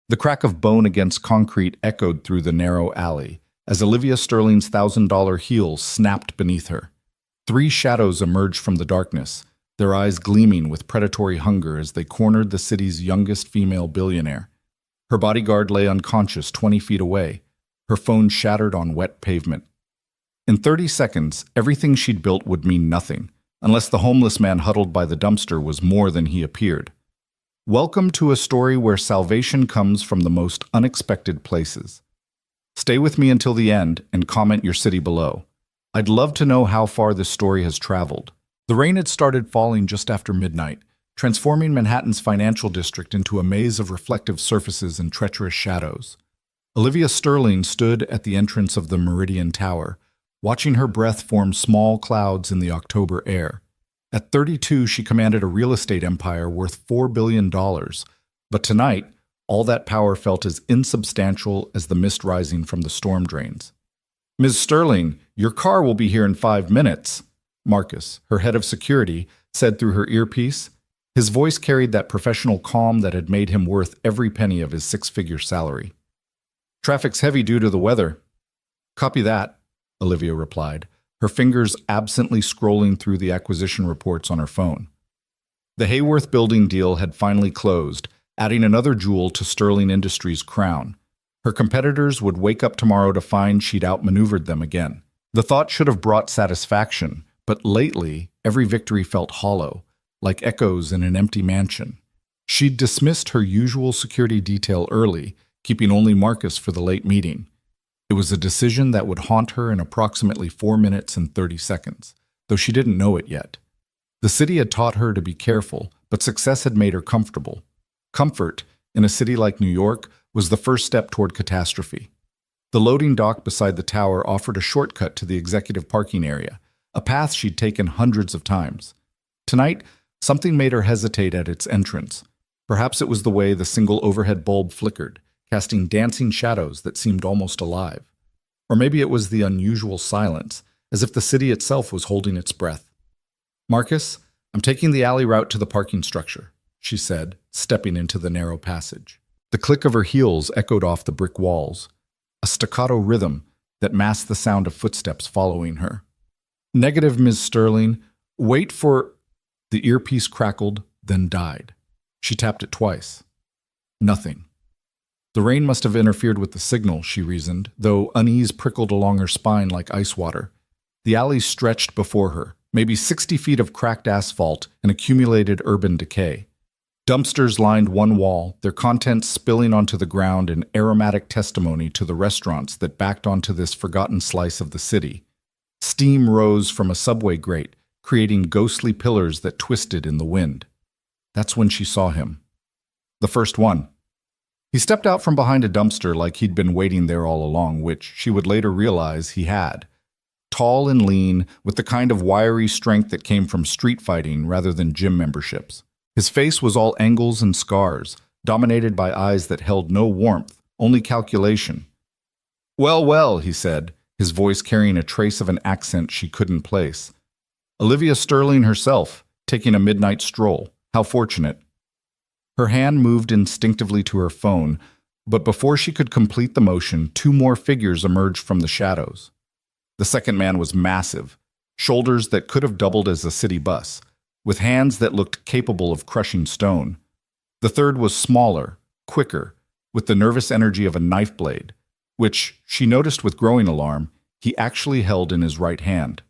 The crack of bone against concrete echoed through the narrow alley as Olivia Sterling's $1,000 heels snapped beneath her. Three shadows emerged from the darkness, their eyes gleaming with predatory hunger as they cornered the city's youngest female billionaire. Her bodyguard lay unconscious 20 feet away, her phone shattered on wet pavement. In 30 seconds, everything she'd built would mean nothing, unless the homeless man huddled by the dumpster was more than he appeared. Welcome to a story where salvation comes from the most unexpected places. Stay with me until the end and comment your city below. I'd love to know how far this story has traveled. The rain had started falling just after midnight, transforming Manhattan's financial district into a maze of reflective surfaces and treacherous shadows. Olivia Sterling stood at the entrance of the Meridian Tower, watching her breath form small clouds in the October air. At 32, she commanded a real estate empire worth $4 billion, but tonight, all that power felt as insubstantial as the mist rising from the storm drains. "Ms. Sterling, your car will be here in 5 minutes," Marcus, her head of security, said through her earpiece. His voice carried that professional calm that had made him worth every penny of his six-figure salary. "Traffic's heavy due to the weather." "Copy that," Olivia replied, her fingers absently scrolling through the acquisition reports on her phone. The Hayworth building deal had finally closed, adding another jewel to Sterling Industries' crown. Her competitors would wake up tomorrow to find she'd outmaneuvered them again. The thought should have brought satisfaction, but lately, every victory felt hollow, like echoes in an empty mansion. She'd dismissed her usual security detail early, keeping only Marcus for the late meeting. It was a decision that would haunt her in approximately 4 minutes and 30 seconds, though she didn't know it yet. The city had taught her to be careful, but success had made her comfortable. Comfort, in a city like New York, was the first step toward catastrophe. The loading dock beside the tower offered a shortcut to the executive parking area, a path she'd taken hundreds of times. Tonight, something made her hesitate at its entrance. Perhaps it was the way the single overhead bulb flickered, casting dancing shadows that seemed almost alive. Or maybe it was the unusual silence, as if the city itself was holding its breath. "Marcus, I'm taking the alley route to the parking structure," she said, stepping into the narrow passage. The click of her heels echoed off the brick walls, a staccato rhythm that masked the sound of footsteps following her. "Negative, Ms. Sterling. Wait for—" The earpiece crackled, then died. She tapped it twice. Nothing. The rain must have interfered with the signal, she reasoned, though unease prickled along her spine like ice water. The alley stretched before her, maybe 60 feet of cracked asphalt and accumulated urban decay. Dumpsters lined one wall, their contents spilling onto the ground in aromatic testimony to the restaurants that backed onto this forgotten slice of the city. Steam rose from a subway grate, creating ghostly pillars that twisted in the wind. That's when she saw him. The first one. He stepped out from behind a dumpster like he'd been waiting there all along, which she would later realize he had. Tall and lean, with the kind of wiry strength that came from street fighting rather than gym memberships. His face was all angles and scars, dominated by eyes that held no warmth, only calculation. "Well, well," he said, his voice carrying a trace of an accent she couldn't place. "Olivia Sterling herself, taking a midnight stroll. How fortunate." Her hand moved instinctively to her phone, but before she could complete the motion, 2 more figures emerged from the shadows. The second man was massive, shoulders that could have doubled as a city bus, with hands that looked capable of crushing stone. The third was smaller, quicker, with the nervous energy of a knife blade, which, she noticed with growing alarm, he actually held in his right hand.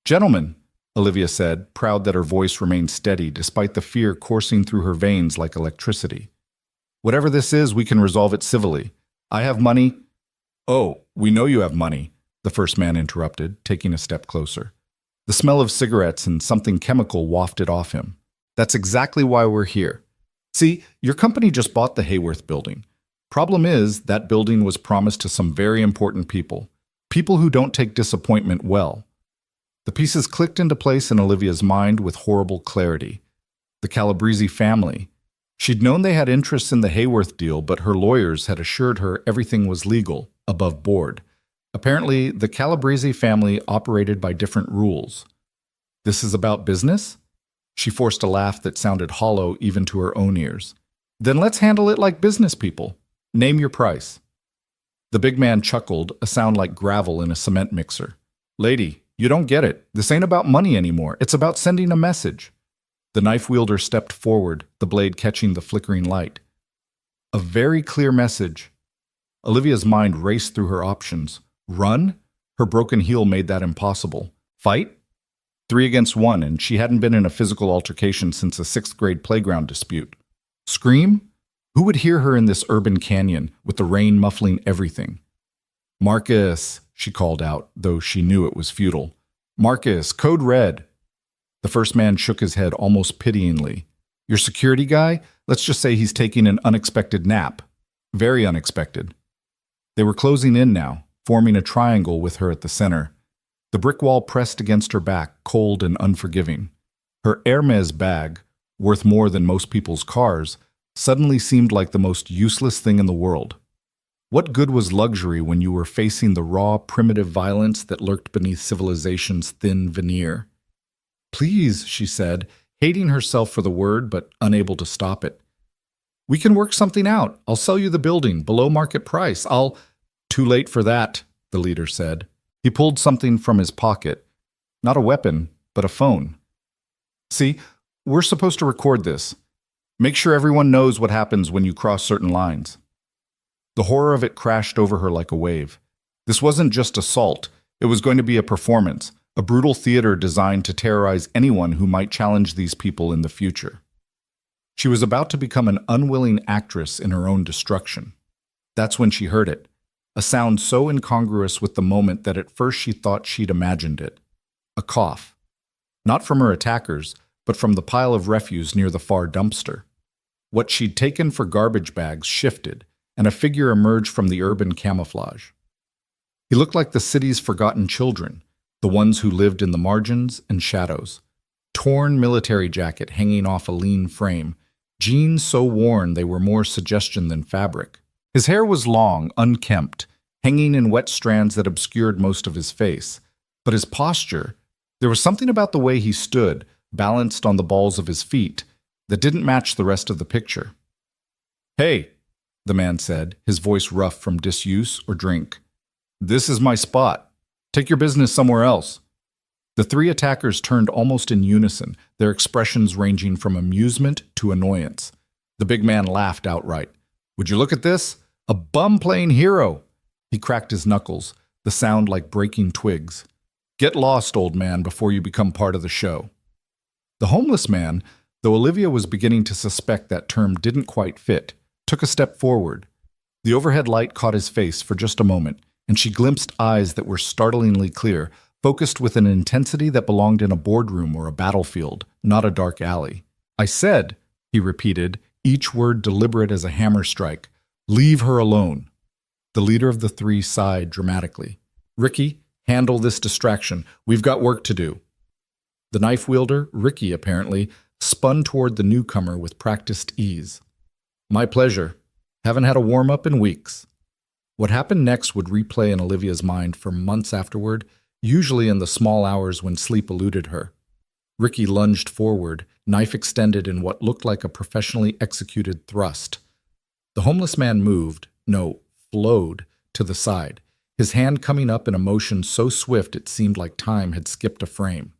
"Gentlemen," Olivia said, proud that her voice remained steady despite the fear coursing through her veins like electricity. "Whatever this is, we can resolve it civilly. I have money—" "Oh, we know you have money," the first man interrupted, taking a step closer. The smell of cigarettes and something chemical wafted off him. "That's exactly why we're here. See, your company just bought the Hayworth building. Problem is, that building was promised to some very important people. People who don't take disappointment well." The pieces clicked into place in Olivia's mind with horrible clarity. The Calabrese family. She'd known they had interests in the Hayworth deal, but her lawyers had assured her everything was legal, above board. Apparently, the Calabrese family operated by different rules. "This is about business?" She forced a laugh that sounded hollow even to her own ears. Then let's handle it like business people. Name your price. The big man chuckled, a sound like gravel in a cement mixer. Lady, you don't get it. This ain't about money anymore. It's about sending a message. The knife wielder stepped forward, the blade catching the flickering light. A very clear message. Olivia's mind raced through her options. Run? Her broken heel made that impossible. Fight? 3 against 1, and she hadn't been in a physical altercation since a 6th-grade playground dispute. Scream? Who would hear her in this urban canyon, with the rain muffling everything? Marcus, she called out, though she knew it was futile. Marcus, code red. The first man shook his head almost pityingly. Your security guy? Let's just say he's taking an unexpected nap. Very unexpected. They were closing in now, forming a triangle with her at the center. The brick wall pressed against her back, cold and unforgiving. Her Hermes bag, worth more than most people's cars, suddenly seemed like the most useless thing in the world. What good was luxury when you were facing the raw, primitive violence that lurked beneath civilization's thin veneer? Please, she said, hating herself for the word but unable to stop it. We can work something out. I'll sell you the building, below market price. Too late for that, the leader said. He pulled something from his pocket. Not a weapon, but a phone. See, we're supposed to record this. Make sure everyone knows what happens when you cross certain lines. The horror of it crashed over her like a wave. This wasn't just assault. It was going to be a performance, a brutal theater designed to terrorize anyone who might challenge these people in the future. She was about to become an unwilling actress in her own destruction. That's when she heard it, a sound so incongruous with the moment that at first she thought she'd imagined it. A cough. Not from her attackers, but from the pile of refuse near the far dumpster. What she'd taken for garbage bags shifted, and a figure emerged from the urban camouflage. He looked like the city's forgotten children, the ones who lived in the margins and shadows. Torn military jacket hanging off a lean frame, jeans so worn they were more suggestion than fabric. His hair was long, unkempt, hanging in wet strands that obscured most of his face. But his posture, there was something about the way he stood, balanced on the balls of his feet, that didn't match the rest of the picture. Hey, the man said, his voice rough from disuse or drink. This is my spot. Take your business somewhere else. The 3 attackers turned almost in unison, their expressions ranging from amusement to annoyance. The big man laughed outright. Would you look at this? A bum-playing hero! He cracked his knuckles, the sound like breaking twigs. Get lost, old man, before you become part of the show. The homeless man, though Olivia was beginning to suspect that term didn't quite fit, took a step forward. The overhead light caught his face for just a moment, and she glimpsed eyes that were startlingly clear, focused with an intensity that belonged in a boardroom or a battlefield, not a dark alley. I said, he repeated, each word deliberate as a hammer strike, leave her alone. The leader of the 3 sighed dramatically. Ricky, handle this distraction. We've got work to do. The knife wielder, Ricky apparently, spun toward the newcomer with practiced ease. My pleasure. Haven't had a warm-up in weeks. What happened next would replay in Olivia's mind for months afterward, usually in the small hours when sleep eluded her. Ricky lunged forward, knife extended in what looked like a professionally executed thrust. The homeless man flowed to the side, his hand coming up in a motion so swift it seemed like time had skipped a frame.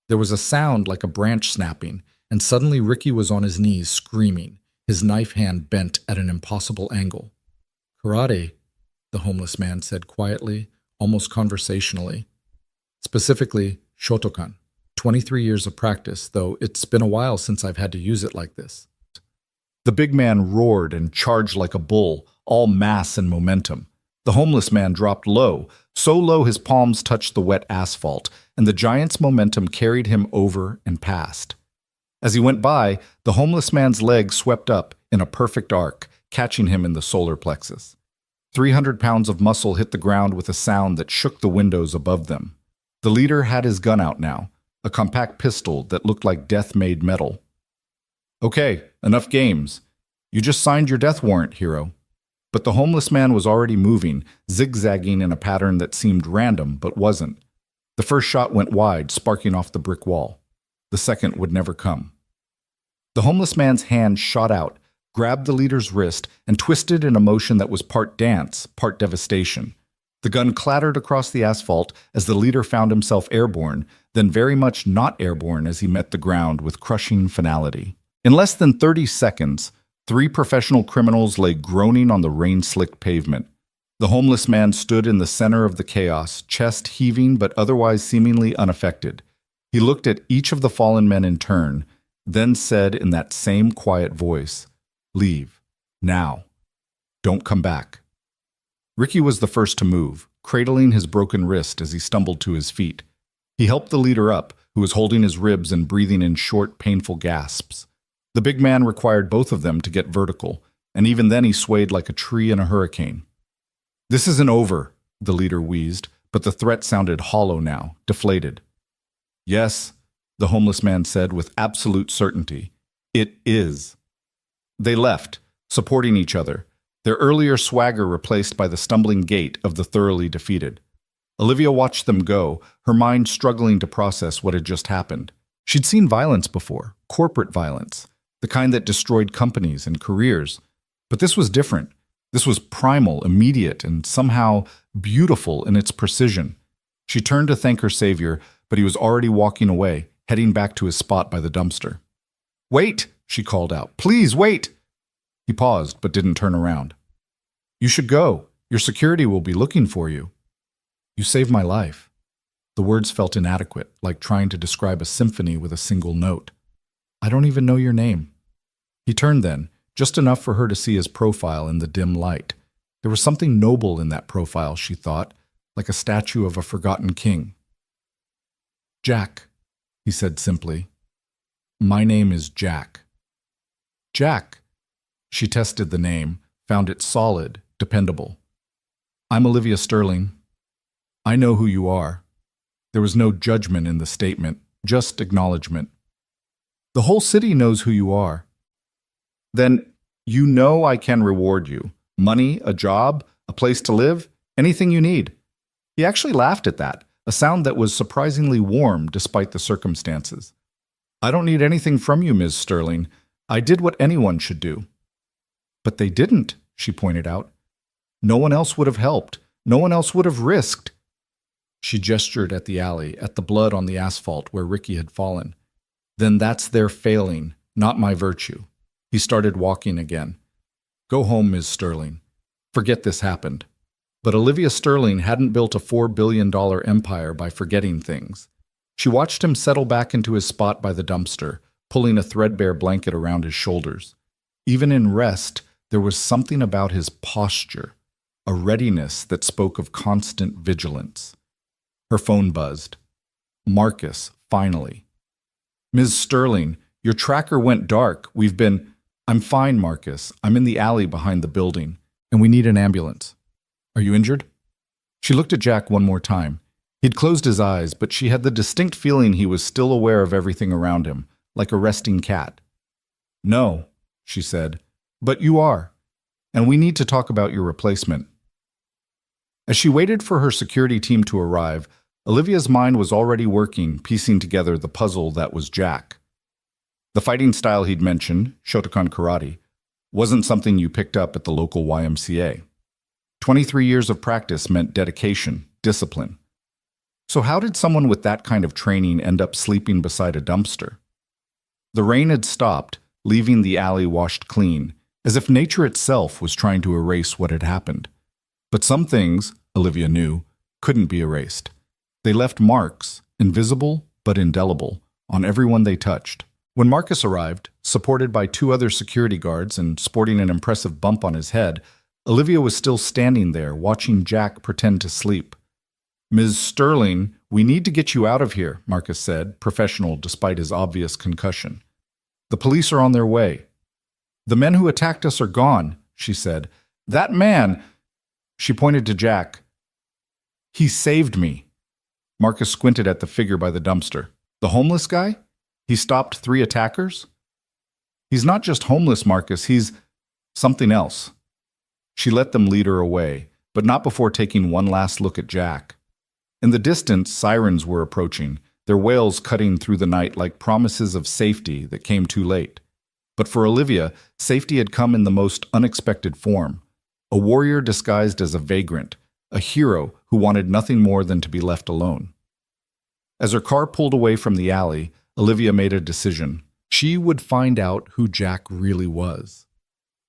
There was a sound like a branch snapping, and suddenly Ricky was on his knees screaming, his knife hand bent at an impossible angle. Karate, the homeless man said quietly, almost conversationally. Specifically, Shotokan. 23 years of practice, though it's been a while since I've had to use it like this. The big man roared and charged like a bull, all mass and momentum. The homeless man dropped low, so low his palms touched the wet asphalt, and the giant's momentum carried him over and past. As he went by, the homeless man's leg swept up in a perfect arc, catching him in the solar plexus. 300 pounds of muscle hit the ground with a sound that shook the windows above them. The leader had his gun out now, a compact pistol that looked like death-made metal. Okay, enough games. You just signed your death warrant, hero. But the homeless man was already moving, zigzagging in a pattern that seemed random but wasn't. The first shot went wide, sparking off the brick wall. The second would never come. The homeless man's hand shot out, grabbed the leader's wrist, and twisted in a motion that was part dance, part devastation. The gun clattered across the asphalt as the leader found himself airborne, then very much not airborne as he met the ground with crushing finality. In less than 30 seconds, 3 professional criminals lay groaning on the rain-slicked pavement. The homeless man stood in the center of the chaos, chest heaving but otherwise seemingly unaffected. He looked at each of the fallen men in turn, then said in that same quiet voice, "Leave. Now. Don't come back." Ricky was the first to move, cradling his broken wrist as he stumbled to his feet. He helped the leader up, who was holding his ribs and breathing in short, painful gasps. The big man required both of them to get vertical, and even then he swayed like a tree in a hurricane. "This isn't over," the leader wheezed, but the threat sounded hollow now, deflated. "Yes," the homeless man said with absolute certainty. "It is." They left, supporting each other, their earlier swagger replaced by the stumbling gait of the thoroughly defeated. Olivia watched them go, her mind struggling to process what had just happened. She'd seen violence before, corporate violence, the kind that destroyed companies and careers. But this was different. This was primal, immediate, and somehow beautiful in its precision. She turned to thank her savior, but he was already walking away, heading back to his spot by the dumpster. "Wait!" she called out. "Please, wait!" He paused, but didn't turn around. "You should go. Your security will be looking for you." "You saved my life." The words felt inadequate, like trying to describe a symphony with a single note. "I don't even know your name." He turned then, just enough for her to see his profile in the dim light. There was something noble in that profile, she thought, like a statue of a forgotten king. "Jack," he said simply. "My name is Jack." "Jack." She tested the name, found it solid, dependable. "I'm Olivia Sterling. I know who you are." There was no judgment in the statement, just acknowledgement. "The whole city knows who you are." "Then you know I can reward you. Money, a job, a place to live, anything you need." He actually laughed at that, a sound that was surprisingly warm despite the circumstances. "I don't need anything from you, Ms. Sterling. I did what anyone should do." "But they didn't," she pointed out. "No one else would have helped. No one else would have risked." She gestured at the alley, at the blood on the asphalt where Ricky had fallen. "Then that's their failing, not my virtue." He started walking again. "Go home, Ms. Sterling. Forget this happened." But Olivia Sterling hadn't built a $4 billion empire by forgetting things. She watched him settle back into his spot by the dumpster, pulling a threadbare blanket around his shoulders. Even in rest, there was something about his posture, a readiness that spoke of constant vigilance. Her phone buzzed. Marcus, finally. "Ms. Sterling, your tracker went dark. I'm fine, Marcus. I'm in the alley behind the building, and we need an ambulance." "Are you injured?" She looked at Jack one more time. He'd closed his eyes, but she had the distinct feeling he was still aware of everything around him, like a resting cat. "No," she said, "but you are, and we need to talk about your replacement." As she waited for her security team to arrive, Olivia's mind was already working, piecing together the puzzle that was Jack. The fighting style he'd mentioned, Shotokan karate, wasn't something you picked up at the local YMCA. 23 years of practice meant dedication, discipline. So how did someone with that kind of training end up sleeping beside a dumpster? The rain had stopped, leaving the alley washed clean, as if nature itself was trying to erase what had happened. But some things, Olivia knew, couldn't be erased. They left marks, invisible but indelible, on everyone they touched. When Marcus arrived, supported by 2 other security guards and sporting an impressive bump on his head, Olivia was still standing there, watching Jack pretend to sleep. "Ms. Sterling, we need to get you out of here," Marcus said, professional despite his obvious concussion. "The police are on their way." "The men who attacked us are gone," she said. "That man—" She pointed to Jack. "He saved me." Marcus squinted at the figure by the dumpster. "The homeless guy? He stopped 3 attackers?" "He's not just homeless, Marcus. He's something else." She let them lead her away, but not before taking one last look at Jack. In the distance, sirens were approaching, their wails cutting through the night like promises of safety that came too late. But for Olivia, safety had come in the most unexpected form. A warrior disguised as a vagrant, a hero who wanted nothing more than to be left alone. As her car pulled away from the alley, Olivia made a decision. She would find out who Jack really was.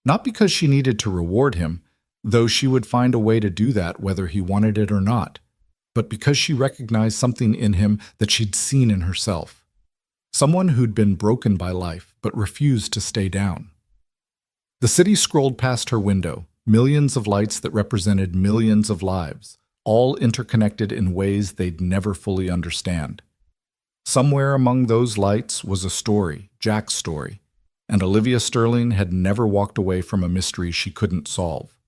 Not because she needed to reward him, though she would find a way to do that whether he wanted it or not, but because she recognized something in him that she'd seen in herself. Someone who'd been broken by life, but refused to stay down. The city scrolled past her window, millions of lights that represented millions of lives, all interconnected in ways they'd never fully understand. Somewhere among those lights was a story, Jack's story, and Olivia Sterling had never walked away from a mystery she couldn't solve.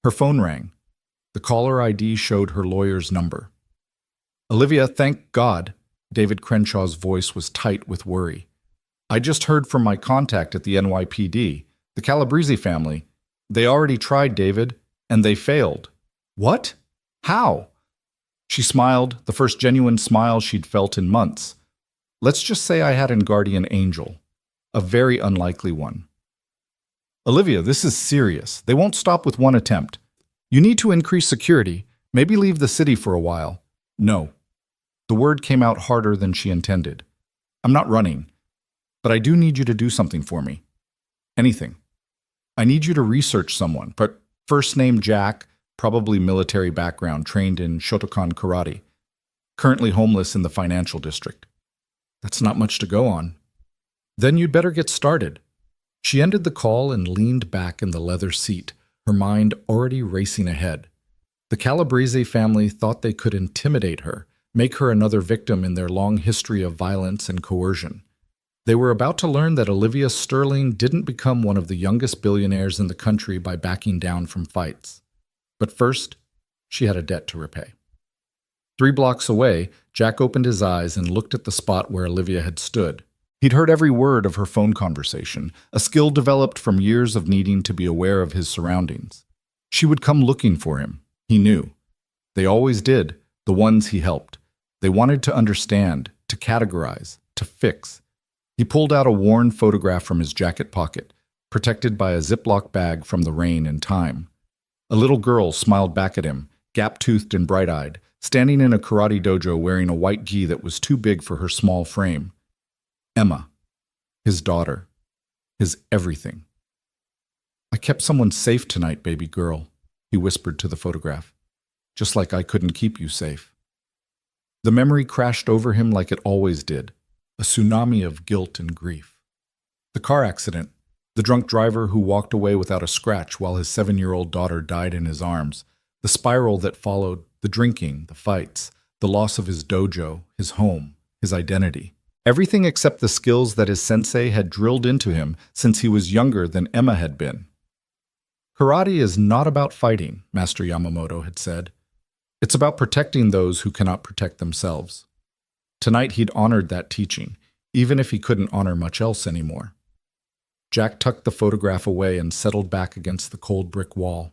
Her phone rang. The caller ID showed her lawyer's number. "Olivia, thank God." David Crenshaw's voice was tight with worry. "I just heard from my contact at the NYPD, the Calabrese family. They already tried, David, and they failed." "What? How?" She smiled, the first genuine smile she'd felt in months. "Let's just say I had a guardian angel. A very unlikely one." "Olivia, this is serious. They won't stop with one attempt. You need to increase security, maybe leave the city for a while." "No." The word came out harder than she intended. "I'm not running, but I do need you to do something for me. Anything. I need you to research someone, but first name Jack, probably military background, trained in Shotokan karate, currently homeless in the financial district." "That's not much to go on." "Then you'd better get started." She ended the call and leaned back in the leather seat, her mind already racing ahead. The Calabrese family thought they could intimidate her, make her another victim in their long history of violence and coercion. They were about to learn that Olivia Sterling didn't become one of the youngest billionaires in the country by backing down from fights. But first, she had a debt to repay. 3 blocks away, Jack opened his eyes and looked at the spot where Olivia had stood. He'd heard every word of her phone conversation, a skill developed from years of needing to be aware of his surroundings. She would come looking for him, he knew. They always did, the ones he helped. They wanted to understand, to categorize, to fix. He pulled out a worn photograph from his jacket pocket, protected by a Ziploc bag from the rain and time. A little girl smiled back at him, gap-toothed and bright-eyed, standing in a karate dojo wearing a white gi that was too big for her small frame. Emma, his daughter, his everything. "I kept someone safe tonight, baby girl," he whispered to the photograph. "Just like I couldn't keep you safe." The memory crashed over him like it always did, a tsunami of guilt and grief. The car accident, the drunk driver who walked away without a scratch while his 7-year-old daughter died in his arms, the spiral that followed, the drinking, the fights, the loss of his dojo, his home, his identity. Everything except the skills that his sensei had drilled into him since he was younger than Emma had been. "Karate is not about fighting," Master Yamamoto had said. "It's about protecting those who cannot protect themselves." Tonight he'd honored that teaching, even if he couldn't honor much else anymore. Jack tucked the photograph away and settled back against the cold brick wall.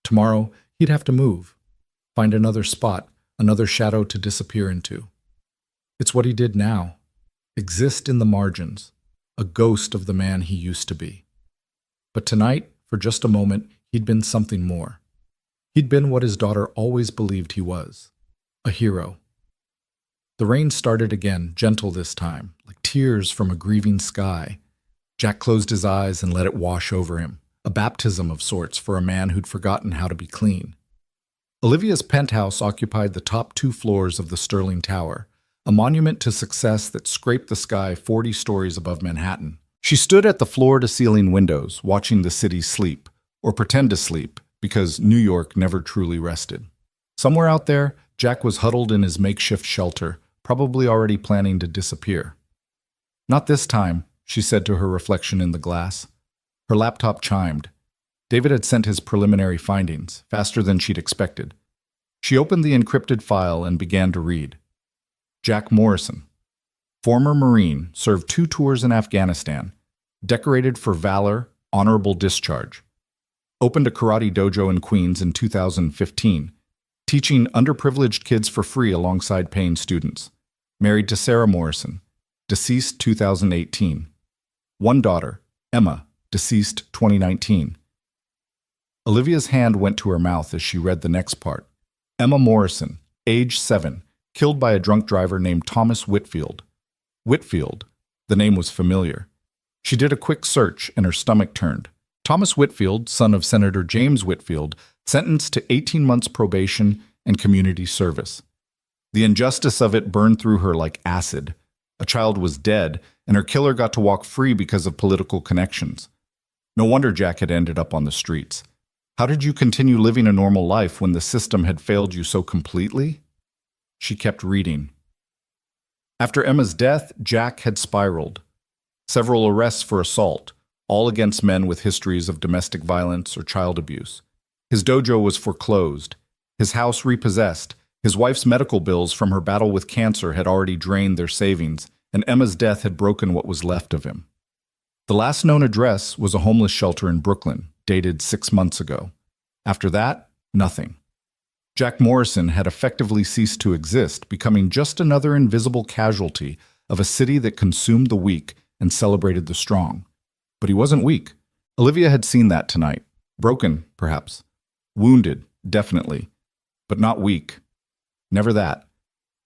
Tomorrow, he'd have to move, find another spot, another shadow to disappear into. It's what he did now. Exist in the margins, a ghost of the man he used to be. But tonight, for just a moment, he'd been something more. He'd been what his daughter always believed he was, a hero. The rain started again, gentle this time, like tears from a grieving sky. Jack closed his eyes and let it wash over him, a baptism of sorts for a man who'd forgotten how to be clean. Olivia's penthouse occupied the top 2 floors of the Sterling Tower, a monument to success that scraped the sky 40 stories above Manhattan. She stood at the floor-to-ceiling windows, watching the city sleep, or pretend to sleep, because New York never truly rested. Somewhere out there, Jack was huddled in his makeshift shelter, probably already planning to disappear. "Not this time," she said to her reflection in the glass. Her laptop chimed. David had sent his preliminary findings, faster than she'd expected. She opened the encrypted file and began to read. Jack Morrison, former Marine, served 2 tours in Afghanistan, decorated for valor, honorable discharge. Opened a karate dojo in Queens in 2015, teaching underprivileged kids for free alongside paying students. Married to Sarah Morrison, deceased 2018. One daughter, Emma, deceased 2019. Olivia's hand went to her mouth as she read the next part. Emma Morrison, age 7, killed by a drunk driver named Thomas Whitfield. Whitfield. The name was familiar. She did a quick search and her stomach turned. Thomas Whitfield, son of Senator James Whitfield, sentenced to 18 months probation and community service. The injustice of it burned through her like acid. A child was dead, and her killer got to walk free because of political connections. No wonder Jack had ended up on the streets. How did you continue living a normal life when the system had failed you so completely? She kept reading. After Emma's death, Jack had spiraled. Several arrests for assault, all against men with histories of domestic violence or child abuse. His dojo was foreclosed, his house repossessed, his wife's medical bills from her battle with cancer had already drained their savings, and Emma's death had broken what was left of him. The last known address was a homeless shelter in Brooklyn, dated 6 months ago. After that, nothing. Jack Morrison had effectively ceased to exist, becoming just another invisible casualty of a city that consumed the weak and celebrated the strong. But he wasn't weak. Olivia had seen that tonight. Broken, perhaps. Wounded, definitely. But not weak. Never that.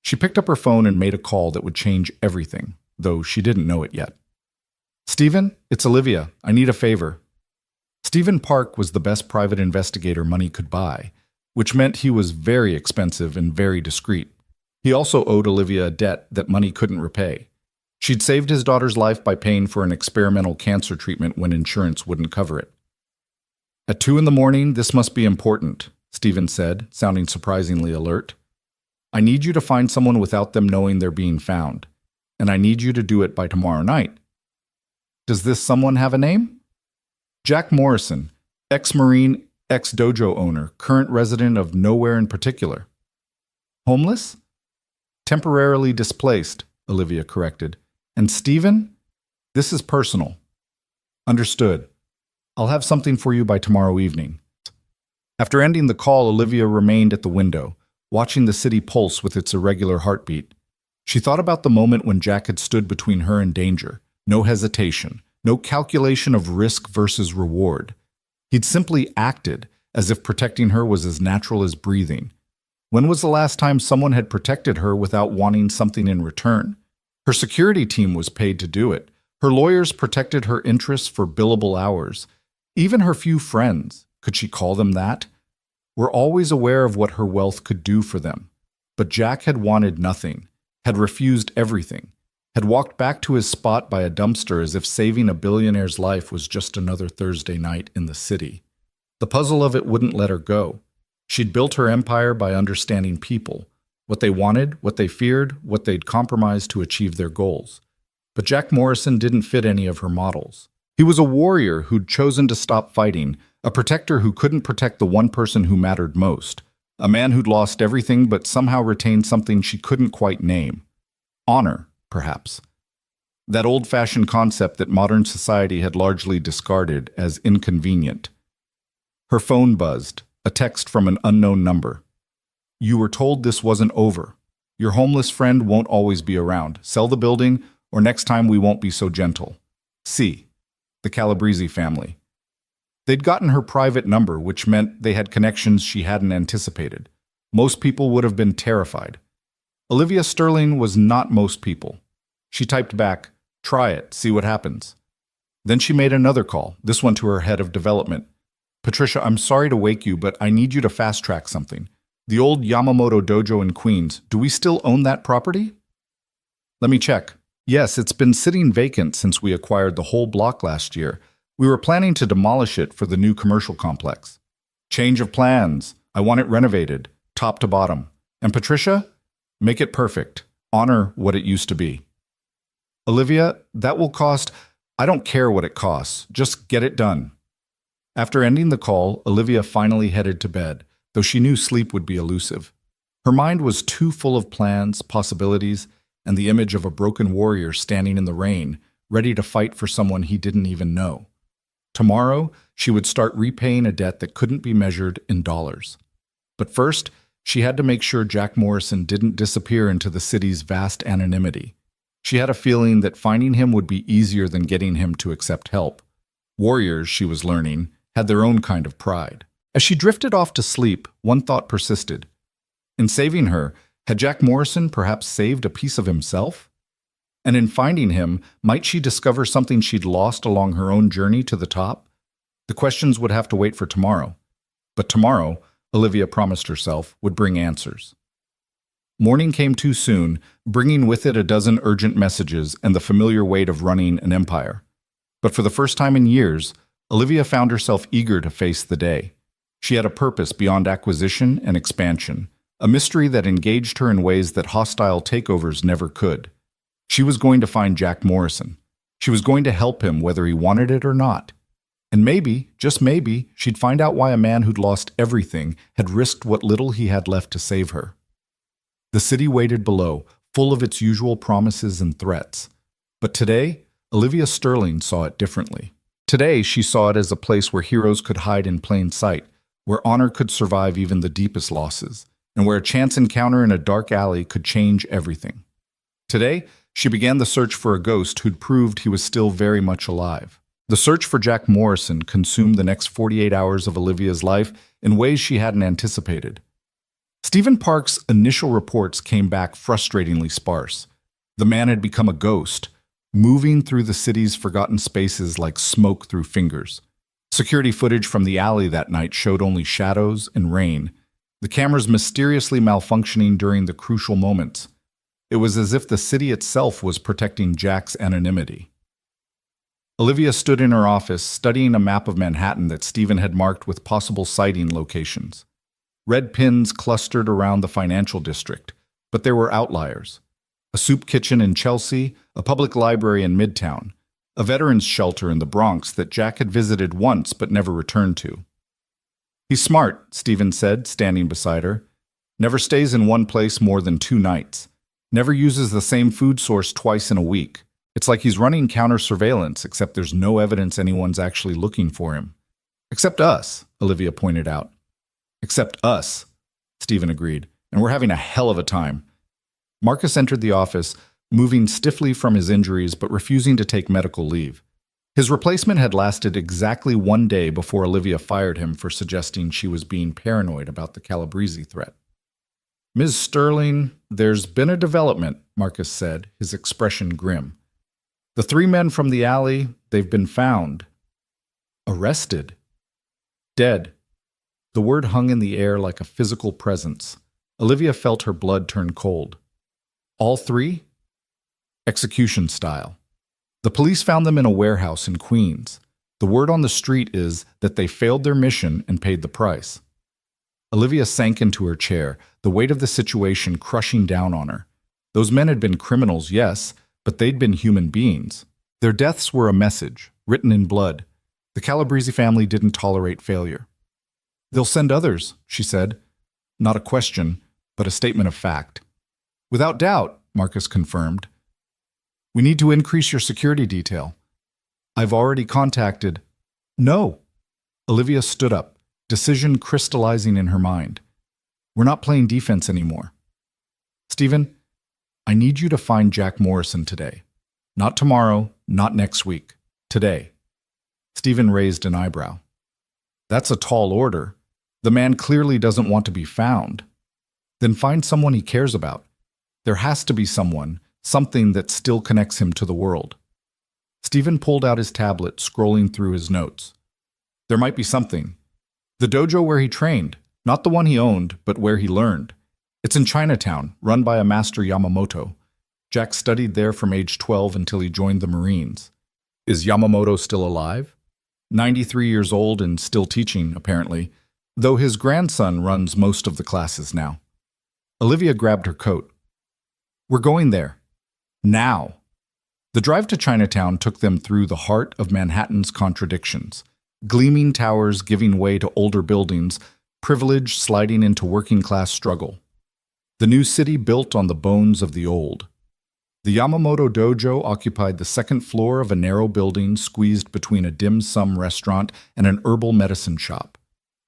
She picked up her phone and made a call that would change everything, though she didn't know it yet. "Stephen, it's Olivia. I need a favor." Stephen Park was the best private investigator money could buy, which meant he was very expensive and very discreet. He also owed Olivia a debt that money couldn't repay. She'd saved his daughter's life by paying for an experimental cancer treatment when insurance wouldn't cover it. "At 2 in the morning, this must be important," Stephen said, sounding surprisingly alert. "I need you to find someone without them knowing they're being found, and I need you to do it by tomorrow night." "Does this someone have a name?" "Jack Morrison, ex-Marine, ex-dojo owner, current resident of nowhere in particular." "Homeless?" "Temporarily displaced," Olivia corrected. "And Stephen? This is personal." "Understood. I'll have something for you by tomorrow evening." After ending the call, Olivia remained at the window, watching the city pulse with its irregular heartbeat. She thought about the moment when Jack had stood between her and danger. No hesitation, no calculation of risk versus reward. He'd simply acted, as if protecting her was as natural as breathing. When was the last time someone had protected her without wanting something in return? Her security team was paid to do it. Her lawyers protected her interests for billable hours. Even her few friends, could she call them that, were always aware of what her wealth could do for them. But Jack had wanted nothing, had refused everything, had walked back to his spot by a dumpster as if saving a billionaire's life was just another Thursday night in the city. The puzzle of it wouldn't let her go. She'd built her empire by understanding people, what they wanted, what they feared, what they'd compromised to achieve their goals. But Jack Morrison didn't fit any of her models. He was a warrior who'd chosen to stop fighting, a protector who couldn't protect the one person who mattered most, a man who'd lost everything but somehow retained something she couldn't quite name. Honor, perhaps. That old-fashioned concept that modern society had largely discarded as inconvenient. Her phone buzzed, a text from an unknown number. "You were told this wasn't over. Your homeless friend won't always be around. Sell the building, or next time we won't be so gentle. C. The Calabrese family." They'd gotten her private number, which meant they had connections she hadn't anticipated. Most people would have been terrified. Olivia Sterling was not most people. She typed back, "Try it, see what happens." Then she made another call, this one to her head of development. "Patricia, I'm sorry to wake you, but I need you to fast-track something. The old Yamamoto dojo in Queens, do we still own that property?" "Let me check. Yes, it's been sitting vacant since we acquired the whole block last year. We were planning to demolish it for the new commercial complex. Change of plans. I want it renovated, top to bottom. And Patricia, make it perfect. Honor what it used to be." "Olivia, that will cost—" "I don't care what it costs. Just get it done." After ending the call, Olivia finally headed to bed, though she knew sleep would be elusive. Her mind was too full of plans, possibilities, and the image of a broken warrior standing in the rain, ready to fight for someone he didn't even know. Tomorrow, she would start repaying a debt that couldn't be measured in dollars. But first, she had to make sure Jack Morrison didn't disappear into the city's vast anonymity. She had a feeling that finding him would be easier than getting him to accept help. Warriors, she was learning, had their own kind of pride. As she drifted off to sleep, one thought persisted. In saving her, had Jack Morrison perhaps saved a piece of himself? And in finding him, might she discover something she'd lost along her own journey to the top? The questions would have to wait for tomorrow. But tomorrow, Olivia promised herself, would bring answers. Morning came too soon, bringing with it a dozen urgent messages and the familiar weight of running an empire. But for the first time in years, Olivia found herself eager to face the day. She had a purpose beyond acquisition and expansion, a mystery that engaged her in ways that hostile takeovers never could. She was going to find Jack Morrison. She was going to help him whether he wanted it or not. And maybe, just maybe, she'd find out why a man who'd lost everything had risked what little he had left to save her. The city waited below, full of its usual promises and threats. But today, Olivia Sterling saw it differently. Today, she saw it as a place where heroes could hide in plain sight, where honor could survive even the deepest losses, and where a chance encounter in a dark alley could change everything. Today, she began the search for a ghost who'd proved he was still very much alive. The search for Jack Morrison consumed the next 48 hours of Olivia's life in ways she hadn't anticipated. Stephen Park's initial reports came back frustratingly sparse. The man had become a ghost, moving through the city's forgotten spaces like smoke through fingers. Security footage from the alley that night showed only shadows and rain, the cameras mysteriously malfunctioning during the crucial moments. It was as if the city itself was protecting Jack's anonymity. Olivia stood in her office, studying a map of Manhattan that Stephen had marked with possible sighting locations. Red pins clustered around the financial district, but there were outliers. A soup kitchen in Chelsea, a public library in Midtown, a veterans shelter in the Bronx that Jack had visited once but never returned to. "He's smart," Stephen said, standing beside her. "Never stays in one place more than 2 nights. Never uses the same food source twice in a week. It's like he's running counter-surveillance, except there's no evidence anyone's actually looking for him." "Except us," Olivia pointed out. "Except us," Stephen agreed, "and we're having a hell of a time." Marcus entered the office, moving stiffly from his injuries but refusing to take medical leave. His replacement had lasted exactly 1 day before Olivia fired him for suggesting she was being paranoid about the Calabrese threat. "Ms. Sterling, there's been a development," Marcus said, his expression grim. "The 3 men from the alley, they've been found. Arrested. Dead." The word hung in the air like a physical presence. Olivia felt her blood turn cold. "All 3? Execution style. The police found them in a warehouse in Queens. The word on the street is that they failed their mission and paid the price." Olivia sank into her chair, the weight of the situation crushing down on her. Those men had been criminals, yes, but they'd been human beings. Their deaths were a message, written in blood. The Calabrese family didn't tolerate failure. "They'll send others," she said. Not a question, but a statement of fact. "Without doubt," Marcus confirmed. "We need to increase your security detail." "I've already contacted—" "No." Olivia stood up, decision crystallizing in her mind. "We're not playing defense anymore. Stephen, I need you to find Jack Morrison today. Not tomorrow, not next week. Today." Stephen raised an eyebrow. "That's a tall order. The man clearly doesn't want to be found." "Then find someone he cares about. There has to be someone, something that still connects him to the world." Stephen pulled out his tablet, scrolling through his notes. "There might be something. The dojo where he trained, not the one he owned, but where he learned. It's in Chinatown, run by a master Yamamoto. Jack studied there from age 12 until he joined the Marines. Is Yamamoto still alive? 93 years old and still teaching, apparently, though his grandson runs most of the classes now." Olivia grabbed her coat. "We're going there. Now." The drive to Chinatown took them through the heart of Manhattan's contradictions. Gleaming towers giving way to older buildings, privilege sliding into working-class struggle. The new city built on the bones of the old. The Yamamoto Dojo occupied the 2nd floor of a narrow building squeezed between a dim sum restaurant and an herbal medicine shop.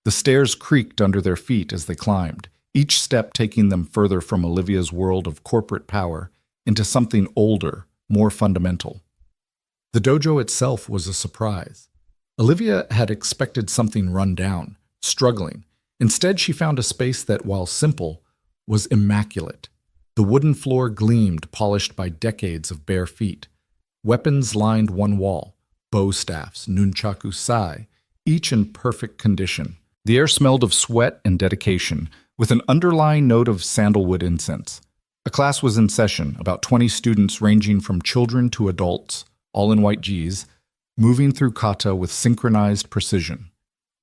The stairs creaked under their feet as they climbed, each step taking them further from Olivia's world of corporate power, into something older, more fundamental. The dojo itself was a surprise. Olivia had expected something run down, struggling. Instead, she found a space that, while simple, was immaculate. The wooden floor gleamed, polished by decades of bare feet. Weapons lined one wall, bow staffs, nunchaku sai, each in perfect condition. The air smelled of sweat and dedication, with an underlying note of sandalwood incense. A class was in session, about 20 students ranging from children to adults, all in white gis, moving through kata with synchronized precision.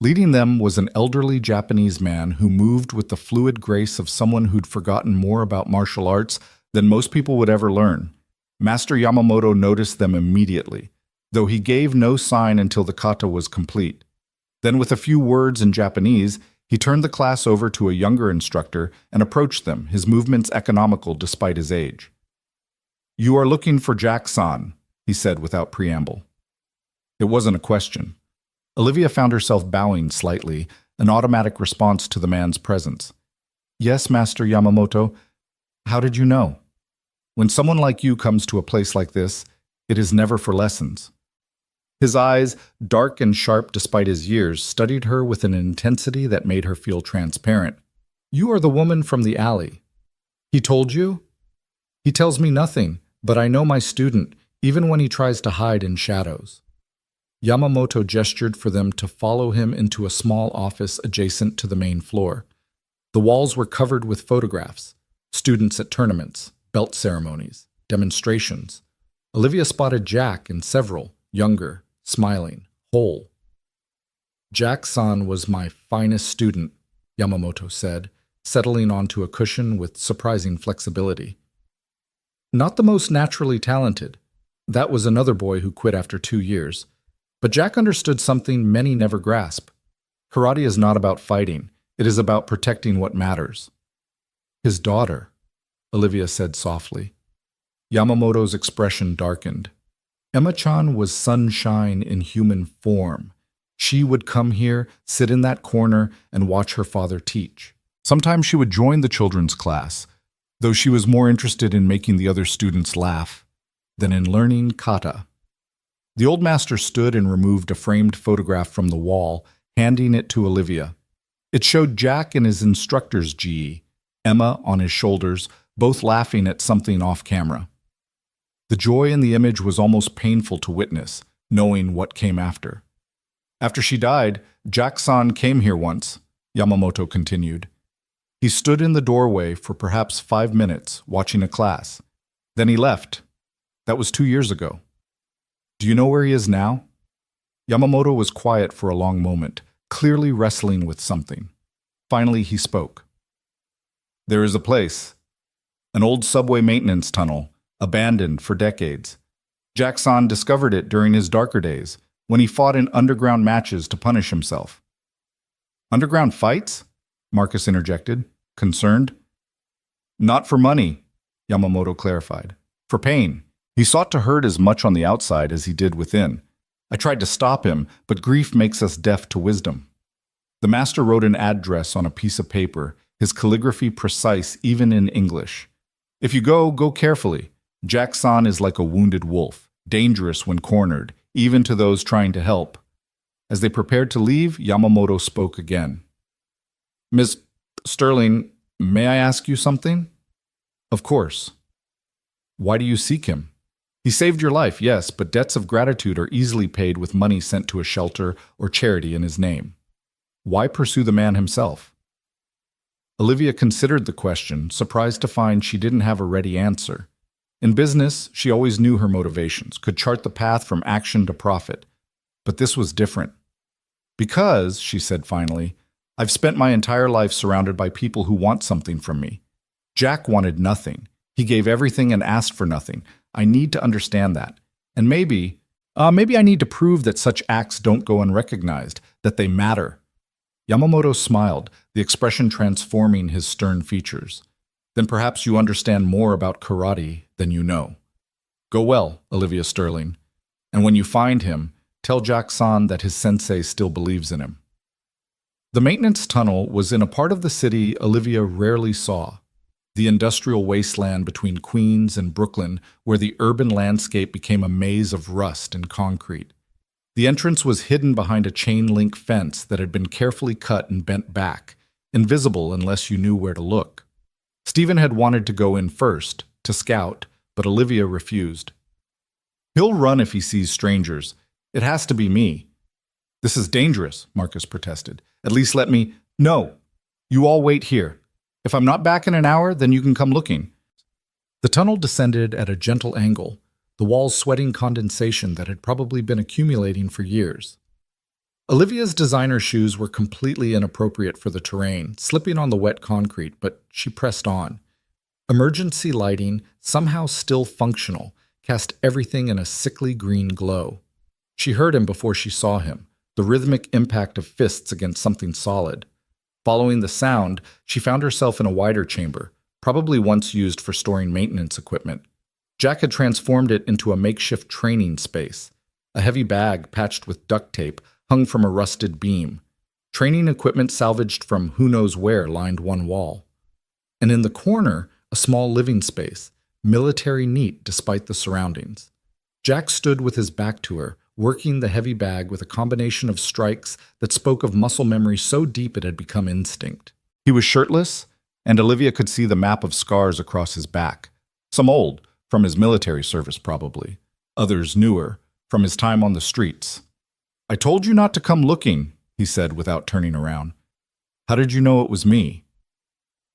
Leading them was an elderly Japanese man who moved with the fluid grace of someone who'd forgotten more about martial arts than most people would ever learn. Master Yamamoto noticed them immediately, though he gave no sign until the kata was complete. Then, with a few words in Japanese, he turned the class over to a younger instructor and approached them, his movements economical despite his age. "You are looking for Jack-san," he said without preamble. It wasn't a question. Olivia found herself bowing slightly, an automatic response to the man's presence. "Yes, Master Yamamoto. How did you know? When someone like you comes to a place like this, it is never for lessons." His eyes, dark and sharp despite his years, studied her with an intensity that made her feel transparent. "You are the woman from the alley. He told you?" "He tells me nothing, but I know my student, even when he tries to hide in shadows." Yamamoto gestured for them to follow him into a small office adjacent to the main floor. The walls were covered with photographs, students at tournaments, belt ceremonies, demonstrations. Olivia spotted Jack in several, younger, smiling, whole. "Jack-san was my finest student," Yamamoto said, settling onto a cushion with surprising flexibility. "Not the most naturally talented. That was another boy who quit after 2 years. But Jack understood something many never grasp. Karate is not about fighting. It is about protecting what matters." "His daughter," Olivia said softly. Yamamoto's expression darkened. Emma-chan was sunshine in human form. She would come here, sit in that corner, and watch her father teach. Sometimes she would join the children's class, though she was more interested in making the other students laugh than in learning kata. The old master stood and removed a framed photograph from the wall, handing it to Olivia. It showed Jack in his instructor's gi, Emma on his shoulders, both laughing at something off camera. The joy in the image was almost painful to witness, knowing what came after. "After she died, Jack-san came here once," Yamamoto continued. "He stood in the doorway for perhaps 5 minutes, watching a class. Then he left. That was 2 years ago. Do you know where he is now?" Yamamoto was quiet for a long moment, clearly wrestling with something. Finally, he spoke. "There is a place. An old subway maintenance tunnel, abandoned for decades. Jack-san discovered it during his darker days, when he fought in underground matches to punish himself." "Underground fights?" Marcus interjected, concerned. "Not for money," Yamamoto clarified. "For pain. He sought to hurt as much on the outside as he did within. I tried to stop him, but grief makes us deaf to wisdom." The master wrote an address on a piece of paper, his calligraphy precise even in English. "If you go carefully. Jack-san is like a wounded wolf, dangerous when cornered, even to those trying to help." As they prepared to leave, Yamamoto spoke again. "Miss Sterling, may I ask you something?" "Of course." "Why do you seek him? He saved your life, yes, but debts of gratitude are easily paid with money sent to a shelter or charity in his name. Why pursue the man himself?" Olivia considered the question, surprised to find she didn't have a ready answer. In business, she always knew her motivations, could chart the path from action to profit. But this was different. "Because," she said finally, "I've spent my entire life surrounded by people who want something from me. Jack wanted nothing. He gave everything and asked for nothing. I need to understand that. And maybe I need to prove that such acts don't go unrecognized, that they matter." Yamamoto smiled, the expression transforming his stern features. "Then perhaps you understand more about karate than you know. Go well, Olivia Sterling. And when you find him, tell Jack-san that his sensei still believes in him." The maintenance tunnel was in a part of the city Olivia rarely saw. the industrial wasteland between Queens and Brooklyn, where the urban landscape became a maze of rust and concrete. The entrance was hidden behind a chain-link fence that had been carefully cut and bent back, invisible unless you knew where to look. Stephen had wanted to go in first, to scout, but Olivia refused. "He'll run if he sees strangers. It has to be me." "This is dangerous," Marcus protested. "At least let me—" "No. You all wait here. If I'm not back in an hour, then you can come looking." The tunnel descended at a gentle angle, the walls sweating condensation that had probably been accumulating for years. Olivia's designer shoes were completely inappropriate for the terrain, slipping on the wet concrete, but she pressed on. Emergency lighting, somehow still functional, cast everything in a sickly green glow. She heard him before she saw him, the rhythmic impact of fists against something solid. Following the sound, she found herself in a wider chamber, probably once used for storing maintenance equipment. Jack had transformed it into a makeshift training space. A heavy bag patched with duct tape hung from a rusted beam. Training equipment salvaged from who knows where lined one wall. And in the corner, a small living space, military neat despite the surroundings. Jack stood with his back to her, working the heavy bag with a combination of strikes that spoke of muscle memory so deep it had become instinct. He was shirtless, and Olivia could see the map of scars across his back. Some old, from his military service probably. Others newer, from his time on the streets. "I told you not to come looking," he said without turning around. "How did you know it was me?"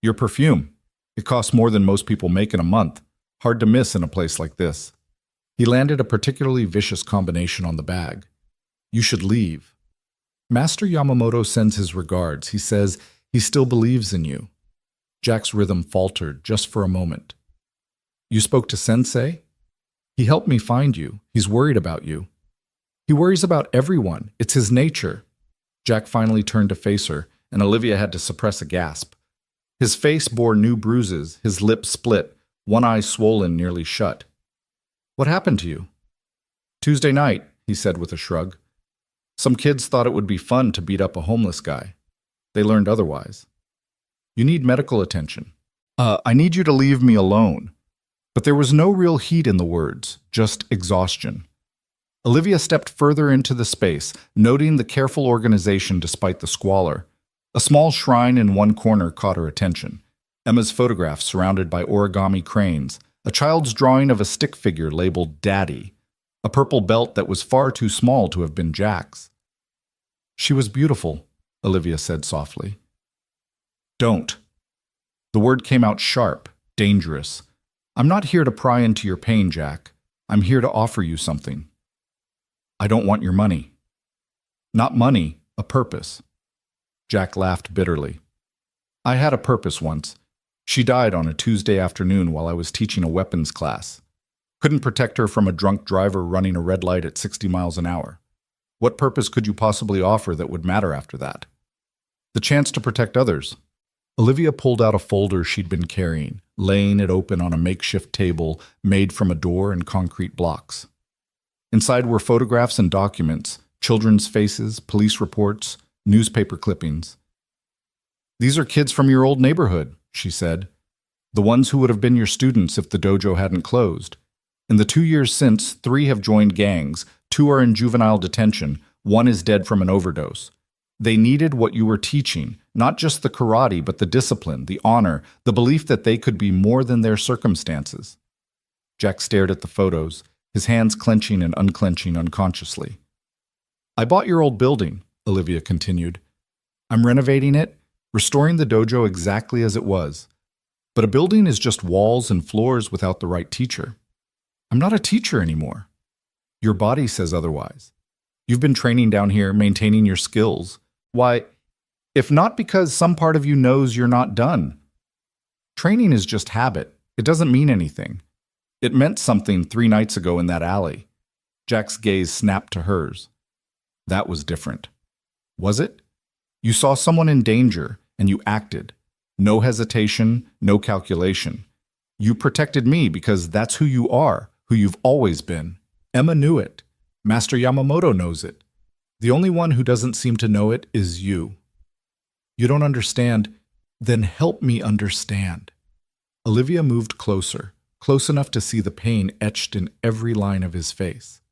"Your perfume. It costs more than most people make in a month. Hard to miss in a place like this." He landed a particularly vicious combination on the bag. "You should leave. Master Yamamoto sends his regards. He says he still believes in you." Jack's rhythm faltered just for a moment. "You spoke to Sensei? He helped me find you. He's worried about you." "He worries about everyone. It's his nature." Jack finally turned to face her, and Olivia had to suppress a gasp. His face bore new bruises, his lips split, one eye swollen nearly shut. "What happened to you?" "Tuesday night," he said with a shrug. "Some kids thought it would be fun to beat up a homeless guy. They learned otherwise. You need medical attention. I need you to leave me alone." But there was no real heat in the words, just exhaustion. Olivia stepped further into the space, noting the careful organization despite the squalor. A small shrine in one corner caught her attention. Emma's photograph surrounded by origami cranes, a child's drawing of a stick figure labeled Daddy, a purple belt that was far too small to have been Jack's. "She was beautiful," Olivia said softly. "Don't." The word came out sharp, dangerous. "I'm not here to pry into your pain, Jack. I'm here to offer you something." "I don't want your money." "Not money, a purpose." Jack laughed bitterly. "I had a purpose once. She died on a Tuesday afternoon while I was teaching a weapons class. Couldn't protect her from a drunk driver running a red light at 60 miles an hour. What purpose could you possibly offer that would matter after that?" "The chance to protect others." Olivia pulled out a folder she'd been carrying, laying it open on a makeshift table made from a door and concrete blocks. Inside were photographs and documents, children's faces, police reports, newspaper clippings. "These are kids from your old neighborhood," she said. "The ones who would have been your students if the dojo hadn't closed. In the 2 years since, 3 have joined gangs, 2 are in juvenile detention, 1 is dead from an overdose. They needed what you were teaching, not just the karate, but the discipline, the honor, the belief that they could be more than their circumstances." Jack stared at the photos, his hands clenching and unclenching unconsciously. "I bought your old building," Olivia continued. "I'm renovating it, restoring the dojo exactly as it was. But a building is just walls and floors without the right teacher. I'm not a teacher anymore. Your body says otherwise. You've been training down here, maintaining your skills. Why, if not because some part of you knows you're not done. Training is just habit. It doesn't mean anything. It meant something 3 nights ago in that alley." Jack's gaze snapped to hers. "That was different." "Was it? You saw someone in danger, and you acted. No hesitation, no calculation. You protected me because that's who you are, who you've always been. Emma knew it. Master Yamamoto knows it. The only one who doesn't seem to know it is you. You don't understand? Then help me understand." Olivia moved closer, close enough to see the pain etched in every line of his face.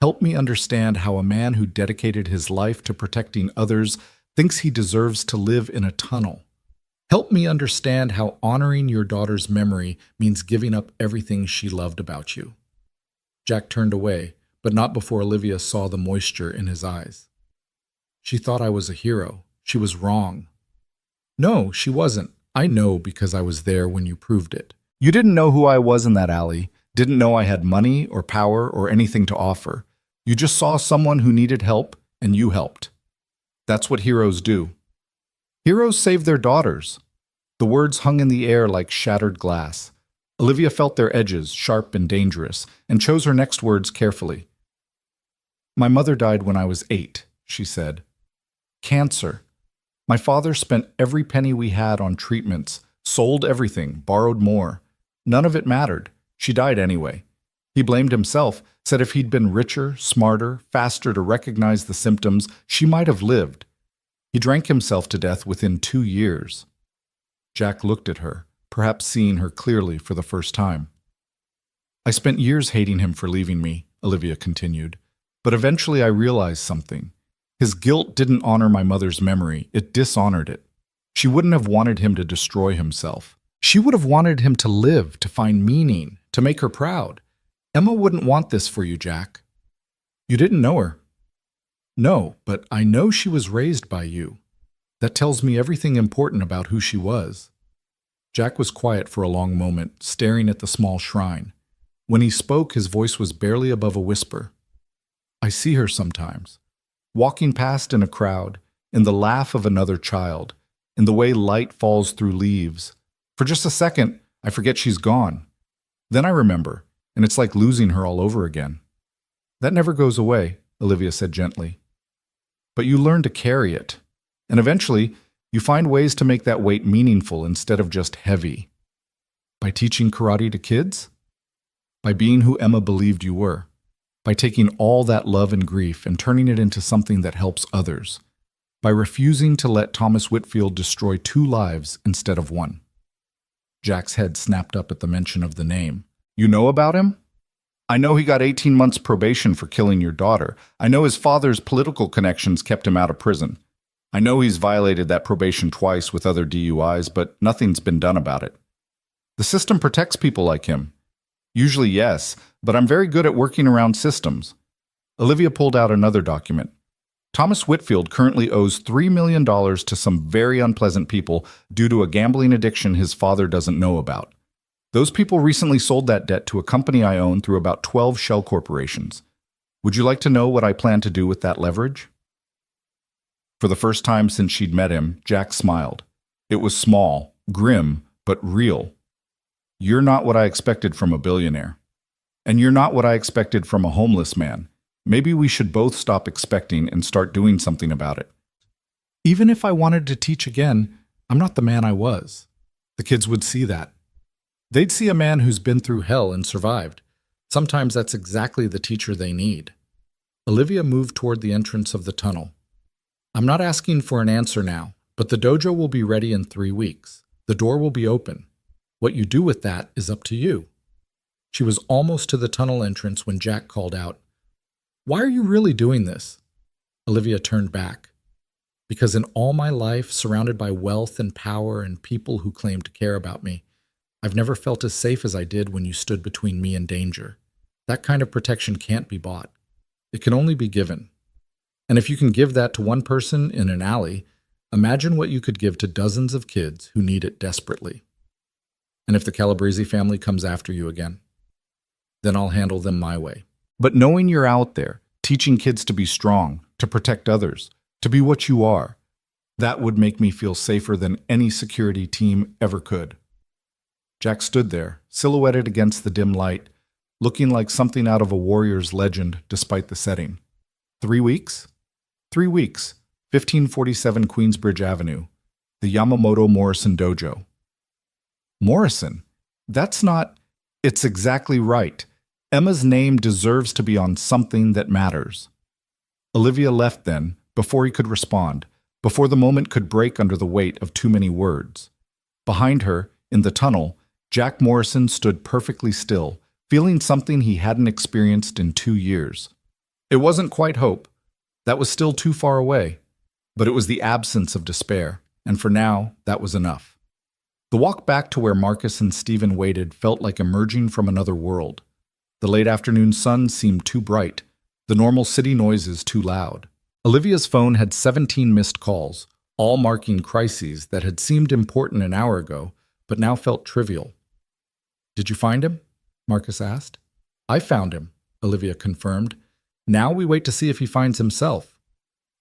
Help me understand how a man who dedicated his life to protecting others thinks he deserves to live in a tunnel. Help me understand how honoring your daughter's memory means giving up everything she loved about you. Jack turned away, but not before Olivia saw the moisture in his eyes. She thought I was a hero. She was wrong. No, she wasn't. I know because I was there when you proved it. You didn't know who I was in that alley, didn't know I had money or power or anything to offer. You just saw someone who needed help, and you helped. That's what heroes do. Heroes save their daughters. The words hung in the air like shattered glass. Olivia felt their edges, sharp and dangerous, and chose her next words carefully. My mother died when I was 8, she said. Cancer. My father spent every penny we had on treatments, sold everything, borrowed more. None of it mattered. She died anyway. He blamed himself, said if he'd been richer, smarter, faster to recognize the symptoms, she might have lived. He drank himself to death within 2 years. Jack looked at her, perhaps seeing her clearly for the first time. I spent years hating him for leaving me, Olivia continued, but eventually I realized something. His guilt didn't honor my mother's memory, it dishonored it. She wouldn't have wanted him to destroy himself. She would have wanted him to live, to find meaning, to make her proud. Emma wouldn't want this for you, Jack. You didn't know her. No, but I know she was raised by you. That tells me everything important about who she was. Jack was quiet for a long moment, staring at the small shrine. When he spoke, his voice was barely above a whisper. I see her sometimes, walking past in a crowd, in the laugh of another child, in the way light falls through leaves. For just a second, I forget she's gone. Then I remember, and it's like losing her all over again. That never goes away, Olivia said gently. But you learn to carry it, and eventually you find ways to make that weight meaningful instead of just heavy. By teaching karate to kids? By being who Emma believed you were. By taking all that love and grief and turning it into something that helps others. By refusing to let Thomas Whitfield destroy 2 lives instead of 1. Jack's head snapped up at the mention of the name. You know about him? I know he got 18 months probation for killing your daughter. I know his father's political connections kept him out of prison. I know he's violated that probation twice with other DUIs, but nothing's been done about it. The system protects people like him. Usually, yes, but I'm very good at working around systems. Olivia pulled out another document. Thomas Whitfield currently owes $3 million to some very unpleasant people due to a gambling addiction his father doesn't know about. Those people recently sold that debt to a company I own through about 12 shell corporations. Would you like to know what I plan to do with that leverage? For the first time since she'd met him, Jack smiled. It was small, grim, but real. You're not what I expected from a billionaire. And you're not what I expected from a homeless man. Maybe we should both stop expecting and start doing something about it. Even if I wanted to teach again, I'm not the man I was. The kids would see that. They'd see a man who's been through hell and survived. Sometimes that's exactly the teacher they need. Olivia moved toward the entrance of the tunnel. I'm not asking for an answer now, but the dojo will be ready in 3 weeks. The door will be open. What you do with that is up to you. She was almost to the tunnel entrance when Jack called out, Why are you really doing this? Olivia turned back. Because in all my life, surrounded by wealth and power and people who claim to care about me, I've never felt as safe as I did when you stood between me and danger. That kind of protection can't be bought. It can only be given. And if you can give that to one person in an alley, imagine what you could give to dozens of kids who need it desperately. And if the Calabrese family comes after you again, then I'll handle them my way. But knowing you're out there, teaching kids to be strong, to protect others, to be what you are, that would make me feel safer than any security team ever could. Jack stood there, silhouetted against the dim light, looking like something out of a warrior's legend despite the setting. 3 weeks? 3 weeks, 1547 Queensbridge Avenue, the Yamamoto Morrison Dojo. Morrison? That's not... It's exactly right. Emma's name deserves to be on something that matters. Olivia left then, before he could respond, before the moment could break under the weight of too many words. Behind her, in the tunnel, Jack Morrison stood perfectly still, feeling something he hadn't experienced in 2 years. It wasn't quite hope. That was still too far away. But it was the absence of despair, and for now, that was enough. The walk back to where Marcus and Stephen waited felt like emerging from another world. The late afternoon sun seemed too bright, the normal city noises too loud. Olivia's phone had 17 missed calls, all marking crises that had seemed important an hour ago, but now felt trivial. "Did you find him?" Marcus asked. "I found him," Olivia confirmed. "Now we wait to see if he finds himself."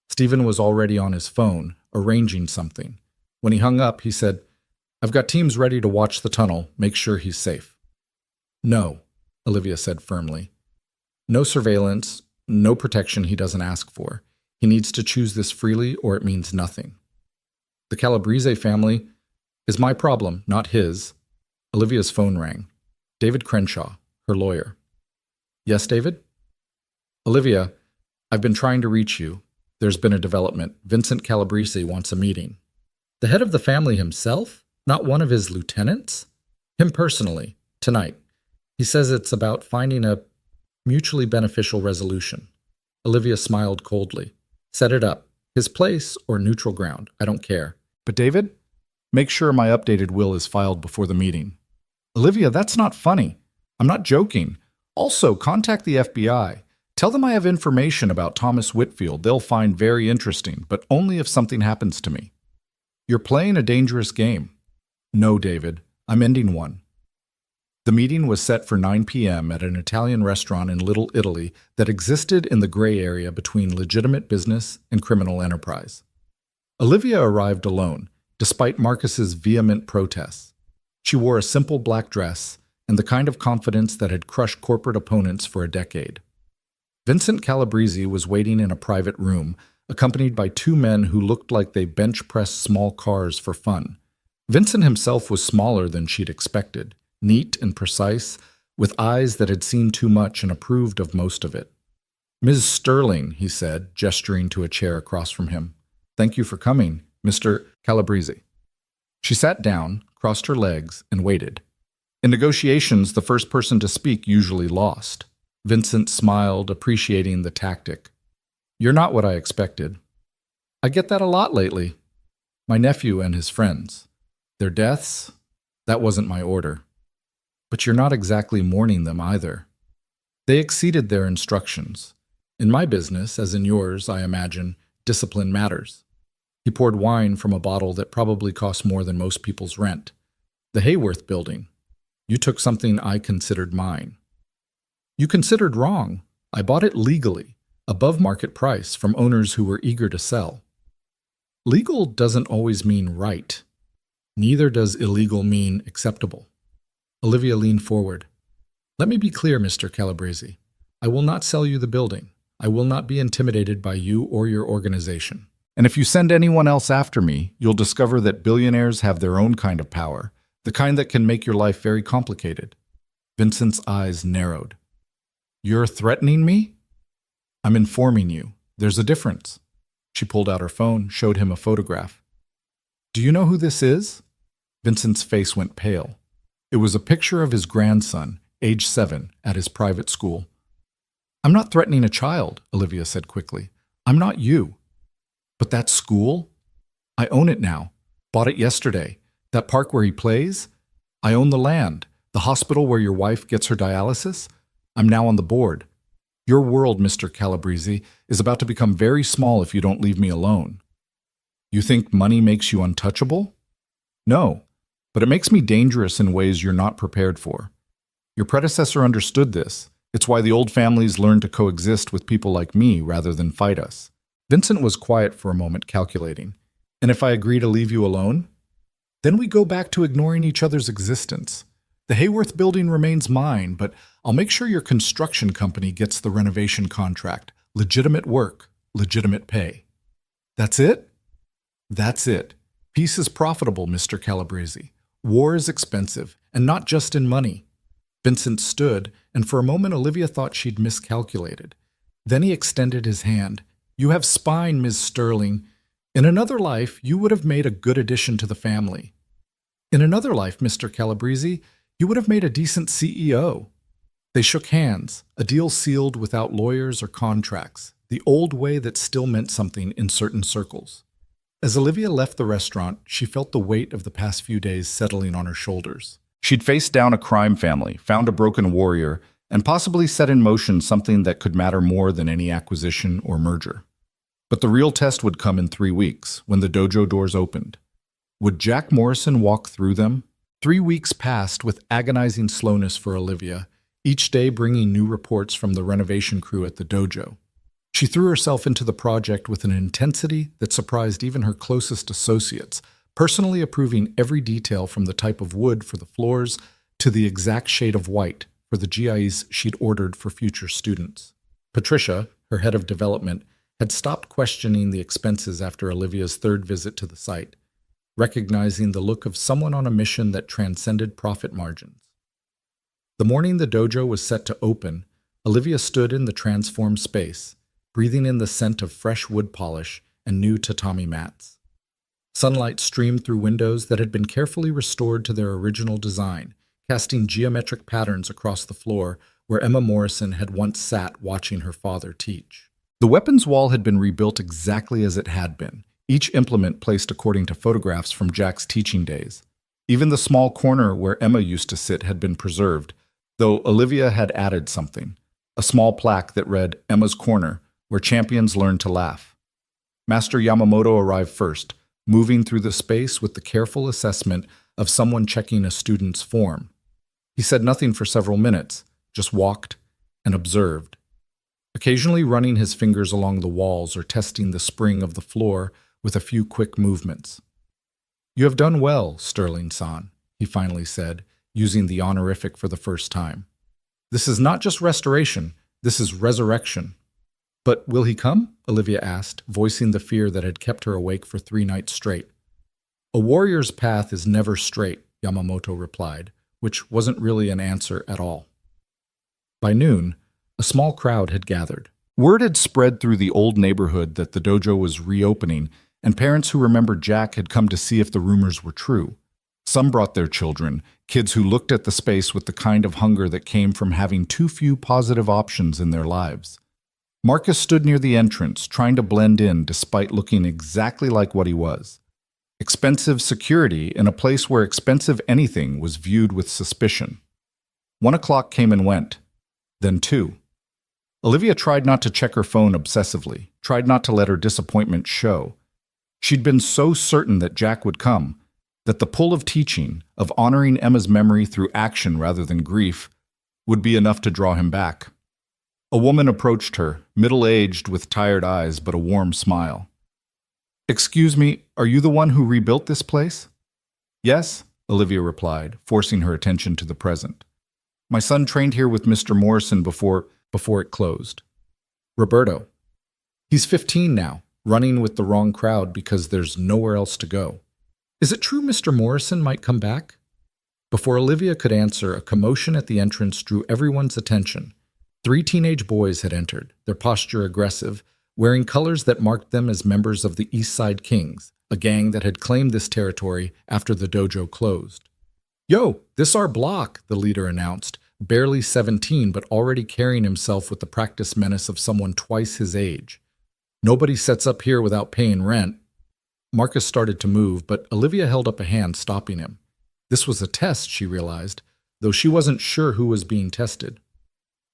Stephen was already on his phone, arranging something. When he hung up, he said, "I've got teams ready to watch the tunnel, make sure he's safe." "No," Olivia said firmly. "No surveillance, no protection he doesn't ask for. He needs to choose this freely or it means nothing." "The Calabrese family is my problem, not his." Olivia's phone rang. David Crenshaw, her lawyer. "Yes, David?" "Olivia, I've been trying to reach you. There's been a development. Vincent Calabrese wants a meeting." "The head of the family himself? Not one of his lieutenants?" "Him personally, tonight. He says it's about finding a mutually beneficial resolution." Olivia smiled coldly. "Set it up. His place or neutral ground, I don't care." "But David, make sure my updated will is filed before the meeting." "Olivia, that's not funny. I'm not joking. Also, contact the FBI. Tell them I have information about Thomas Whitfield they'll find very interesting, but only if something happens to me." "You're playing a dangerous game." "No, David. I'm ending one." The meeting was set for 9 p.m. at an Italian restaurant in Little Italy that existed in the gray area between legitimate business and criminal enterprise. Olivia arrived alone, despite Marcus's vehement protests. She wore a simple black dress and the kind of confidence that had crushed corporate opponents for a decade. Vincent Calabrese was waiting in a private room, accompanied by two men who looked like they bench-pressed small cars for fun. Vincent himself was smaller than she'd expected, neat and precise, with eyes that had seen too much and approved of most of it. "Ms. Sterling," he said, gesturing to a chair across from him. "Thank you for coming, Mr. Calabrese." She sat down, crossed her legs, and waited. In negotiations, the first person to speak usually lost. Vincent smiled, appreciating the tactic. "You're not what I expected." "I get that a lot lately." "My nephew and his friends. Their deaths? That wasn't my order." "But you're not exactly mourning them either." "They exceeded their instructions. In my business, as in yours, I imagine, discipline matters." He poured wine from a bottle that probably cost more than most people's rent. "The Hayworth building. You took something I considered mine." "You considered wrong. I bought it legally, above market price, from owners who were eager to sell." "Legal doesn't always mean right. Neither does illegal mean acceptable." Olivia leaned forward. "Let me be clear, Mr. Calabrese. I will not sell you the building. I will not be intimidated by you or your organization. And if you send anyone else after me, you'll discover that billionaires have their own kind of power, the kind that can make your life very complicated." Vincent's eyes narrowed. "You're threatening me?" "I'm informing you. There's a difference." She pulled out her phone, showed him a photograph. "Do you know who this is?" Vincent's face went pale. It was a picture of his grandson, age 7, at his private school. "I'm not threatening a child," Olivia said quickly. "I'm not you." "But that school? I own it now. Bought it yesterday. That park where he plays? I own the land. The hospital where your wife gets her dialysis? I'm now on the board. Your world, Mr. Calabrese, is about to become very small if you don't leave me alone." "You think money makes you untouchable?" "No, but it makes me dangerous in ways you're not prepared for. Your predecessor understood this. It's why the old families learned to coexist with people like me rather than fight us." Vincent was quiet for a moment, calculating. "And if I agree to leave you alone?" "Then we go back to ignoring each other's existence. The Hayworth building remains mine, but I'll make sure your construction company gets the renovation contract. Legitimate work, legitimate pay." "That's it?" "That's it. Peace is profitable, Mr. Calabrese. War is expensive, and not just in money." Vincent stood, and for a moment Olivia thought she'd miscalculated. Then he extended his hand. "You have spine, Ms. Sterling. In another life, you would have made a good addition to the family. In another life, Mr. Calabrese, You would have made a decent CEO. They shook hands, a deal sealed without lawyers or contracts, the old way that still meant something in certain circles. As Olivia left the restaurant, she felt the weight of the past few days settling on her shoulders. She'd faced down a crime family, found a broken warrior, and possibly set in motion something that could matter more than any acquisition or merger. But the real test would come in 3 weeks, when the dojo doors opened. Would Jack Morrison walk through them? 3 weeks passed with agonizing slowness for Olivia, each day bringing new reports from the renovation crew at the dojo. She threw herself into the project with an intensity that surprised even her closest associates, personally approving every detail from the type of wood for the floors to the exact shade of white for the GIs she'd ordered for future students. Patricia, her head of development, had stopped questioning the expenses after Olivia's third visit to the site, recognizing the look of someone on a mission that transcended profit margins. The morning the dojo was set to open, Olivia stood in the transformed space, breathing in the scent of fresh wood polish and new tatami mats. Sunlight streamed through windows that had been carefully restored to their original design, casting geometric patterns across the floor where Emma Morrison had once sat watching her father teach. The weapons wall had been rebuilt exactly as it had been, each implement placed according to photographs from Jack's teaching days. Even the small corner where Emma used to sit had been preserved, though Olivia had added something, a small plaque that read Emma's Corner, where champions learn to laugh. Master Yamamoto arrived first, moving through the space with the careful assessment of someone checking a student's form. He said nothing for several minutes, just walked and observed, occasionally running his fingers along the walls or testing the spring of the floor with a few quick movements. "You have done well, Sterling-san," he finally said, using the honorific for the first time. "This is not just restoration, this is resurrection." "But will he come?" Olivia asked, voicing the fear that had kept her awake for 3 nights straight. "A warrior's path is never straight," Yamamoto replied, which wasn't really an answer at all. By noon, a small crowd had gathered. Word had spread through the old neighborhood that the dojo was reopening, and parents who remembered Jack had come to see if the rumors were true. Some brought their children, kids who looked at the space with the kind of hunger that came from having too few positive options in their lives. Marcus stood near the entrance, trying to blend in despite looking exactly like what he was. Expensive security in a place where expensive anything was viewed with suspicion. 1 o'clock came and went, then 2. Olivia tried not to check her phone obsessively, tried not to let her disappointment show. She'd been so certain that Jack would come, that the pull of teaching, of honoring Emma's memory through action rather than grief, would be enough to draw him back. A woman approached her, middle-aged with tired eyes but a warm smile. "Excuse me, are you the one who rebuilt this place?" "Yes," Olivia replied, forcing her attention to the present. "My son trained here with Mr. Morrison before it closed." "Roberto. He's 15 now, running with the wrong crowd because there's nowhere else to go. Is it true Mr. Morrison might come back?" Before Olivia could answer, a commotion at the entrance drew everyone's attention. 3 teenage boys had entered, their posture aggressive, wearing colors that marked them as members of the East Side Kings, a gang that had claimed this territory after the dojo closed. "Yo, this our block," the leader announced, barely 17 but already carrying himself with the practiced menace of someone twice his age. "Nobody sets up here without paying rent." Marcus started to move, but Olivia held up a hand, stopping him. This was a test, she realized, though she wasn't sure who was being tested.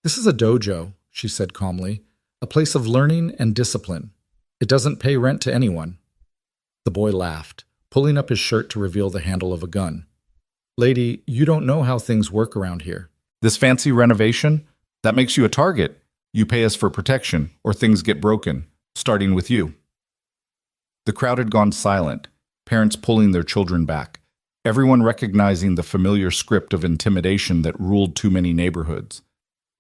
"This is a dojo," she said calmly, "a place of learning and discipline. It doesn't pay rent to anyone." The boy laughed, pulling up his shirt to reveal the handle of a gun. "Lady, you don't know how things work around here. This fancy renovation? That makes you a target. You pay us for protection, or things get broken, starting with you." The crowd had gone silent, parents pulling their children back, everyone recognizing the familiar script of intimidation that ruled too many neighborhoods.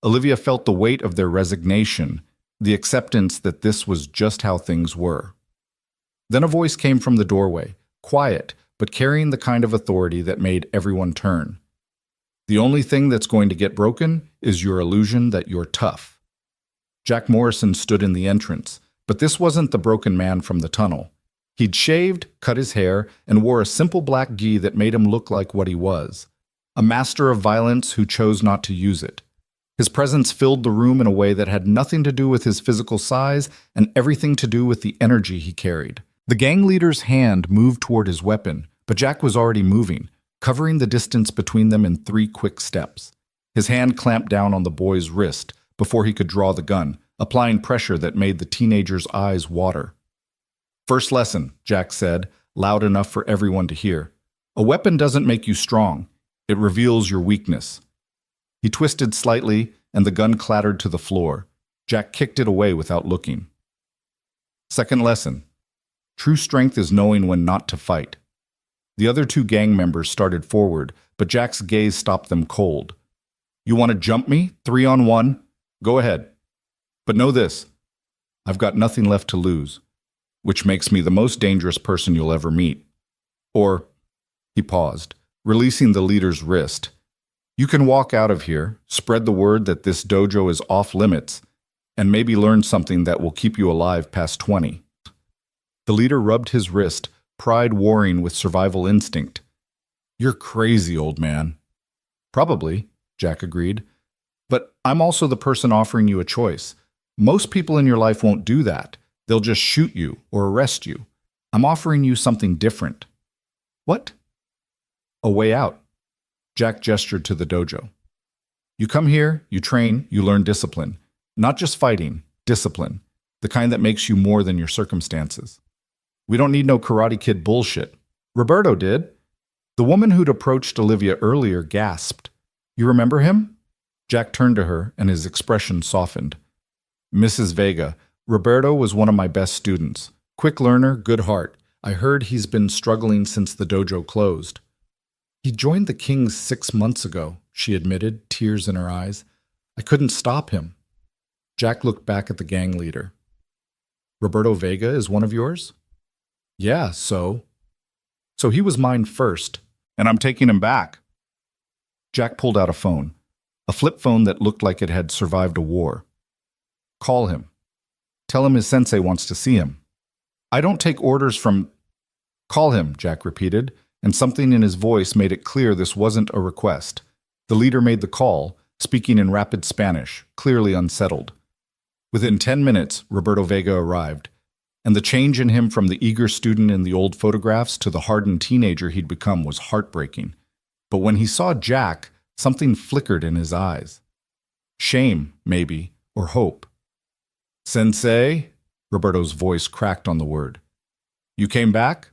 Olivia felt the weight of their resignation, the acceptance that this was just how things were. Then a voice came from the doorway, quiet, but carrying the kind of authority that made everyone turn. "The only thing that's going to get broken is your illusion that you're tough." Jack Morrison stood in the entrance, but this wasn't the broken man from the tunnel. He'd shaved, cut his hair, and wore a simple black gi that made him look like what he was, a master of violence who chose not to use it. His presence filled the room in a way that had nothing to do with his physical size and everything to do with the energy he carried. The gang leader's hand moved toward his weapon, but Jack was already moving, covering the distance between them in 3 quick steps. His hand clamped down on the boy's wrist before he could draw the gun, applying pressure that made the teenager's eyes water. "First lesson," Jack said, loud enough for everyone to hear. "A weapon doesn't make you strong. It reveals your weakness." He twisted slightly, and the gun clattered to the floor. Jack kicked it away without looking. Second lesson. True strength is knowing when not to fight. The other 2 gang members started forward, but Jack's gaze stopped them cold. "You want to jump me? 3-on-1? Go ahead. But know this. I've got nothing left to lose, which makes me the most dangerous person you'll ever meet." Or, he paused, releasing the leader's wrist. "You can walk out of here, spread the word that this dojo is off limits, and maybe learn something that will keep you alive past 20. The leader rubbed his wrist, pride warring with survival instinct. "You're crazy, old man." "Probably," Jack agreed. "But I'm also the person offering you a choice. Most people in your life won't do that. They'll just shoot you or arrest you. I'm offering you something different." "What?" "A way out." Jack gestured to the dojo. "You come here, you train, you learn discipline. Not just fighting, discipline. The kind that makes you more than your circumstances. We don't need no Karate Kid bullshit." Roberto did. The woman who'd approached Olivia earlier gasped. "You remember him?" Jack turned to her, and his expression softened. "Mrs. Vega, Roberto was one of my best students. Quick learner, good heart. I heard he's been struggling since the dojo closed." "He joined the Kings 6 months ago," she admitted, tears in her eyes. "I couldn't stop him." Jack looked back at the gang leader. "Roberto Vega is one of yours?" "Yeah, so he was mine first, and I'm taking him back." Jack pulled out a phone, a flip phone that looked like it had survived a war. "Call him. Tell him his sensei wants to see him." "I don't take orders from—" "Call him," Jack repeated, and something in his voice made it clear this wasn't a request. The leader made the call, speaking in rapid Spanish, clearly unsettled. Within 10 minutes, Roberto Vega arrived, and the change in him from the eager student in the old photographs to the hardened teenager he'd become was heartbreaking. But when he saw Jack, something flickered in his eyes. Shame, maybe, or hope. "Sensei?" Roberto's voice cracked on the word. "You came back?"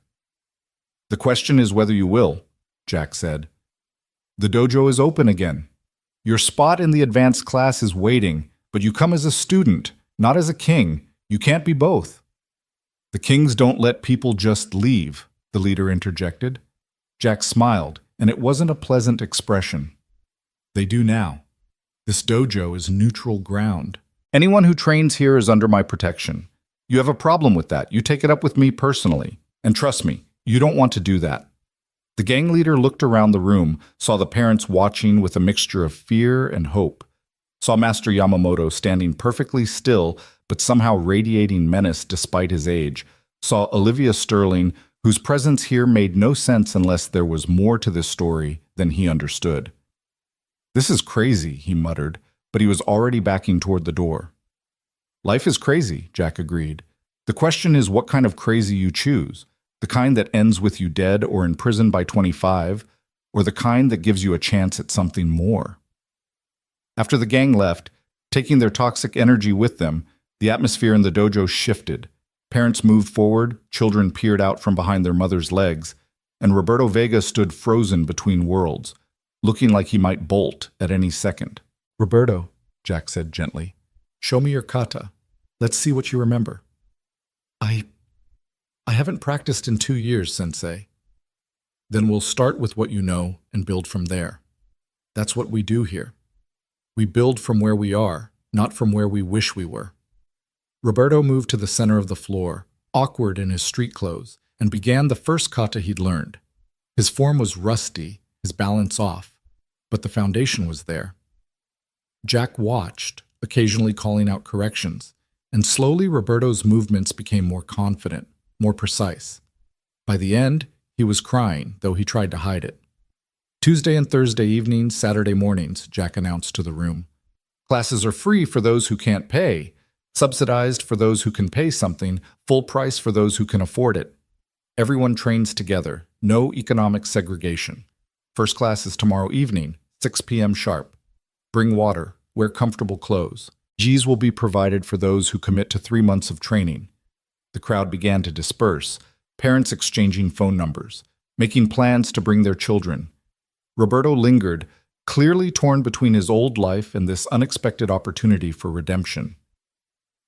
"The question is whether you will," Jack said. "The dojo is open again. Your spot in the advanced class is waiting, but you come as a student, not as a king. You can't be both." "The kings don't let people just leave," the leader interjected. Jack smiled, and it wasn't a pleasant expression. "They do now. This dojo is neutral ground. Anyone who trains here is under my protection. You have a problem with that. You take it up with me personally. And trust me, you don't want to do that." The gang leader looked around the room, saw the parents watching with a mixture of fear and hope, saw Master Yamamoto standing perfectly still but somehow radiating menace despite his age, saw Olivia Sterling, whose presence here made no sense unless there was more to this story than he understood. "This is crazy," he muttered, but he was already backing toward the door. "Life is crazy," Jack agreed. "The question is what kind of crazy you choose, the kind that ends with you dead or in prison by 25, or the kind that gives you a chance at something more." After the gang left, taking their toxic energy with them, the atmosphere in the dojo shifted. Parents moved forward, children peered out from behind their mother's legs, and Roberto Vega stood frozen between worlds, looking like he might bolt at any second. "Roberto," Jack said gently, "show me your kata. Let's see what you remember." I haven't practiced in 2 years, Sensei." "Then we'll start with what you know and build from there. That's what we do here. We build from where we are, not from where we wish we were." Roberto moved to the center of the floor, awkward in his street clothes, and began the first kata he'd learned. His form was rusty, his balance off, but the foundation was there. Jack watched, occasionally calling out corrections, and slowly Roberto's movements became more confident, more precise. By the end, he was crying, though he tried to hide it. Tuesday and Thursday evenings, Saturday mornings, Jack announced to the room. Classes are free for those who can't pay, subsidized for those who can pay something, full price for those who can afford it. Everyone trains together, no economic segregation. First class is tomorrow evening, 6 p.m. sharp. Bring water, wear comfortable clothes. G's will be provided for those who commit to 3 months of training. The crowd began to disperse, parents exchanging phone numbers, making plans to bring their children. Roberto lingered, clearly torn between his old life and this unexpected opportunity for redemption.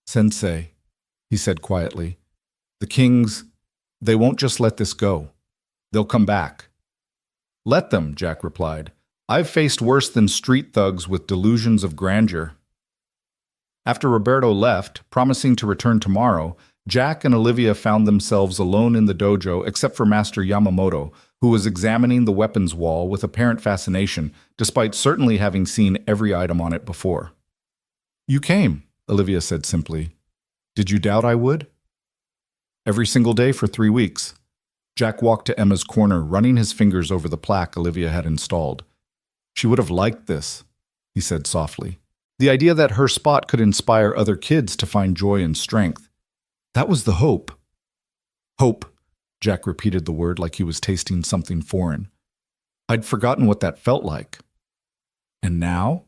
"Sensei," he said quietly, "the kings, they won't just let this go. They'll come back." "Let them," Jack replied. "I've faced worse than street thugs with delusions of grandeur." After Roberto left, promising to return tomorrow, Jack and Olivia found themselves alone in the dojo except for Master Yamamoto, who was examining the weapons wall with apparent fascination, despite certainly having seen every item on it before. "You came," Olivia said simply. "Did you doubt I would?" "Every single day for 3 weeks." Jack walked to Emma's corner, running his fingers over the plaque Olivia had installed. "She would have liked this," he said softly. The idea that her spot could inspire other kids to find joy and strength. That was the hope. Hope. Jack repeated the word like he was tasting something foreign. I'd forgotten what that felt like. And now?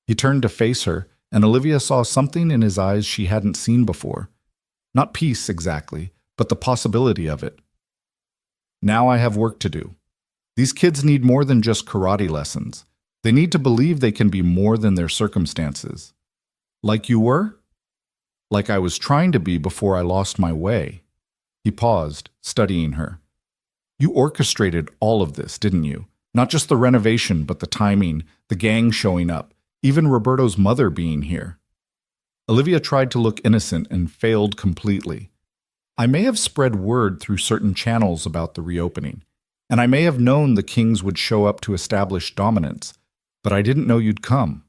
He turned to face her, and Olivia saw something in his eyes she hadn't seen before. Not peace exactly, but the possibility of it. Now I have work to do. These kids need more than just karate lessons. They need to believe they can be more than their circumstances. Like you were? Like I was trying to be before I lost my way. He paused, studying her. You orchestrated all of this, didn't you? Not just the renovation, but the timing, the gang showing up, even Roberto's mother being here. Olivia tried to look innocent and failed completely. I may have spread word through certain channels about the reopening, and I may have known the kings would show up to establish dominance, but I didn't know you'd come.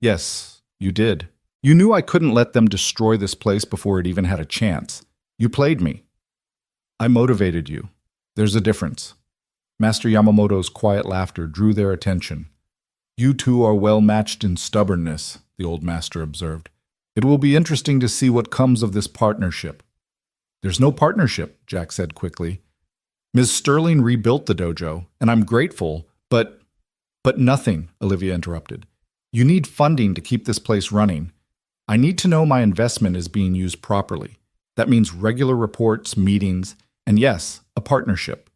Yes, you did. You knew I couldn't let them destroy this place before it even had a chance. You played me. I motivated you. There's a difference. Master Yamamoto's quiet laughter drew their attention. You two are well matched in stubbornness, the old master observed. It will be interesting to see what comes of this partnership. There's no partnership, Jack said quickly. Ms. Sterling rebuilt the dojo, and I'm grateful, but nothing, Olivia interrupted. You need funding to keep this place running. I need to know my investment is being used properly. That means regular reports, meetings, and yes, a partnership.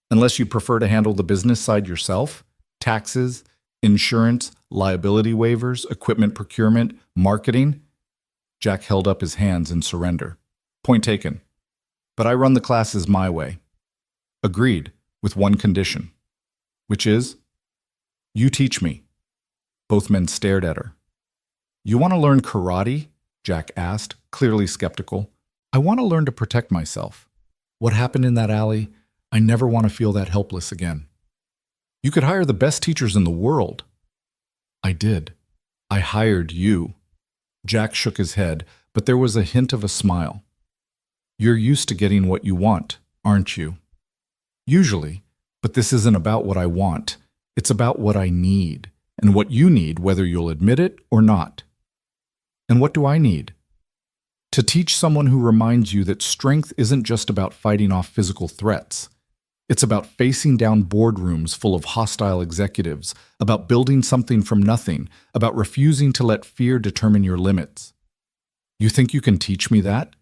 Unless you prefer to handle the business side yourself, taxes, insurance, liability waivers, equipment procurement, marketing. Jack held up his hands in surrender. Point taken. But I run the classes my way. Agreed, with one condition. Which is? You teach me. Both men stared at her. You want to learn karate? Jack asked, clearly skeptical. I want to learn to protect myself. What happened in that alley? I never want to feel that helpless again. You could hire the best teachers in the world. I did. I hired you. Jack shook his head, but there was a hint of a smile. You're used to getting what you want, aren't you? Usually, but this isn't about what I want. It's about what I need, and what you need, whether you'll admit it or not. And what do I need? To teach someone who reminds you that strength isn't just about fighting off physical threats. It's about facing down boardrooms full of hostile executives, about building something from nothing, about refusing to let fear determine your limits. You think you can teach me that?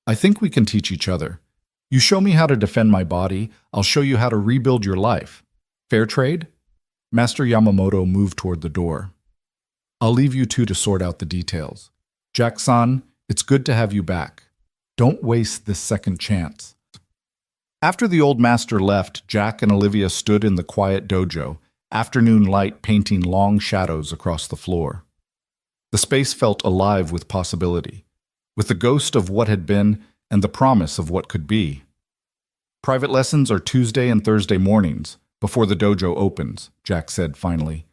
I think we can teach each other. You show me how to defend my body, I'll show you how to rebuild your life. Fair trade? Master Yamamoto moved toward the door. I'll leave you two to sort out the details. Jack-san, it's good to have you back. Don't waste this second chance. After the old master left, Jack and Olivia stood in the quiet dojo, afternoon light painting long shadows across the floor. The space felt alive with possibility, with the ghost of what had been and the promise of what could be. Private lessons are Tuesday and Thursday mornings, before the dojo opens, Jack said finally.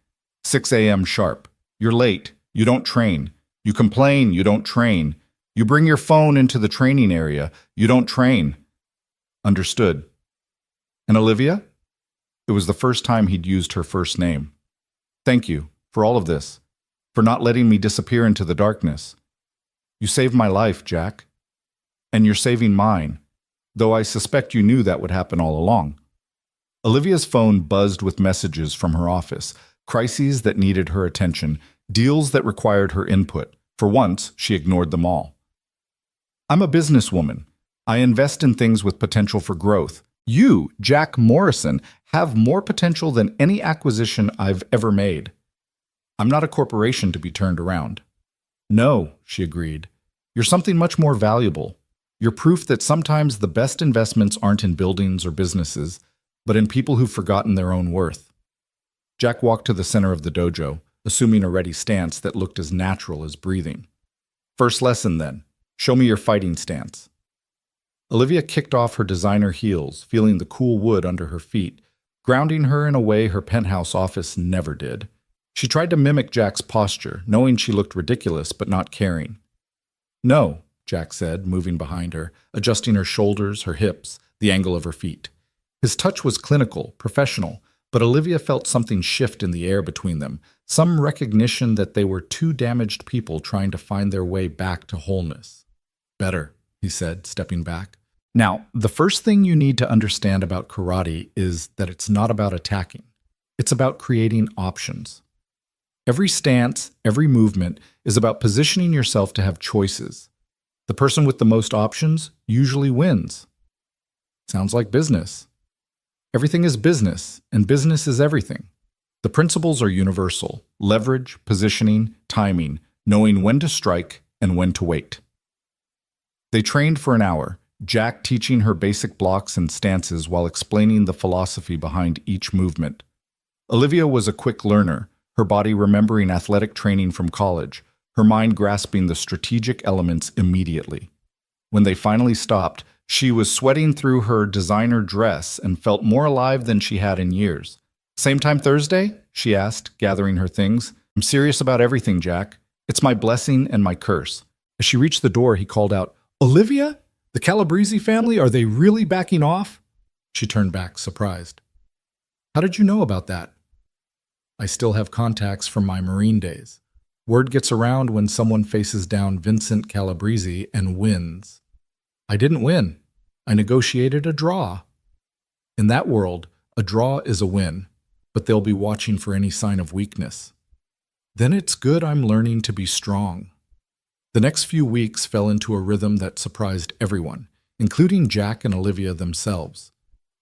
6 a.m. sharp. You're late. You don't train. You complain. You don't train. You bring your phone into the training area. You don't train. Understood. And Olivia? It was the first time he'd used her first name. Thank you for all of this, for not letting me disappear into the darkness. You saved my life, Jack. And you're saving mine, though I suspect you knew that would happen all along. Olivia's phone buzzed with messages from her office, crises that needed her attention, deals that required her input. For once, she ignored them all. I'm a businesswoman. I invest in things with potential for growth. You, Jack Morrison, have more potential than any acquisition I've ever made. I'm not a corporation to be turned around. No, she agreed. You're something much more valuable. You're proof that sometimes the best investments aren't in buildings or businesses, but in people who've forgotten their own worth. Jack walked to the center of the dojo, assuming a ready stance that looked as natural as breathing. First lesson, then. Show me your fighting stance. Olivia kicked off her designer heels, feeling the cool wood under her feet, grounding her in a way her penthouse office never did. She tried to mimic Jack's posture, knowing she looked ridiculous but not caring. No, Jack said, moving behind her, adjusting her shoulders, her hips, the angle of her feet. His touch was clinical, professional, but Olivia felt something shift in the air between them, some recognition that they were two damaged people trying to find their way back to wholeness. Better, he said, stepping back. Now, the first thing you need to understand about karate is that it's not about attacking. It's about creating options. Every stance, every movement is about positioning yourself to have choices. The person with the most options usually wins. Sounds like business. Everything is business, and business is everything. The principles are universal: leverage, positioning, timing, knowing when to strike and when to wait. They trained for an hour, Jack teaching her basic blocks and stances while explaining the philosophy behind each movement. Olivia was a quick learner, her body remembering athletic training from college, her mind grasping the strategic elements immediately. When they finally stopped, she was sweating through her designer dress and felt more alive than she had in years. Same time Thursday? She asked, gathering her things. I'm serious about everything, Jack. It's my blessing and my curse. As she reached the door, he called out, Olivia? The Calabrese family, are they really backing off? She turned back, surprised. How did you know about that? I still have contacts from my Marine days. Word gets around when someone faces down Vincent Calabrese and wins. I didn't win. I negotiated a draw. In that world, a draw is a win, but they'll be watching for any sign of weakness. Then it's good I'm learning to be strong. The next few weeks fell into a rhythm that surprised everyone, including Jack and Olivia themselves.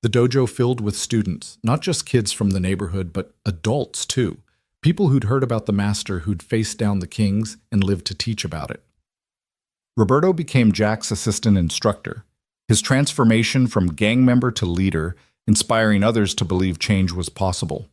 The dojo filled with students, not just kids from the neighborhood, but adults too, people who'd heard about the master who'd faced down the kings and lived to teach about it. Roberto became Jack's assistant instructor, his transformation from gang member to leader, inspiring others to believe change was possible.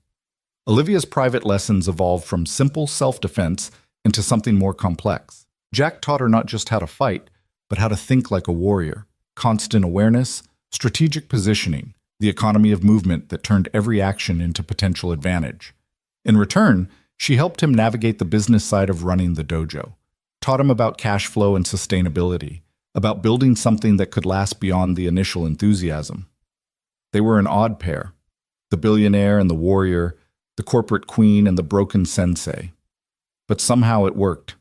Olivia's private lessons evolved from simple self-defense into something more complex. Jack taught her not just how to fight, but how to think like a warrior, constant awareness, strategic positioning, the economy of movement that turned every action into potential advantage. In return, she helped him navigate the business side of running the dojo, taught him about cash flow and sustainability, about building something that could last beyond the initial enthusiasm. They were an odd pair, the billionaire and the warrior, the corporate queen and the broken sensei. But somehow it worked.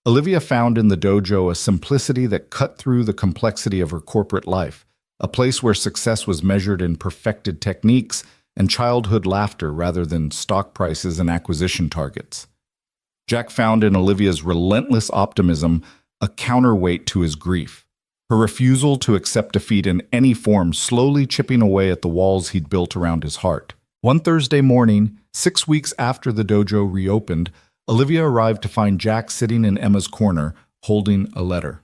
Olivia found in the dojo a simplicity that cut through the complexity of her corporate life, a place where success was measured in perfected techniques and childhood laughter rather than stock prices and acquisition targets. Jack found in Olivia's relentless optimism a counterweight to his grief, her refusal to accept defeat in any form slowly chipping away at the walls he'd built around his heart. One Thursday morning, 6 weeks after the dojo reopened, Olivia arrived to find Jack sitting in Emma's corner, holding a letter.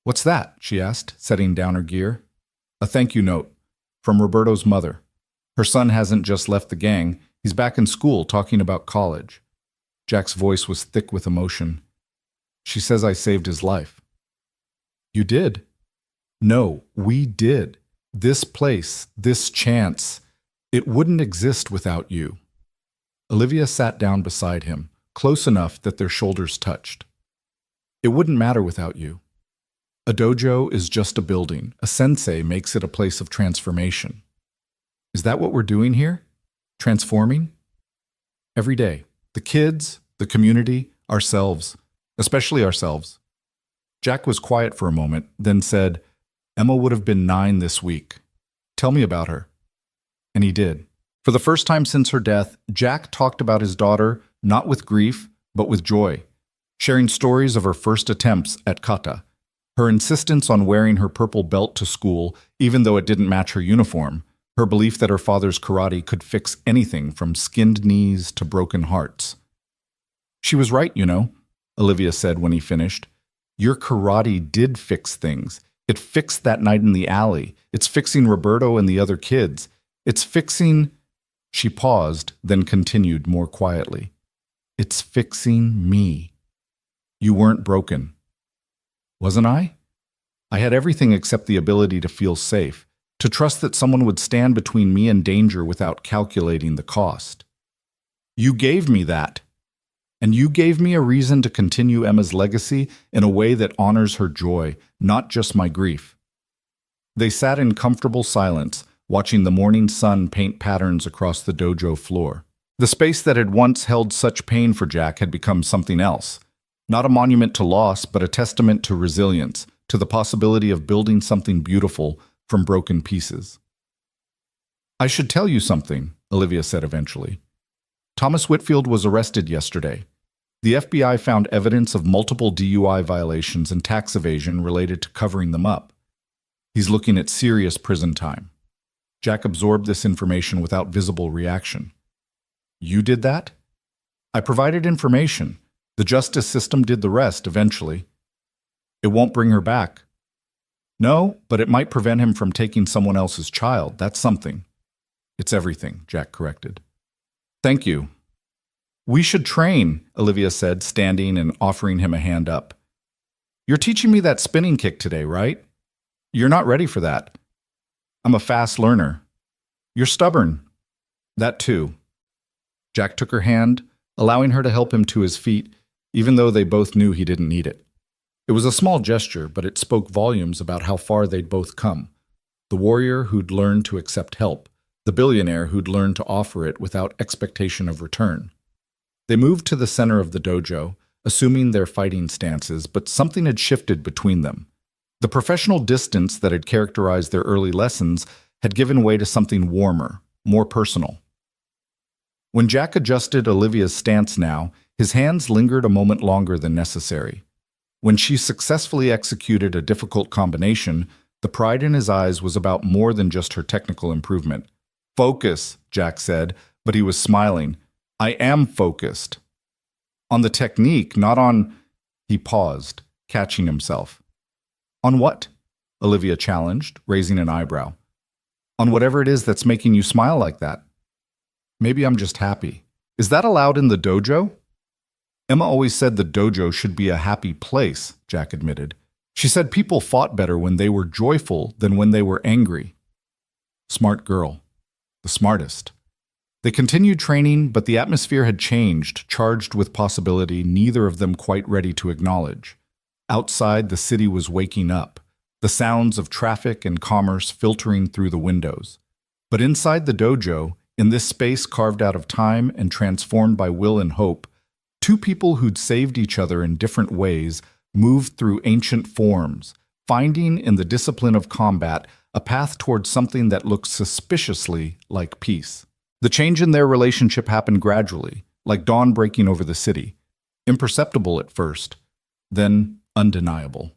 What's that? She asked, setting down her gear. A thank you note from Roberto's mother. Her son hasn't just left the gang, he's back in school talking about college. Jack's voice was thick with emotion. She says I saved his life. You did? No, we did. This place, this chance, it wouldn't exist without you. Olivia sat down beside him, close enough that their shoulders touched. It wouldn't matter without you. A dojo is just a building. A sensei makes it a place of transformation. Is Is that what we're doing here? Transforming? Every day. The kids, the community, ourselves, especially ourselves. Jack was quiet for a moment, then said, Emma would have been 9 this week. Tell me about her. And he did. For the first time since her death, Jack talked about his daughter, not with grief, but with joy, sharing stories of her first attempts at kata, her insistence on wearing her purple belt to school, even though it didn't match her uniform, her belief that her father's karate could fix anything from skinned knees to broken hearts. She was right, you know, Olivia said when he finished. Your karate did fix things. It fixed that night in the alley. It's fixing Roberto and the other kids. It's fixing... She paused, then continued more quietly. It's fixing me. You weren't broken. Wasn't I? I had everything except the ability to feel safe, to trust that someone would stand between me and danger without calculating the cost. You gave me that. And you gave me a reason to continue Emma's legacy in a way that honors her joy, not just my grief. They sat in comfortable silence, watching the morning sun paint patterns across the dojo floor. The space that had once held such pain for Jack had become something else. Not a monument to loss, but a testament to resilience, to the possibility of building something beautiful from broken pieces. I should tell you something, Olivia said eventually. Thomas Whitfield was arrested yesterday. The FBI found evidence of multiple DUI violations and tax evasion related to covering them up. He's looking at serious prison time. Jack absorbed this information without visible reaction. You did that? I provided information. The justice system did the rest eventually. It won't bring her back. No, but it might prevent him from taking someone else's child. That's something. It's everything, Jack corrected. Thank you. We should train, Olivia said, standing and offering him a hand up. You're teaching me that spinning kick today, right? You're not ready for that. I'm a fast learner. You're stubborn. That too. Jack took her hand, allowing her to help him to his feet, even though they both knew he didn't need it. It was a small gesture, but it spoke volumes about how far they'd both come. The warrior who'd learned to accept help, the billionaire who'd learned to offer it without expectation of return. They moved to the center of the dojo, assuming their fighting stances, but something had shifted between them. The professional distance that had characterized their early lessons had given way to something warmer, more personal. When Jack adjusted Olivia's stance now, his hands lingered a moment longer than necessary. When she successfully executed a difficult combination, the pride in his eyes was about more than just her technical improvement. Focus, Jack said, but he was smiling. I am focused. On the technique, not on... He paused, catching himself. On what? Olivia challenged, raising an eyebrow. On whatever it is that's making you smile like that. Maybe I'm just happy. Is that allowed in the dojo? Emma always said the dojo should be a happy place, Jack admitted. She said people fought better when they were joyful than when they were angry. Smart girl. The smartest. They continued training, but the atmosphere had changed, charged with possibility neither of them quite ready to acknowledge. Outside, the city was waking up, the sounds of traffic and commerce filtering through the windows. But inside the dojo, in this space carved out of time and transformed by will and hope, two people who'd saved each other in different ways moved through ancient forms, finding in the discipline of combat a path towards something that looked suspiciously like peace. The change in their relationship happened gradually, like dawn breaking over the city, imperceptible at first, then undeniable.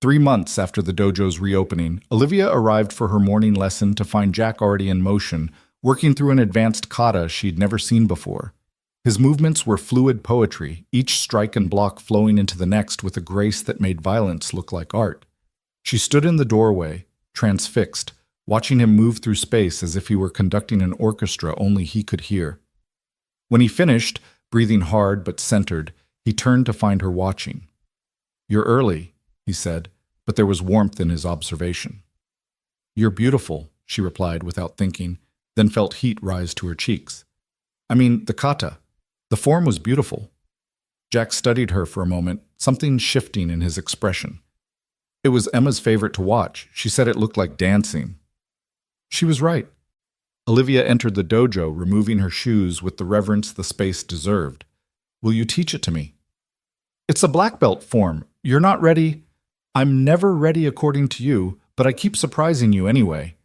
3 months after the dojo's reopening, Olivia arrived for her morning lesson to find Jack already in motion, working through an advanced kata she'd never seen before. His movements were fluid poetry, each strike and block flowing into the next with a grace that made violence look like art. She stood in the doorway, transfixed, watching him move through space as if he were conducting an orchestra only he could hear. When he finished, breathing hard but centered, he turned to find her watching. You're early, he said, but there was warmth in his observation. You're beautiful, she replied without thinking, then felt heat rise to her cheeks. I mean, the kata. The form was beautiful. Jack studied her for a moment, something shifting in his expression. It was Emma's favorite to watch. She said it looked like dancing. She was right. Olivia entered the dojo, removing her shoes with the reverence the space deserved. Will you teach it to me? It's a black belt form. You're not ready. I'm never ready according to you, but I keep surprising you anyway.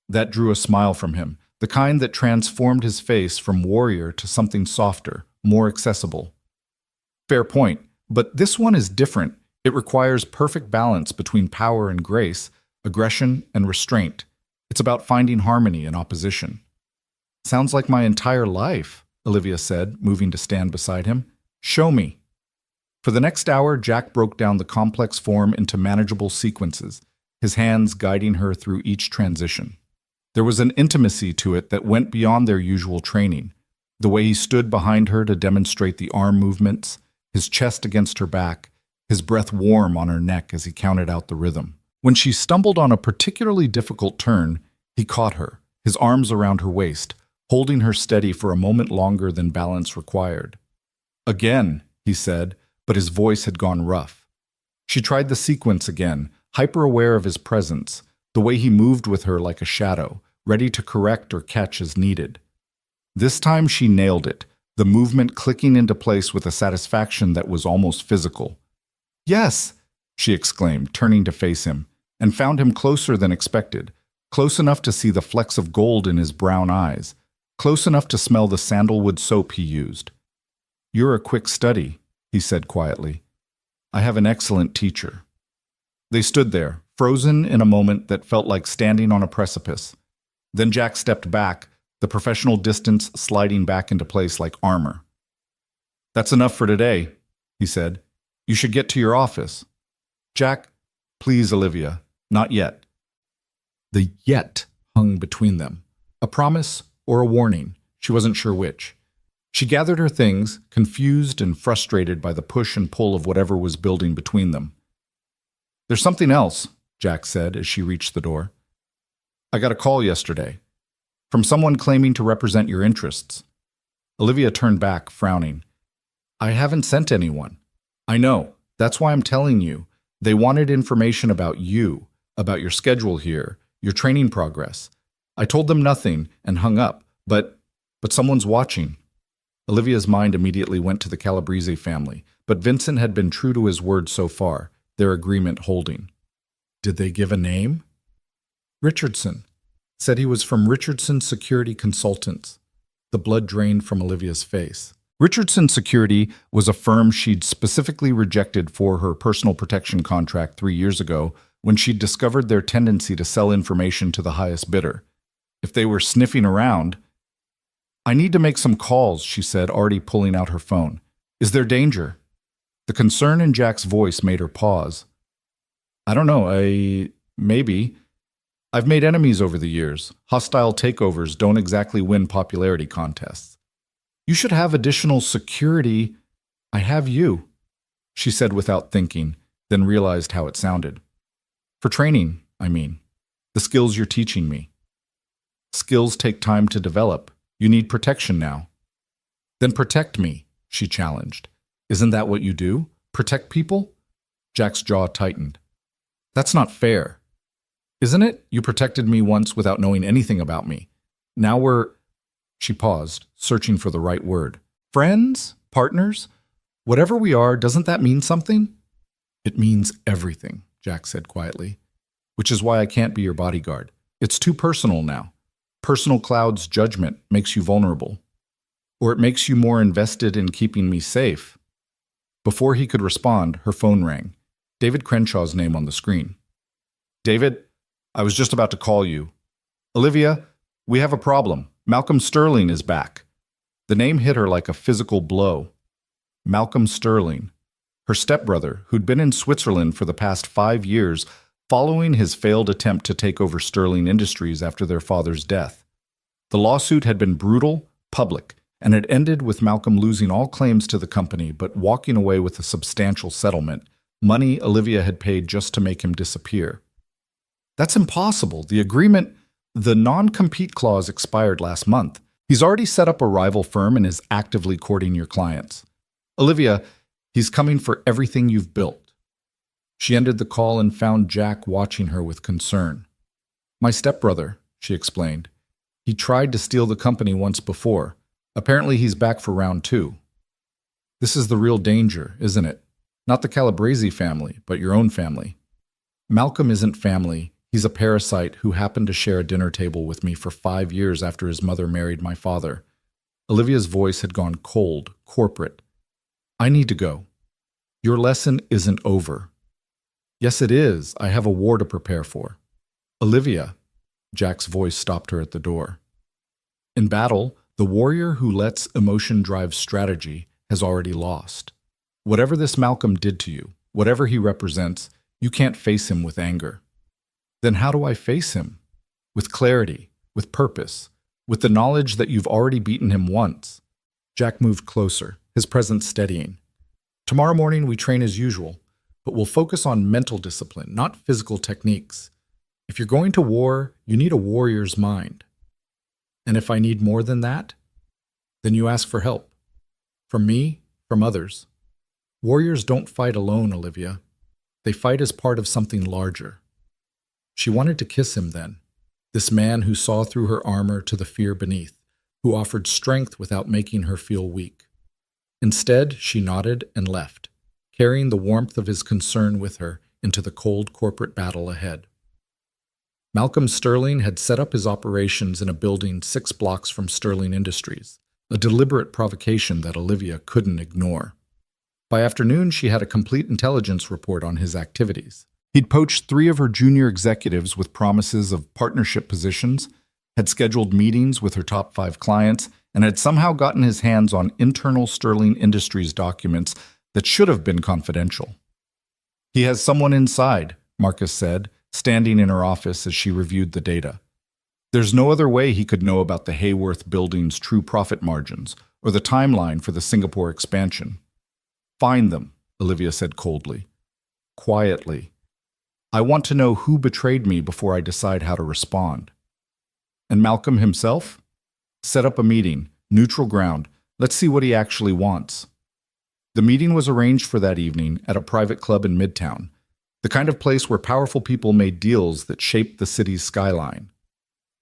That drew a smile from him, the kind that transformed his face from warrior to something softer, more accessible. Fair point, but this one is different. It requires perfect balance between power and grace, aggression and restraint. It's about finding harmony in opposition. Sounds like my entire life, Olivia said, moving to stand beside him. Show me. For the next hour, Jack broke down the complex form into manageable sequences, his hands guiding her through each transition. There was an intimacy to it that went beyond their usual training. The way he stood behind her to demonstrate the arm movements, his chest against her back, his breath warm on her neck as he counted out the rhythm. When she stumbled on a particularly difficult turn, he caught her, his arms around her waist, holding her steady for a moment longer than balance required. Again, he said, but his voice had gone rough. She tried the sequence again, hyper-aware of his presence, the way he moved with her like a shadow, ready to correct or catch as needed. This time she nailed it, the movement clicking into place with a satisfaction that was almost physical. Yes, she exclaimed, turning to face him, and found him closer than expected, close enough to see the flecks of gold in his brown eyes, close enough to smell the sandalwood soap he used. You're a quick study, he said quietly. I have an excellent teacher. They stood there, frozen in a moment that felt like standing on a precipice. Then Jack stepped back, the professional distance sliding back into place like armor. That's enough for today, he said. You should get to your office. Jack, please, Olivia, not yet. The yet hung between them, a promise or a warning, she wasn't sure which. She gathered her things, confused and frustrated by the push and pull of whatever was building between them. There's something else, Jack said as she reached the door. I got a call yesterday, from someone claiming to represent your interests. Olivia turned back, frowning. I haven't sent anyone. I know, that's why I'm telling you. They wanted information about you, about your schedule here, your training progress. I told them nothing and hung up, but someone's watching. Olivia's mind immediately went to the Calabrese family, but Vincent had been true to his word so far, their agreement holding. Did they give a name? Richardson. Said he was from Richardson Security Consultants. The blood drained from Olivia's face. Richardson Security was a firm she'd specifically rejected for her personal protection contract 3 years ago when she'd discovered their tendency to sell information to the highest bidder. If they were sniffing around, I need to make some calls, she said, already pulling out her phone. Is there danger? The concern in Jack's voice made her pause. I don't know, maybe. I've made enemies over the years. Hostile takeovers don't exactly win popularity contests. You should have additional security. I have you, she said without thinking, then realized how it sounded. For training, I mean. The skills you're teaching me. Skills take time to develop. You need protection now. Then protect me, she challenged. Isn't that what you do? Protect people? Jack's jaw tightened. That's not fair. Isn't it? You protected me once without knowing anything about me. Now we're... She paused, searching for the right word. Friends? Partners? Whatever we are, doesn't that mean something? It means everything, Jack said quietly. Which is why I can't be your bodyguard. It's too personal now. Personal Cloud's judgment makes you vulnerable. Or it makes you more invested in keeping me safe. Before he could respond, her phone rang. David Crenshaw's name on the screen. David, I was just about to call you. Olivia, we have a problem. Malcolm Sterling is back. The name hit her like a physical blow. Malcolm Sterling, her stepbrother, who'd been in Switzerland for the past 5 years, following his failed attempt to take over Sterling Industries after their father's death. The lawsuit had been brutal, public, and had ended with Malcolm losing all claims to the company but walking away with a substantial settlement, money Olivia had paid just to make him disappear. That's impossible. The non-compete clause expired last month. He's already set up a rival firm and is actively courting your clients. Olivia, he's coming for everything you've built. She ended the call and found Jack watching her with concern. My stepbrother, she explained. He tried to steal the company once before. Apparently he's back for round two. This is the real danger, isn't it? Not the Calabrese family, but your own family. Malcolm isn't family. He's a parasite who happened to share a dinner table with me for 5 years after his mother married my father. Olivia's voice had gone cold, corporate. I need to go. Your lesson isn't over. Yes, it is. I have a war to prepare for. Olivia, Jack's voice stopped her at the door. In battle, the warrior who lets emotion drive strategy has already lost. Whatever this Malcolm did to you, whatever he represents, you can't face him with anger. Then how do I face him? With clarity, with purpose, with the knowledge that you've already beaten him once. Jack moved closer, his presence steadying. Tomorrow morning we train as usual, but we'll focus on mental discipline, not physical techniques. If you're going to war, you need a warrior's mind. And if I need more than that, then you ask for help. From me, from others. Warriors don't fight alone, Olivia. They fight as part of something larger. She wanted to kiss him then, this man who saw through her armor to the fear beneath, who offered strength without making her feel weak. Instead, she nodded and left, carrying the warmth of his concern with her into the cold corporate battle ahead. Malcolm Sterling had set up his operations in a building 6 blocks from Sterling Industries, a deliberate provocation that Olivia couldn't ignore. By afternoon, she had a complete intelligence report on his activities. He'd poached 3 of her junior executives with promises of partnership positions, had scheduled meetings with her top 5 clients, and had somehow gotten his hands on internal Sterling Industries documents that should have been confidential. He has someone inside, Marcus said, standing in her office as she reviewed the data. There's no other way he could know about the Hayworth building's true profit margins or the timeline for the Singapore expansion. Find them, Olivia said coldly. Quietly. I want to know who betrayed me before I decide how to respond. And Malcolm himself? Set up a meeting, neutral ground. Let's see what he actually wants. The meeting was arranged for that evening at a private club in Midtown, the kind of place where powerful people made deals that shaped the city's skyline.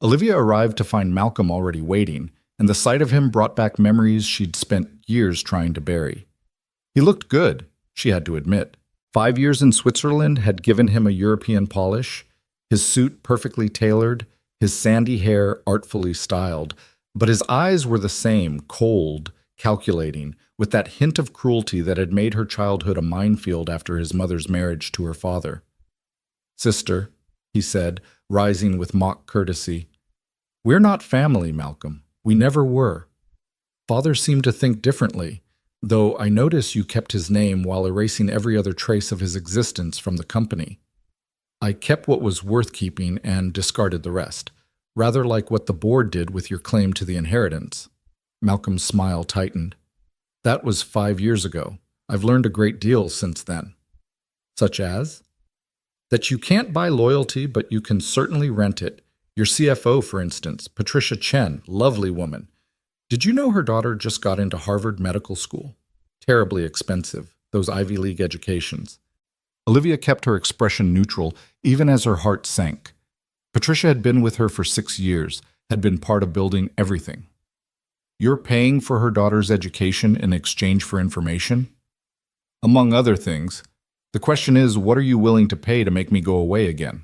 Olivia arrived to find Malcolm already waiting, and the sight of him brought back memories she'd spent years trying to bury. He looked good, she had to admit. 5 years in Switzerland had given him a European polish, his suit perfectly tailored, his sandy hair artfully styled, but his eyes were the same, cold, calculating, with that hint of cruelty that had made her childhood a minefield after his mother's marriage to her father. Sister, he said, rising with mock courtesy, we're not family, Malcolm. We never were. Father seemed to think differently, though I notice you kept his name while erasing every other trace of his existence from the company. I kept what was worth keeping and discarded the rest, rather like what the board did with your claim to the inheritance. Malcolm's smile tightened. That was 5 years ago. I've learned a great deal since then. Such as? That you can't buy loyalty, but you can certainly rent it. Your CFO, for instance, Patricia Chen, lovely woman. Did you know her daughter just got into Harvard Medical School? Terribly expensive, those Ivy League educations. Olivia kept her expression neutral, even as her heart sank. Patricia had been with her for 6 years, had been part of building everything. You're paying for her daughter's education in exchange for information? Among other things, the question is, what are you willing to pay to make me go away again?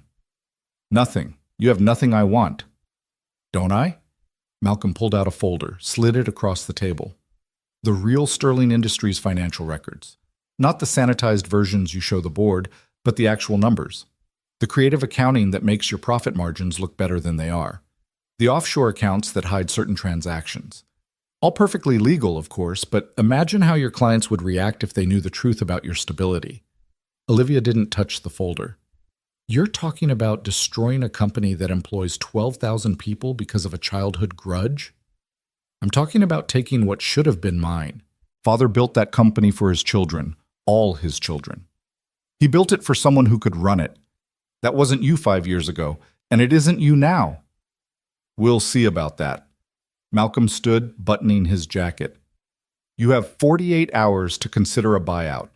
Nothing. You have nothing I want. Don't I? Malcolm pulled out a folder, slid it across the table. The real Sterling Industries financial records. Not the sanitized versions you show the board, but the actual numbers. The creative accounting that makes your profit margins look better than they are. The offshore accounts that hide certain transactions. All perfectly legal, of course, but imagine how your clients would react if they knew the truth about your stability. Olivia didn't touch the folder. You're talking about destroying a company that employs 12,000 people because of a childhood grudge? I'm talking about taking what should have been mine. Father built that company for his children, all his children. He built it for someone who could run it. That wasn't you 5 years ago, and it isn't you now. We'll see about that. Malcolm stood, buttoning his jacket. You have 48 hours to consider a buyout.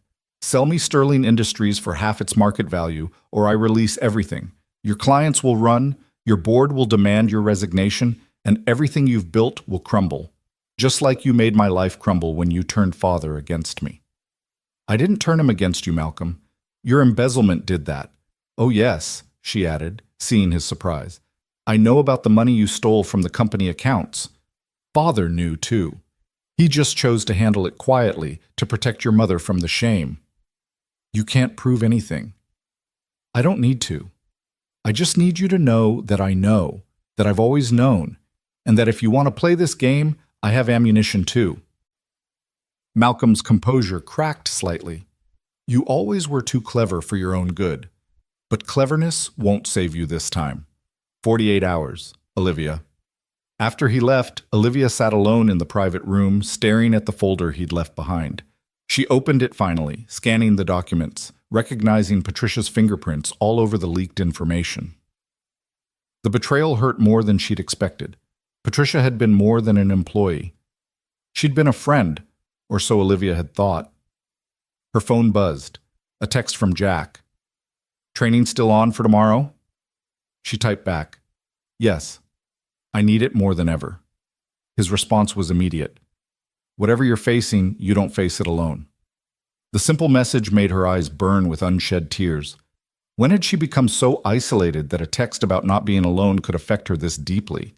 Sell me Sterling Industries for half its market value, or I release everything. Your clients will run, your board will demand your resignation, and everything you've built will crumble, just like you made my life crumble when you turned father against me. I didn't turn him against you, Malcolm. Your embezzlement did that. Oh yes, she added, seeing his surprise. I know about the money you stole from the company accounts. Father knew, too. He just chose to handle it quietly to protect your mother from the shame. You can't prove anything. I don't need to. I just need you to know, that I've always known, and that if you want to play this game, I have ammunition too. Malcolm's composure cracked slightly. You always were too clever for your own good. But cleverness won't save you this time. 48 hours, Olivia. After he left, Olivia sat alone in the private room, staring at the folder he'd left behind. She opened it finally, scanning the documents, recognizing Patricia's fingerprints all over the leaked information. The betrayal hurt more than she'd expected. Patricia had been more than an employee. She'd been a friend, or so Olivia had thought. Her phone buzzed. A text from Jack. Training still on for tomorrow? She typed back, Yes. I need it more than ever. His response was immediate. Whatever you're facing, you don't face it alone. The simple message made her eyes burn with unshed tears. When had she become so isolated that a text about not being alone could affect her this deeply?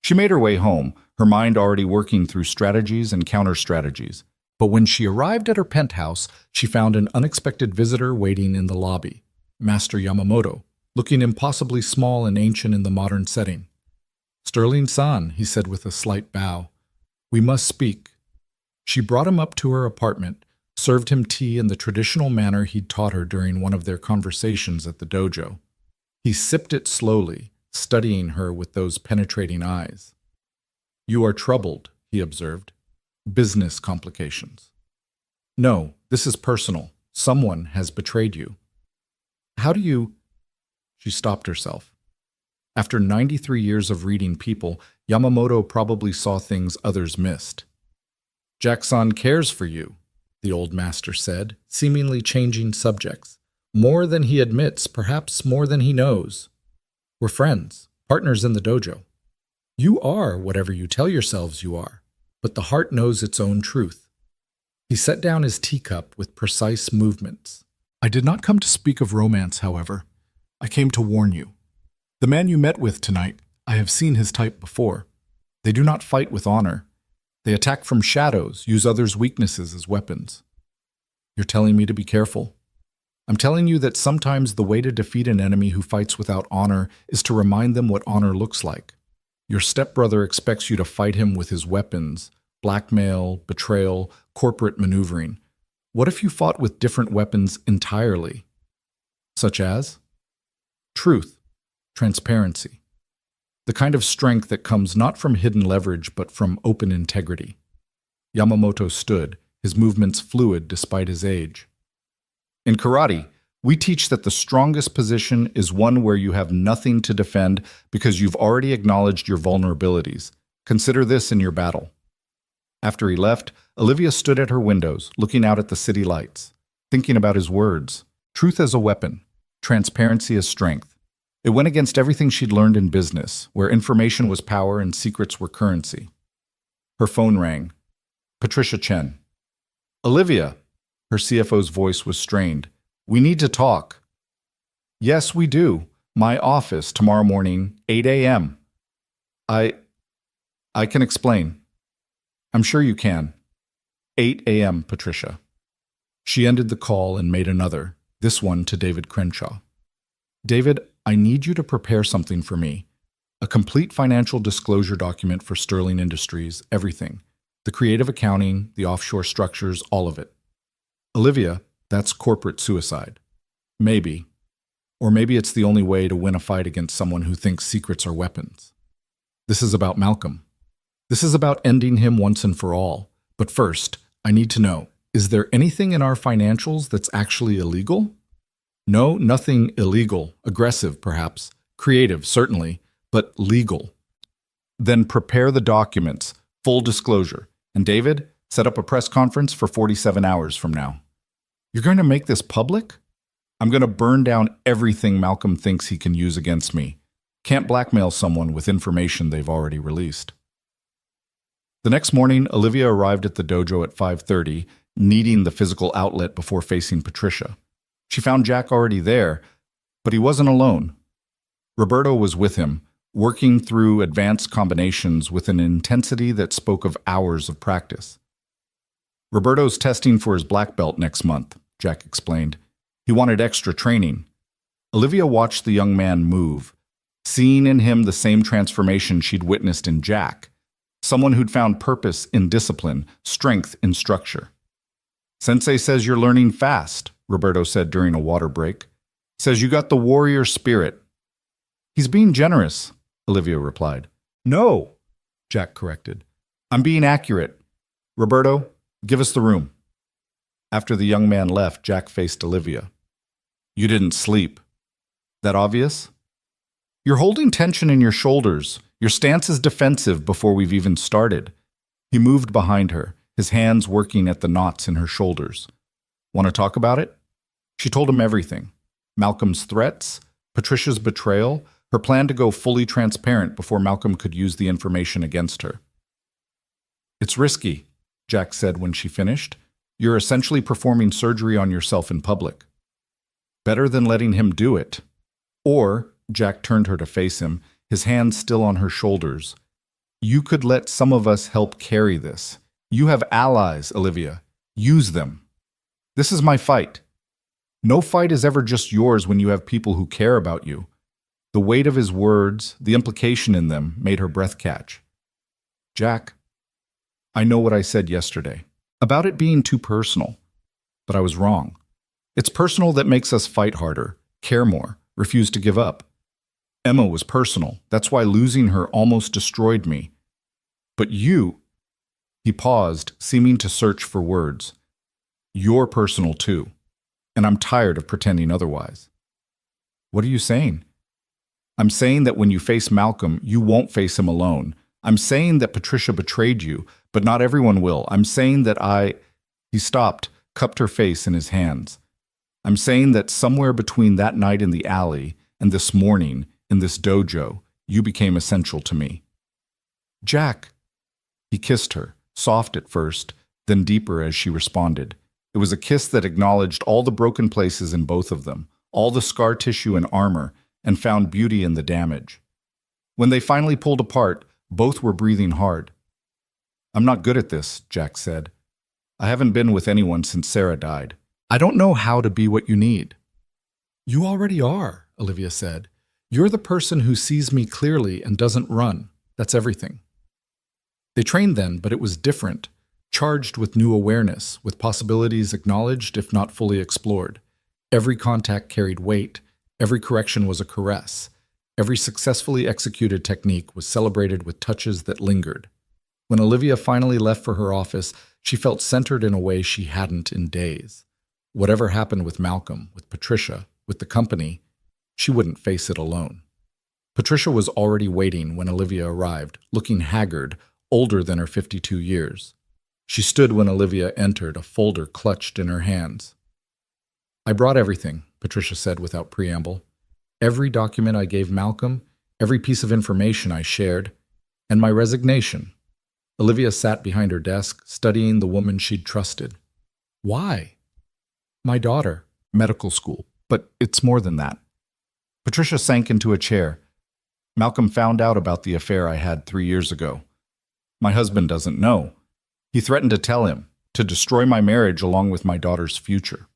She made her way home, her mind already working through strategies and counter-strategies. But when she arrived at her penthouse, she found an unexpected visitor waiting in the lobby, Master Yamamoto, looking impossibly small and ancient in the modern setting. Sterling-san, he said with a slight bow. We must speak. She brought him up to her apartment, served him tea in the traditional manner he'd taught her during one of their conversations at the dojo. He sipped it slowly, studying her with those penetrating eyes. You are troubled, he observed. Business complications. No, this is personal. Someone has betrayed you. How do you... She stopped herself. After 93 years of reading people, Yamamoto probably saw things others missed. Jack-san cares for you, the old master said, seemingly changing subjects. More than he admits, perhaps more than he knows. We're friends, partners in the dojo. You are whatever you tell yourselves you are, but the heart knows its own truth. He set down his teacup with precise movements. I did not come to speak of romance, however. I came to warn you. The man you met with tonight, I have seen his type before. They do not fight with honor. They attack from shadows, use others' weaknesses as weapons. You're telling me to be careful. I'm telling you that sometimes the way to defeat an enemy who fights without honor is to remind them what honor looks like. Your stepbrother expects you to fight him with his weapons, blackmail, betrayal, corporate maneuvering. What if you fought with different weapons entirely? Such as? Truth, transparency. The kind of strength that comes not from hidden leverage but from open integrity. Yamamoto stood, his movements fluid despite his age. In karate, we teach that the strongest position is one where you have nothing to defend because you've already acknowledged your vulnerabilities. Consider this in your battle. After he left, Olivia stood at her windows, looking out at the city lights, thinking about his words. Truth as a weapon, transparency as strength. It went against everything she'd learned in business, where information was power and secrets were currency. Her phone rang. Patricia Chen. Olivia. Her CFO's voice was strained. We need to talk. Yes, we do. My office tomorrow morning, 8 a.m. I can explain. I'm sure you can. 8 a.m., Patricia. She ended the call and made another, this one to David Crenshaw. David, I need you to prepare something for me. A complete financial disclosure document for Sterling Industries, everything. The creative accounting, the offshore structures, all of it. Olivia, that's corporate suicide. Maybe. Or maybe it's the only way to win a fight against someone who thinks secrets are weapons. This is about Malcolm. This is about ending him once and for all. But first, I need to know, is there anything in our financials that's actually illegal? No, nothing illegal. Aggressive, perhaps. Creative, certainly. But legal. Then prepare the documents. Full disclosure. And David, set up a press conference for 47 hours from now. You're going to make this public? I'm going to burn down everything Malcolm thinks he can use against me. Can't blackmail someone with information they've already released. The next morning, Olivia arrived at the dojo at 5:30, needing the physical outlet before facing Patricia. She found Jack already there, but he wasn't alone. Roberto was with him, working through advanced combinations with an intensity that spoke of hours of practice. Roberto's testing for his black belt next month, Jack explained. He wanted extra training. Olivia watched the young man move, seeing in him the same transformation she'd witnessed in Jack, someone who'd found purpose in discipline, strength in structure. Sensei says you're learning fast, Roberto said during a water break. Says you got the warrior spirit. He's being generous, Olivia replied. No, Jack corrected. I'm being accurate. Roberto, give us the room. After the young man left, Jack faced Olivia. You didn't sleep. That obvious? You're holding tension in your shoulders. Your stance is defensive before we've even started. He moved behind her, his hands working at the knots in her shoulders. Want to talk about it? She told him everything. Malcolm's threats, Patricia's betrayal, her plan to go fully transparent before Malcolm could use the information against her. It's risky, Jack said when she finished. You're essentially performing surgery on yourself in public. Better than letting him do it. Or, Jack turned her to face him, his hands still on her shoulders. You could let some of us help carry this. You have allies, Olivia. Use them. This is my fight. No fight is ever just yours when you have people who care about you. The weight of his words, the implication in them, made her breath catch. Jack, I know what I said yesterday, about it being too personal, but I was wrong. It's personal that makes us fight harder, care more, refuse to give up. Emma was personal. That's why losing her almost destroyed me. But you, he paused, seeming to search for words. You're personal too, and I'm tired of pretending otherwise. What are you saying? I'm saying that when you face Malcolm, you won't face him alone. I'm saying that Patricia betrayed you, but not everyone will. I'm saying that He stopped, cupped her face in his hands. I'm saying that somewhere between that night in the alley and this morning in this dojo, you became essential to me. Jack. He kissed her, soft at first, then deeper as she responded. It was a kiss that acknowledged all the broken places in both of them, all the scar tissue and armor, and found beauty in the damage. When they finally pulled apart, both were breathing hard. I'm not good at this, Jack said. I haven't been with anyone since Sarah died. I don't know how to be what you need. You already are, Olivia said. You're the person who sees me clearly and doesn't run. That's everything. They trained then, but it was different, charged with new awareness, with possibilities acknowledged if not fully explored. Every contact carried weight. Every correction was a caress. Every successfully executed technique was celebrated with touches that lingered. When Olivia finally left for her office, she felt centered in a way she hadn't in days. Whatever happened with Malcolm, with Patricia, with the company, she wouldn't face it alone. Patricia was already waiting when Olivia arrived, looking haggard, older than her 52 years. She stood when Olivia entered, a folder clutched in her hands. I brought everything, Patricia said without preamble. Every document I gave Malcolm, every piece of information I shared, and my resignation. Olivia sat behind her desk, studying the woman she'd trusted. Why? My daughter, medical school, but it's more than that. Patricia sank into a chair. Malcolm found out about the affair I had 3 years ago. My husband doesn't know. He threatened to tell him, to destroy my marriage along with my daughter's future.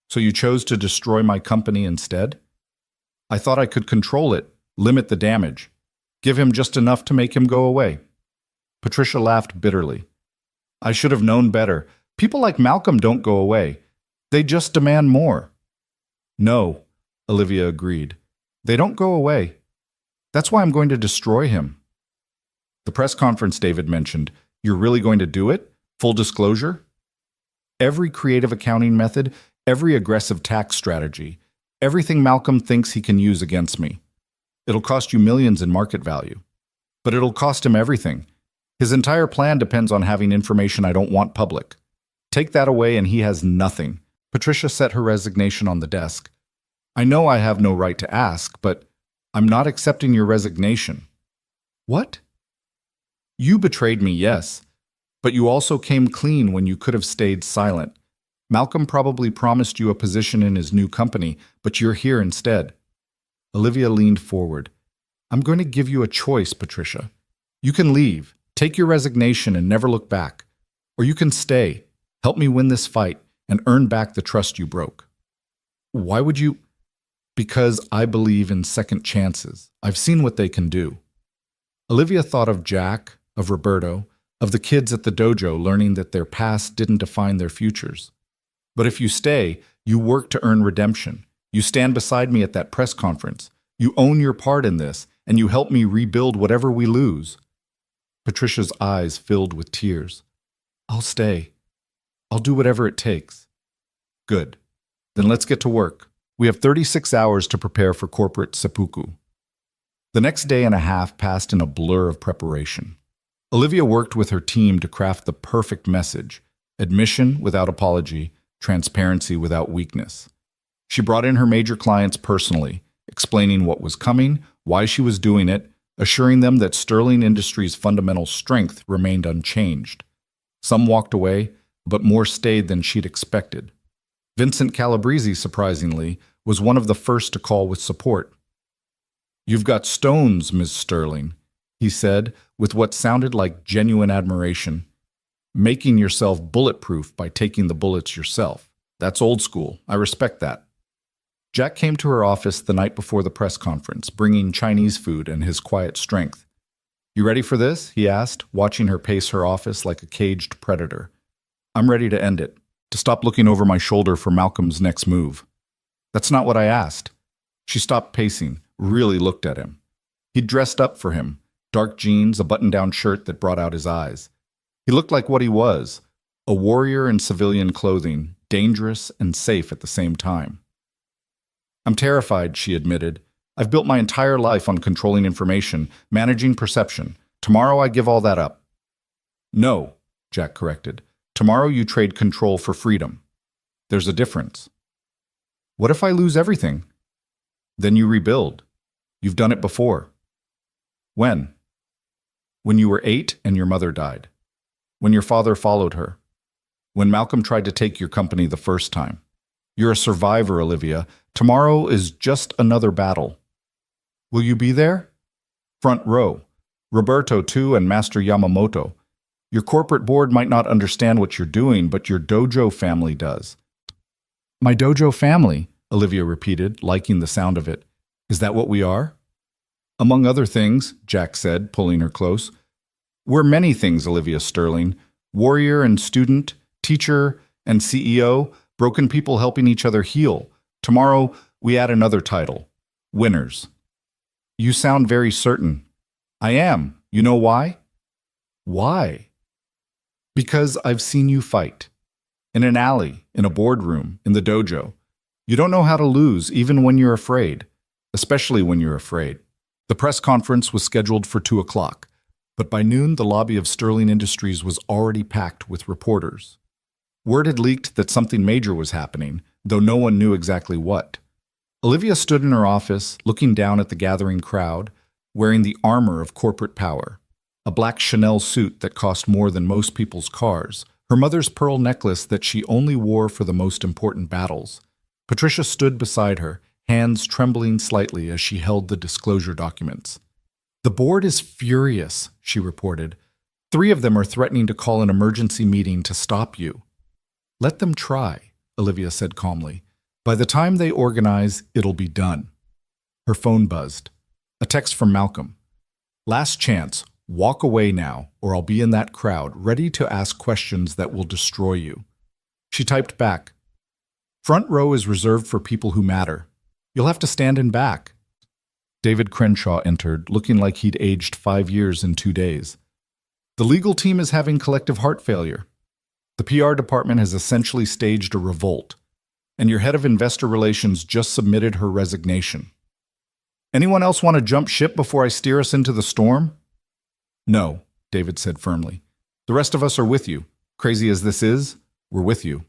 So you chose to destroy my company instead? I thought I could control it, limit the damage, give him just enough to make him go away. Patricia laughed bitterly. I should have known better. People like Malcolm don't go away. They just demand more. No, Olivia agreed. They don't go away. That's why I'm going to destroy him. The press conference David mentioned, you're really going to do it? Full disclosure? Every creative accounting method, every aggressive tax strategy, everything Malcolm thinks he can use against me. It'll cost you millions in market value. But it'll cost him everything. His entire plan depends on having information I don't want public. Take that away and he has nothing. Patricia set her resignation on the desk. I know I have no right to ask, but I'm not accepting your resignation. What? You betrayed me, yes, but you also came clean when you could have stayed silent. Malcolm probably promised you a position in his new company, but you're here instead. Olivia leaned forward. I'm going to give you a choice, Patricia. You can leave, take your resignation and never look back. Or you can stay, help me win this fight, and earn back the trust you broke. Why would you? Because I believe in second chances. I've seen what they can do. Olivia thought of Jack, of Roberto, of the kids at the dojo learning that their past didn't define their futures. But if you stay, you work to earn redemption. You stand beside me at that press conference. You own your part in this, and you help me rebuild whatever we lose. Patricia's eyes filled with tears. I'll stay. I'll do whatever it takes. Good. Then let's get to work. We have 36 hours to prepare for corporate seppuku. The next day and a half passed in a blur of preparation. Olivia worked with her team to craft the perfect message: admission without apology, transparency without weakness. She brought in her major clients personally, explaining what was coming, why she was doing it, assuring them that Sterling Industries' fundamental strength remained unchanged. Some walked away, but more stayed than she'd expected. Vincent Calabrese, surprisingly, was one of the first to call with support. You've got stones, Ms. Sterling, he said, with what sounded like genuine admiration. Making yourself bulletproof by taking the bullets yourself. That's old school. I respect that. Jack came to her office the night before the press conference, bringing Chinese food and his quiet strength. You ready for this? He asked, watching her pace her office like a caged predator. I'm ready to end it, to stop looking over my shoulder for Malcolm's next move. That's not what I asked. She stopped pacing, really looked at him. He'd dressed up for him, dark jeans, a button-down shirt that brought out his eyes. He looked like what he was, a warrior in civilian clothing, dangerous and safe at the same time. I'm terrified, she admitted. I've built my entire life on controlling information, managing perception. Tomorrow I give all that up. No, Jack corrected. Tomorrow you trade control for freedom. There's a difference. What if I lose everything? Then you rebuild. You've done it before. When? When you were 8 and your mother died. When your father followed her. When Malcolm tried to take your company the first time. You're a survivor, Olivia. Tomorrow is just another battle. Will you be there? Front row. Roberto, too, and Master Yamamoto. Your corporate board might not understand what you're doing, but your dojo family does. My dojo family, Olivia repeated, liking the sound of it. Is that what we are? Among other things, Jack said, pulling her close. We're many things, Olivia Sterling. Warrior and student, teacher and CEO, broken people helping each other heal. Tomorrow, we add another title. Winners. You sound very certain. I am. You know why? Why? Because I've seen you fight. In an alley, in a boardroom, in the dojo. You don't know how to lose, even when you're afraid. Especially when you're afraid. The press conference was scheduled for 2 o'clock, but by noon the lobby of Sterling Industries was already packed with reporters. Word had leaked that something major was happening, though no one knew exactly what. Olivia stood in her office, looking down at the gathering crowd, wearing the armor of corporate power. A black Chanel suit that cost more than most people's cars, her mother's pearl necklace that she only wore for the most important battles. Patricia stood beside her, hands trembling slightly as she held the disclosure documents. The board is furious, she reported. 3 of them are threatening to call an emergency meeting to stop you. Let them try, Olivia said calmly. By the time they organize, it'll be done. Her phone buzzed. A text from Malcolm. Last chance, walk away now, or I'll be in that crowd, ready to ask questions that will destroy you. She typed back. Front row is reserved for people who matter. You'll have to stand in back. David Crenshaw entered, looking like he'd aged 5 years in 2 days. The legal team is having collective heart failure. The PR department has essentially staged a revolt, and your head of investor relations just submitted her resignation. Anyone else want to jump ship before I steer us into the storm? No, David said firmly. The rest of us are with you. Crazy as this is, we're with you.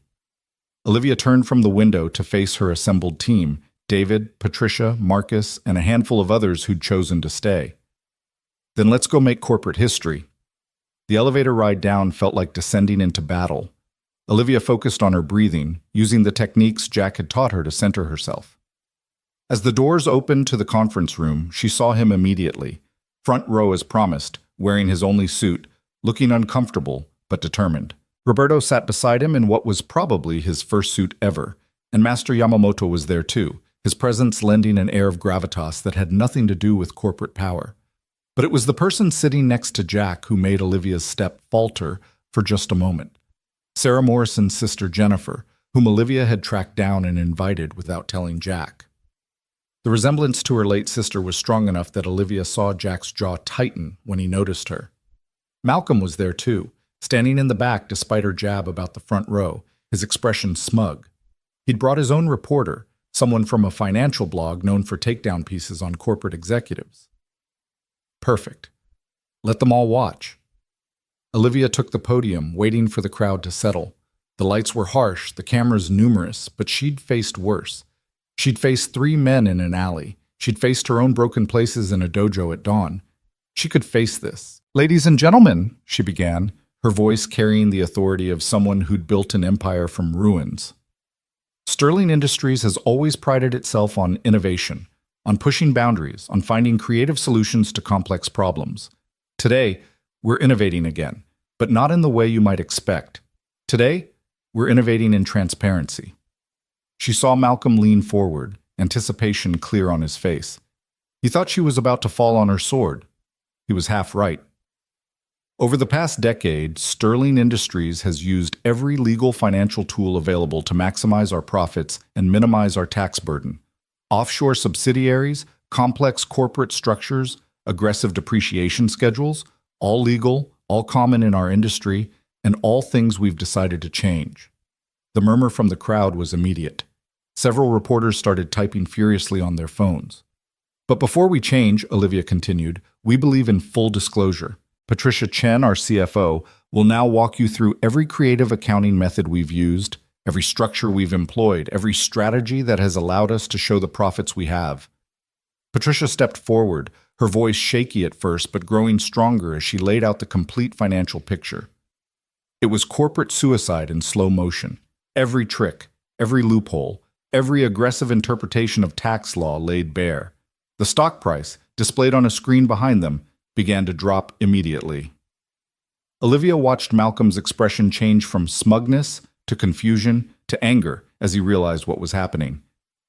Olivia turned from the window to face her assembled team, David, Patricia, Marcus, and a handful of others who'd chosen to stay. Then let's go make corporate history. The elevator ride down felt like descending into battle. Olivia focused on her breathing, using the techniques Jack had taught her to center herself. As the doors opened to the conference room, she saw him immediately, front row as promised, wearing his only suit, looking uncomfortable but determined. Roberto sat beside him in what was probably his first suit ever, and Master Yamamoto was there too, his presence lending an air of gravitas that had nothing to do with corporate power. But it was the person sitting next to Jack who made Olivia's step falter for just a moment. Sarah Morrison's sister Jennifer, whom Olivia had tracked down and invited without telling Jack. The resemblance to her late sister was strong enough that Olivia saw Jack's jaw tighten when he noticed her. Malcolm was there too, standing in the back despite her jab about the front row, his expression smug. He'd brought his own reporter, someone from a financial blog known for takedown pieces on corporate executives. Perfect. Let them all watch. Olivia took the podium, waiting for the crowd to settle. The lights were harsh, the cameras numerous, but she'd faced worse. She'd faced 3 men in an alley. She'd faced her own broken places in a dojo at dawn. She could face this. "Ladies and gentlemen," she began, her voice carrying the authority of someone who'd built an empire from ruins. Sterling Industries has always prided itself on innovation, on pushing boundaries, on finding creative solutions to complex problems. Today, we're innovating again, but not in the way you might expect. Today, we're innovating in transparency. She saw Malcolm lean forward, anticipation clear on his face. He thought she was about to fall on her sword. He was half right. Over the past decade, Sterling Industries has used every legal financial tool available to maximize our profits and minimize our tax burden. Offshore subsidiaries, complex corporate structures, aggressive depreciation schedules, all legal, all common in our industry, and all things we've decided to change. The murmur from the crowd was immediate. Several reporters started typing furiously on their phones. But before we change, Olivia continued, we believe in full disclosure. Patricia Chen, our CFO, will now walk you through every creative accounting method we've used, every structure we've employed, every strategy that has allowed us to show the profits we have. Patricia stepped forward, her voice shaky at first but growing stronger as she laid out the complete financial picture. It was corporate suicide in slow motion. Every trick, every loophole, every aggressive interpretation of tax law laid bare. The stock price, displayed on a screen behind them, began to drop immediately. Olivia watched Malcolm's expression change from smugness to confusion to anger as he realized what was happening.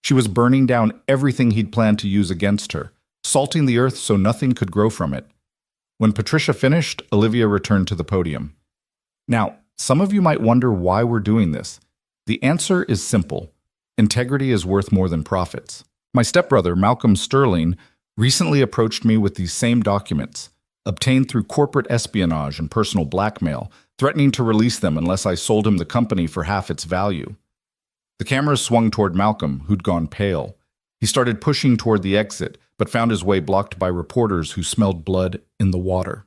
She was burning down everything he'd planned to use against her, salting the earth so nothing could grow from it. When Patricia finished, Olivia returned to the podium. Now, some of you might wonder why we're doing this. The answer is simple. Integrity is worth more than profits. My stepbrother, Malcolm Sterling, recently approached me with these same documents, obtained through corporate espionage and personal blackmail, threatening to release them unless I sold him the company for half its value. The cameras swung toward Malcolm, who'd gone pale. He started pushing toward the exit, but found his way blocked by reporters who smelled blood in the water.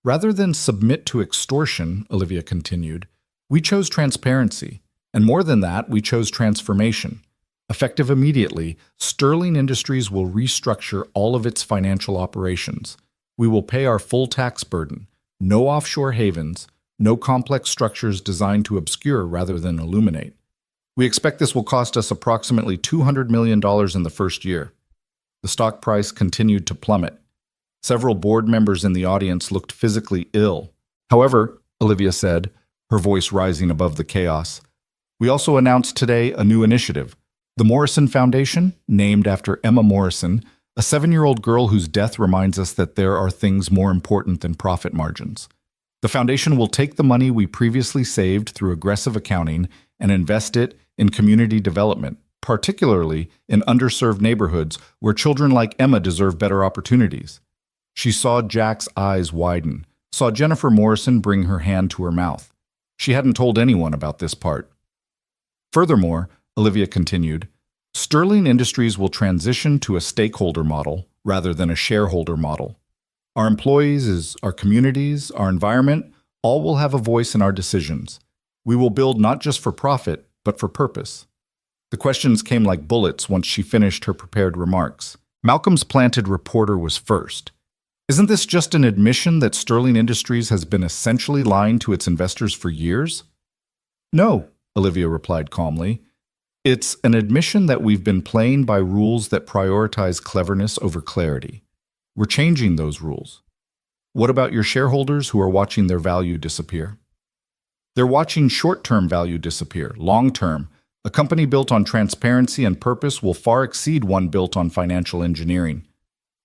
Rather than submit to extortion, Olivia continued, we chose transparency. And more than that, we chose transformation. Effective immediately, Sterling Industries will restructure all of its financial operations. We will pay our full tax burden. No offshore havens, no complex structures designed to obscure rather than illuminate. We expect this will cost us approximately $200 million in the first year. The stock price continued to plummet. Several board members in the audience looked physically ill. However, Olivia said, her voice rising above the chaos, we also announced today a new initiative, the Morrison Foundation, named after Emma Morrison, a 7-year-old girl whose death reminds us that there are things more important than profit margins. The foundation will take the money we previously saved through aggressive accounting and invest it in community development, particularly in underserved neighborhoods where children like Emma deserve better opportunities. She saw Jack's eyes widen, saw Jennifer Morrison bring her hand to her mouth. She hadn't told anyone about this part. Furthermore, Olivia continued, Sterling Industries will transition to a stakeholder model rather than a shareholder model. Our employees, our communities, our environment, all will have a voice in our decisions. We will build not just for profit, but for purpose. The questions came like bullets once she finished her prepared remarks. Malcolm's planted reporter was first. Isn't this just an admission that Sterling Industries has been essentially lying to its investors for years? No, Olivia replied calmly. It's an admission that we've been playing by rules that prioritize cleverness over clarity. We're changing those rules. What about your shareholders who are watching their value disappear? They're watching short-term value disappear. Long-term, a company built on transparency and purpose will far exceed one built on financial engineering.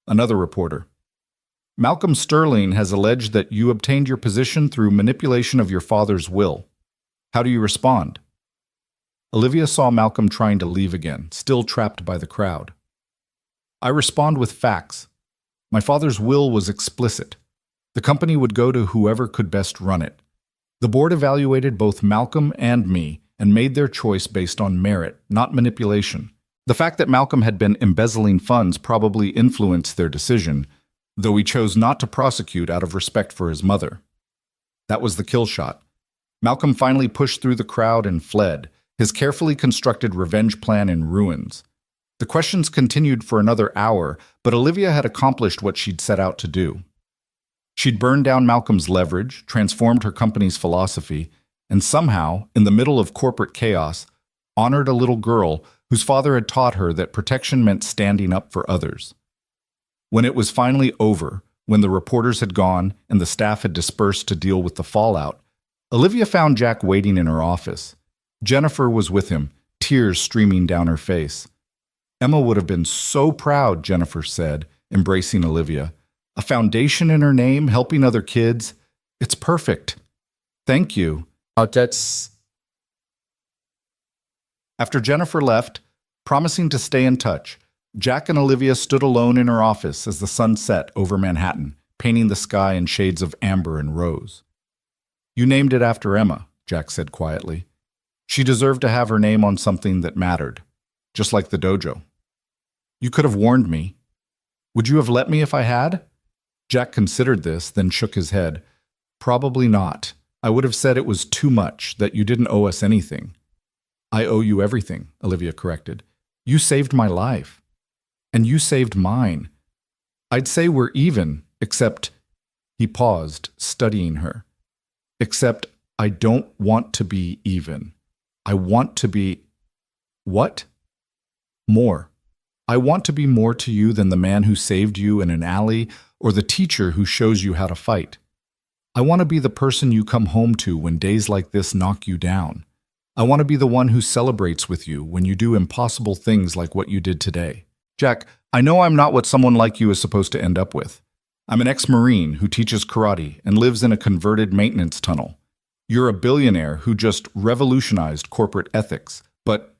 Another reporter. Malcolm Sterling has alleged that you obtained your position through manipulation of your father's will. How do you respond? Olivia saw Malcolm trying to leave again, still trapped by the crowd. I respond with facts. My father's will was explicit. The company would go to whoever could best run it. The board evaluated both Malcolm and me and made their choice based on merit, not manipulation. The fact that Malcolm had been embezzling funds probably influenced their decision, though he chose not to prosecute out of respect for his mother. That was the kill shot. Malcolm finally pushed through the crowd and fled, his carefully constructed revenge plan in ruins. The questions continued for another hour, but Olivia had accomplished what she'd set out to do. She'd burned down Malcolm's leverage, transformed her company's philosophy, and somehow, in the middle of corporate chaos, honored a little girl whose father had taught her that protection meant standing up for others. When it was finally over, when the reporters had gone and the staff had dispersed to deal with the fallout, Olivia found Jack waiting in her office. Jennifer was with him, tears streaming down her face. Emma would have been so proud, Jennifer said, embracing Olivia. A foundation in her name, helping other kids. It's perfect. Thank you. That's... After Jennifer left, promising to stay in touch, Jack and Olivia stood alone in her office as the sun set over Manhattan, painting the sky in shades of amber and rose. You named it after Emma, Jack said quietly. She deserved to have her name on something that mattered, just like the dojo. You could have warned me. Would you have let me if I had? Jack considered this, then shook his head. Probably not. I would have said it was too much, that you didn't owe us anything. I owe you everything, Olivia corrected. You saved my life. And you saved mine. I'd say we're even, except... He paused, studying her. Except I don't want to be even. I want to be... What? More. I want to be more to you than the man who saved you in an alley or the teacher who shows you how to fight. I want to be the person you come home to when days like this knock you down. I want to be the one who celebrates with you when you do impossible things like what you did today. Jack, I know I'm not what someone like you is supposed to end up with. I'm an ex-Marine who teaches karate and lives in a converted maintenance tunnel. You're a billionaire who just revolutionized corporate ethics, but...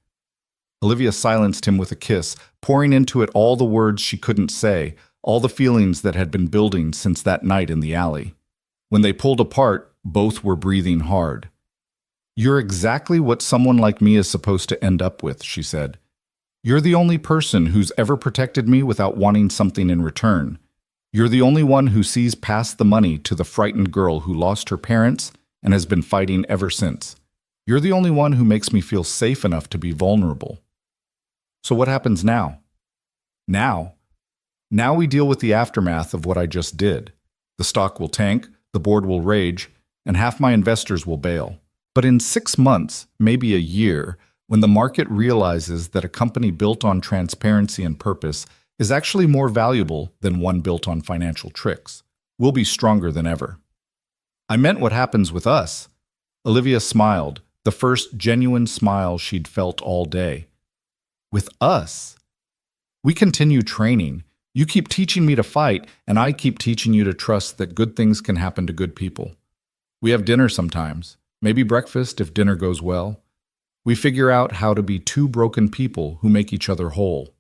Olivia silenced him with a kiss, pouring into it all the words she couldn't say, all the feelings that had been building since that night in the alley. When they pulled apart, both were breathing hard. You're exactly what someone like me is supposed to end up with, she said. You're the only person who's ever protected me without wanting something in return. You're the only one who sees past the money to the frightened girl who lost her parents and has been fighting ever since. You're the only one who makes me feel safe enough to be vulnerable. So what happens now? Now we deal with the aftermath of what I just did. The stock will tank, the board will rage, and half my investors will bail. But in 6 months, maybe a year, when the market realizes that a company built on transparency and purpose is actually more valuable than one built on financial tricks, we'll be stronger than ever. I meant what happens with us. Olivia smiled, the first genuine smile she'd felt all day. With us? We continue training. You keep teaching me to fight, and I keep teaching you to trust that good things can happen to good people. We have dinner sometimes, maybe breakfast if dinner goes well. We figure out how to be two broken people who make each other whole.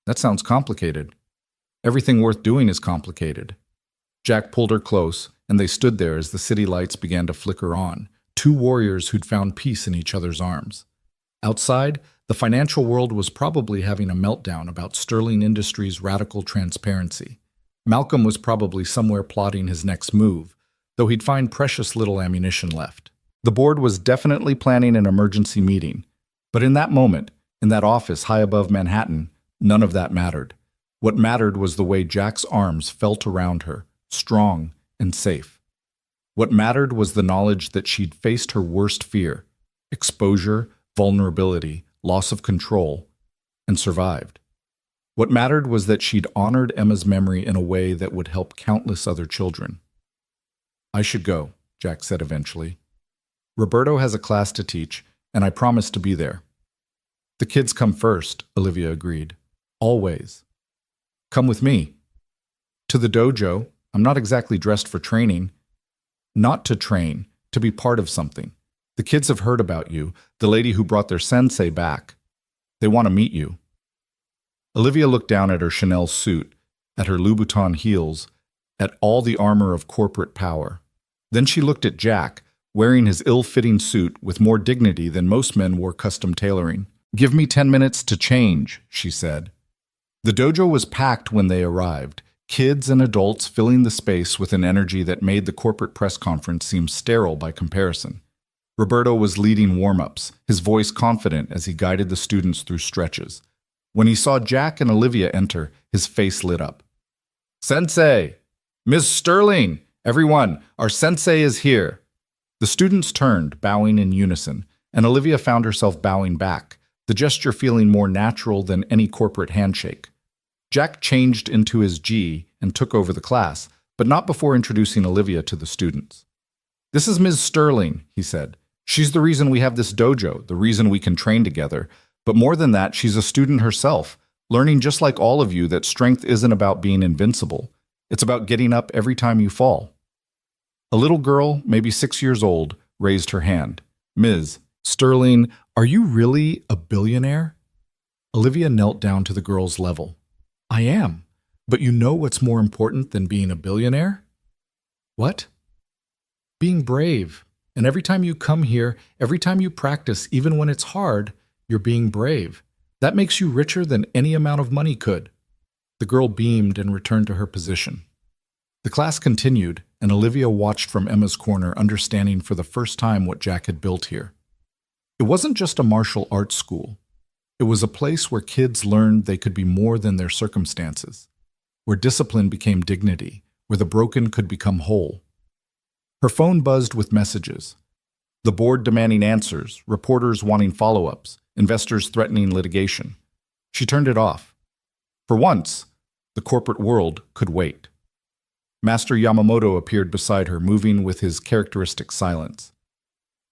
That sounds complicated. Everything worth doing is complicated. Jack pulled her close, and they stood there as the city lights began to flicker on, two warriors who'd found peace in each other's arms. Outside, the financial world was probably having a meltdown about Sterling Industries' radical transparency. Malcolm was probably somewhere plotting his next move, though he'd find precious little ammunition left. The board was definitely planning an emergency meeting, but in that moment, In that office high above Manhattan, none of that mattered. What mattered was the way Jack's arms felt around her, strong and safe. What mattered was the knowledge that she'd faced her worst fear, exposure, vulnerability, loss of control, and survived. What mattered was that she'd honored Emma's memory in a way that would help countless other children. "I should go," Jack said eventually. "Roberto has a class to teach, and I promised to be there." "The kids come first," Olivia agreed. "Always." "Come with me." "To the dojo. I'm not exactly dressed for training." "Not to train, to be part of something. The kids have heard about you, the lady who brought their sensei back. They want to meet you." Olivia looked down at her Chanel suit, at her Louboutin heels, at all the armor of corporate power. Then she looked at Jack, wearing his ill-fitting suit with more dignity than most men wore custom tailoring. "Give me 10 minutes to change," she said. The dojo was packed when they arrived, kids and adults filling the space with an energy that made the corporate press conference seem sterile by comparison. Roberto was leading warm-ups, his voice confident as he guided the students through stretches. When he saw Jack and Olivia enter, his face lit up. "Sensei! Miss Sterling! Everyone, our sensei is here!" The students turned, bowing in unison, and Olivia found herself bowing back, the gesture feeling more natural than any corporate handshake. Jack changed into his G and took over the class, but not before introducing Olivia to the students. "This is Ms. Sterling," he said. "She's the reason we have this dojo, the reason we can train together. But more than that, she's a student herself, learning just like all of you that strength isn't about being invincible. It's about getting up every time you fall." A little girl, maybe 6 years old, raised her hand. "Ms. Sterling, are you really a billionaire?" Olivia knelt down to the girl's level. "I am. But you know what's more important than being a billionaire?" "What?" "Being brave. And every time you come here, every time you practice, even when it's hard, you're being brave. That makes you richer than any amount of money could." The girl beamed and returned to her position. The class continued, and Olivia watched from Emma's corner, understanding for the first time what Jack had built here. It wasn't just a martial arts school. It was a place where kids learned they could be more than their circumstances, where discipline became dignity, where the broken could become whole. Her phone buzzed with messages. The board demanding answers, reporters wanting follow-ups, investors threatening litigation. She turned it off. For once, the corporate world could wait. Master Yamamoto appeared beside her, moving with his characteristic silence.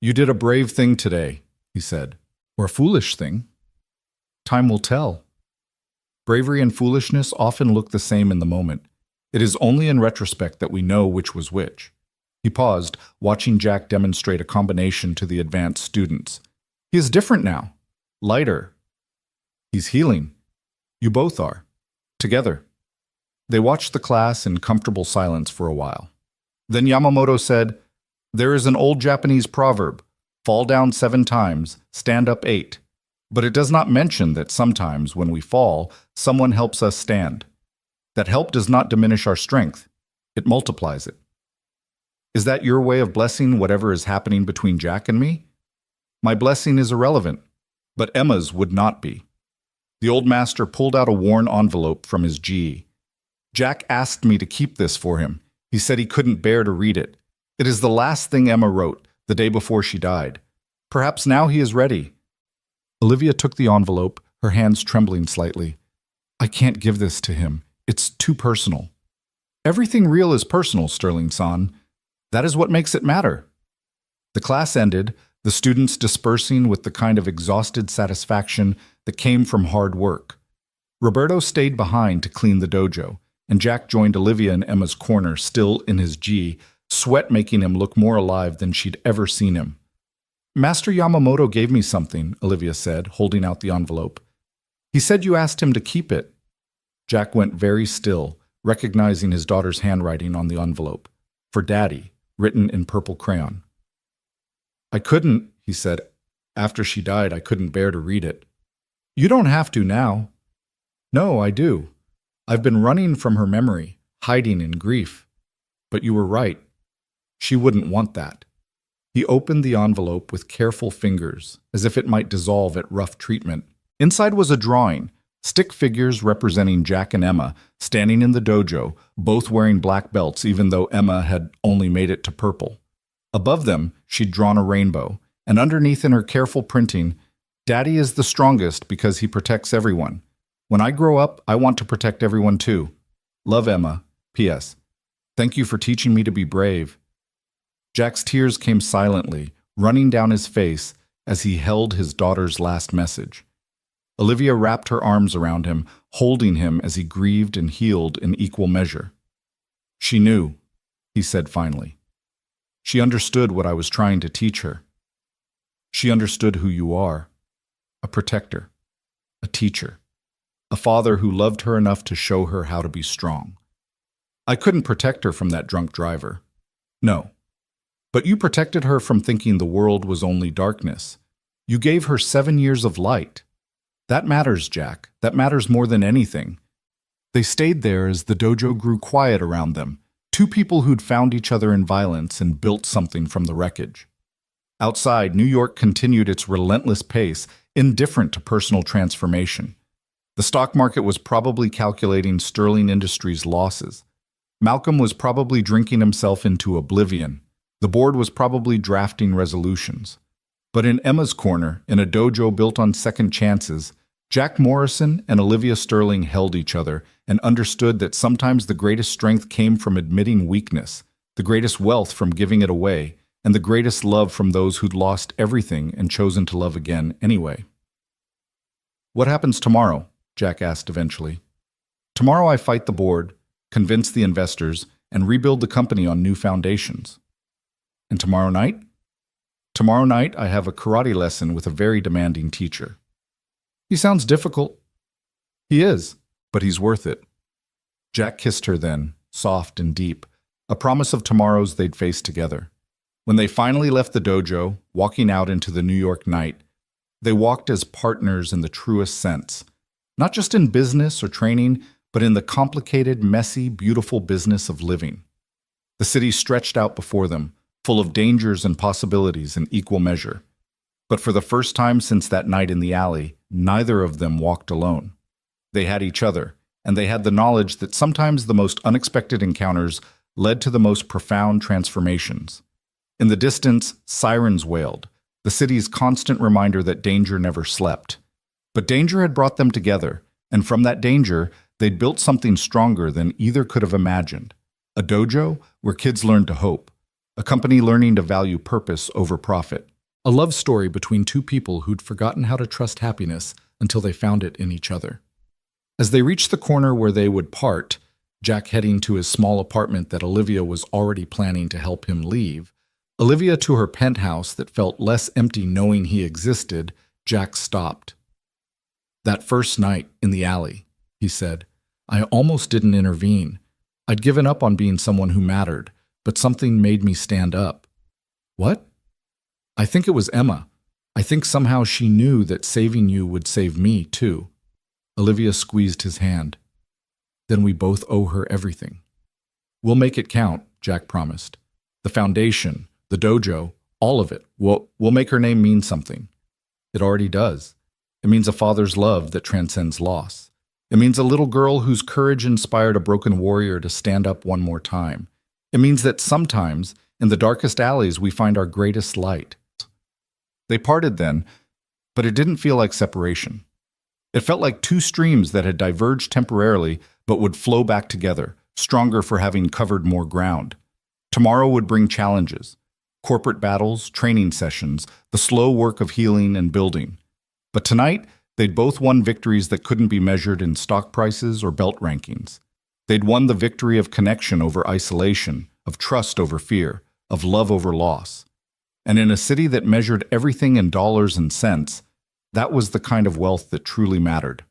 "You did a brave thing today," he said. "Or a foolish thing. Time will tell." Bravery and foolishness often look the same in the moment. It is only in retrospect that we know which was which. He paused, watching Jack demonstrate a combination to the advanced students. "He is different now. Lighter. He's healing. You both are. Together." They watched the class in comfortable silence for a while. Then Yamamoto said, "There is an old Japanese proverb, 'Fall down 7 times, stand up 8. But it does not mention that sometimes when we fall, someone helps us stand. That help does not diminish our strength. It multiplies it.' Is that your way of blessing whatever is happening between Jack and me? My blessing is irrelevant, but Emma's would not be." The old master pulled out a worn envelope from his G. "Jack asked me to keep this for him. He said he couldn't bear to read it. It is the last thing Emma wrote, the day before she died. Perhaps now he is ready." Olivia took the envelope, her hands trembling slightly. "I can't give this to him. It's too personal." "Everything real is personal, Sterling-san. That is what makes it matter." The class ended, the students dispersing with the kind of exhausted satisfaction that came from hard work. Roberto stayed behind to clean the dojo, and Jack joined Olivia in Emma's corner, still in his G, sweat making him look more alive than she'd ever seen him. "Master Yamamoto gave me something," Olivia said, holding out the envelope. "He said you asked him to keep it." Jack went very still, recognizing his daughter's handwriting on the envelope. "For Daddy," written in purple crayon. "I couldn't," he said. "After she died, I couldn't bear to read it." "You don't have to now." "No, I do. I've been running from her memory, hiding in grief. But you were right. She wouldn't want that." He opened the envelope with careful fingers, as if it might dissolve at rough treatment. Inside was a drawing, stick figures representing Jack and Emma, standing in the dojo, both wearing black belts even though Emma had only made it to purple. Above them, she'd drawn a rainbow, and underneath in her careful printing, "Daddy is the strongest because he protects everyone. When I grow up, I want to protect everyone too. Love, Emma. P.S. Thank you for teaching me to be brave." Jack's tears came silently, running down his face as he held his daughter's last message. Olivia wrapped her arms around him, holding him as he grieved and healed in equal measure. "She knew," he said finally. "She understood what I was trying to teach her. She understood who you are. A protector, a teacher, a father who loved her enough to show her how to be strong. I couldn't protect her from that drunk driver. No. But you protected her from thinking the world was only darkness. You gave her 7 years of light. That matters, Jack. That matters more than anything." They stayed there as the dojo grew quiet around them, two people who'd found each other in violence and built something from the wreckage. Outside, New York continued its relentless pace, indifferent to personal transformation. The stock market was probably calculating Sterling Industries' losses. Malcolm was probably drinking himself into oblivion. The board was probably drafting resolutions. But in Emma's corner, in a dojo built on second chances, Jack Morrison and Olivia Sterling held each other and understood that sometimes the greatest strength came from admitting weakness, the greatest wealth from giving it away, and the greatest love from those who'd lost everything and chosen to love again anyway. "What happens tomorrow?" Jack asked eventually. "Tomorrow I fight the board, convince the investors, and rebuild the company on new foundations." "And tomorrow night?" "Tomorrow night I have a karate lesson with a very demanding teacher." "He sounds difficult." "He is, but he's worth it." Jack kissed her then, soft and deep, a promise of tomorrows they'd face together. When they finally left the dojo, walking out into the New York night, they walked as partners in the truest sense, not just in business or training, but in the complicated, messy, beautiful business of living. The city stretched out before them, full of dangers and possibilities in equal measure. But for the first time since that night in the alley, neither of them walked alone. They had each other, and they had the knowledge that sometimes the most unexpected encounters led to the most profound transformations. In the distance, sirens wailed, the city's constant reminder that danger never slept. But danger had brought them together, and from that danger, they'd built something stronger than either could have imagined. A dojo where kids learned to hope, a company learning to value purpose over profit. A love story between two people who'd forgotten how to trust happiness until they found it in each other. As they reached the corner where they would part, Jack heading to his small apartment that Olivia was already planning to help him leave, Olivia to her penthouse that felt less empty knowing he existed, Jack stopped. "That first night in the alley," he said, "I almost didn't intervene. I'd given up on being someone who mattered, but something made me stand up." "What?" "I think it was Emma. I think somehow she knew that saving you would save me, too." Olivia squeezed his hand. "Then we both owe her everything." "We'll make it count," Jack promised. "The foundation, the dojo, all of it. We'll make her name mean something." "It already does. It means a father's love that transcends loss. It means a little girl whose courage inspired a broken warrior to stand up one more time. It means that sometimes, in the darkest alleys, we find our greatest light." They parted then, but it didn't feel like separation. It felt like two streams that had diverged temporarily but would flow back together, stronger for having covered more ground. Tomorrow would bring challenges, corporate battles, training sessions, the slow work of healing and building. But tonight, they'd both won victories that couldn't be measured in stock prices or belt rankings. They'd won the victory of connection over isolation, of trust over fear, of love over loss. And in a city that measured everything in dollars and cents, that was the kind of wealth that truly mattered.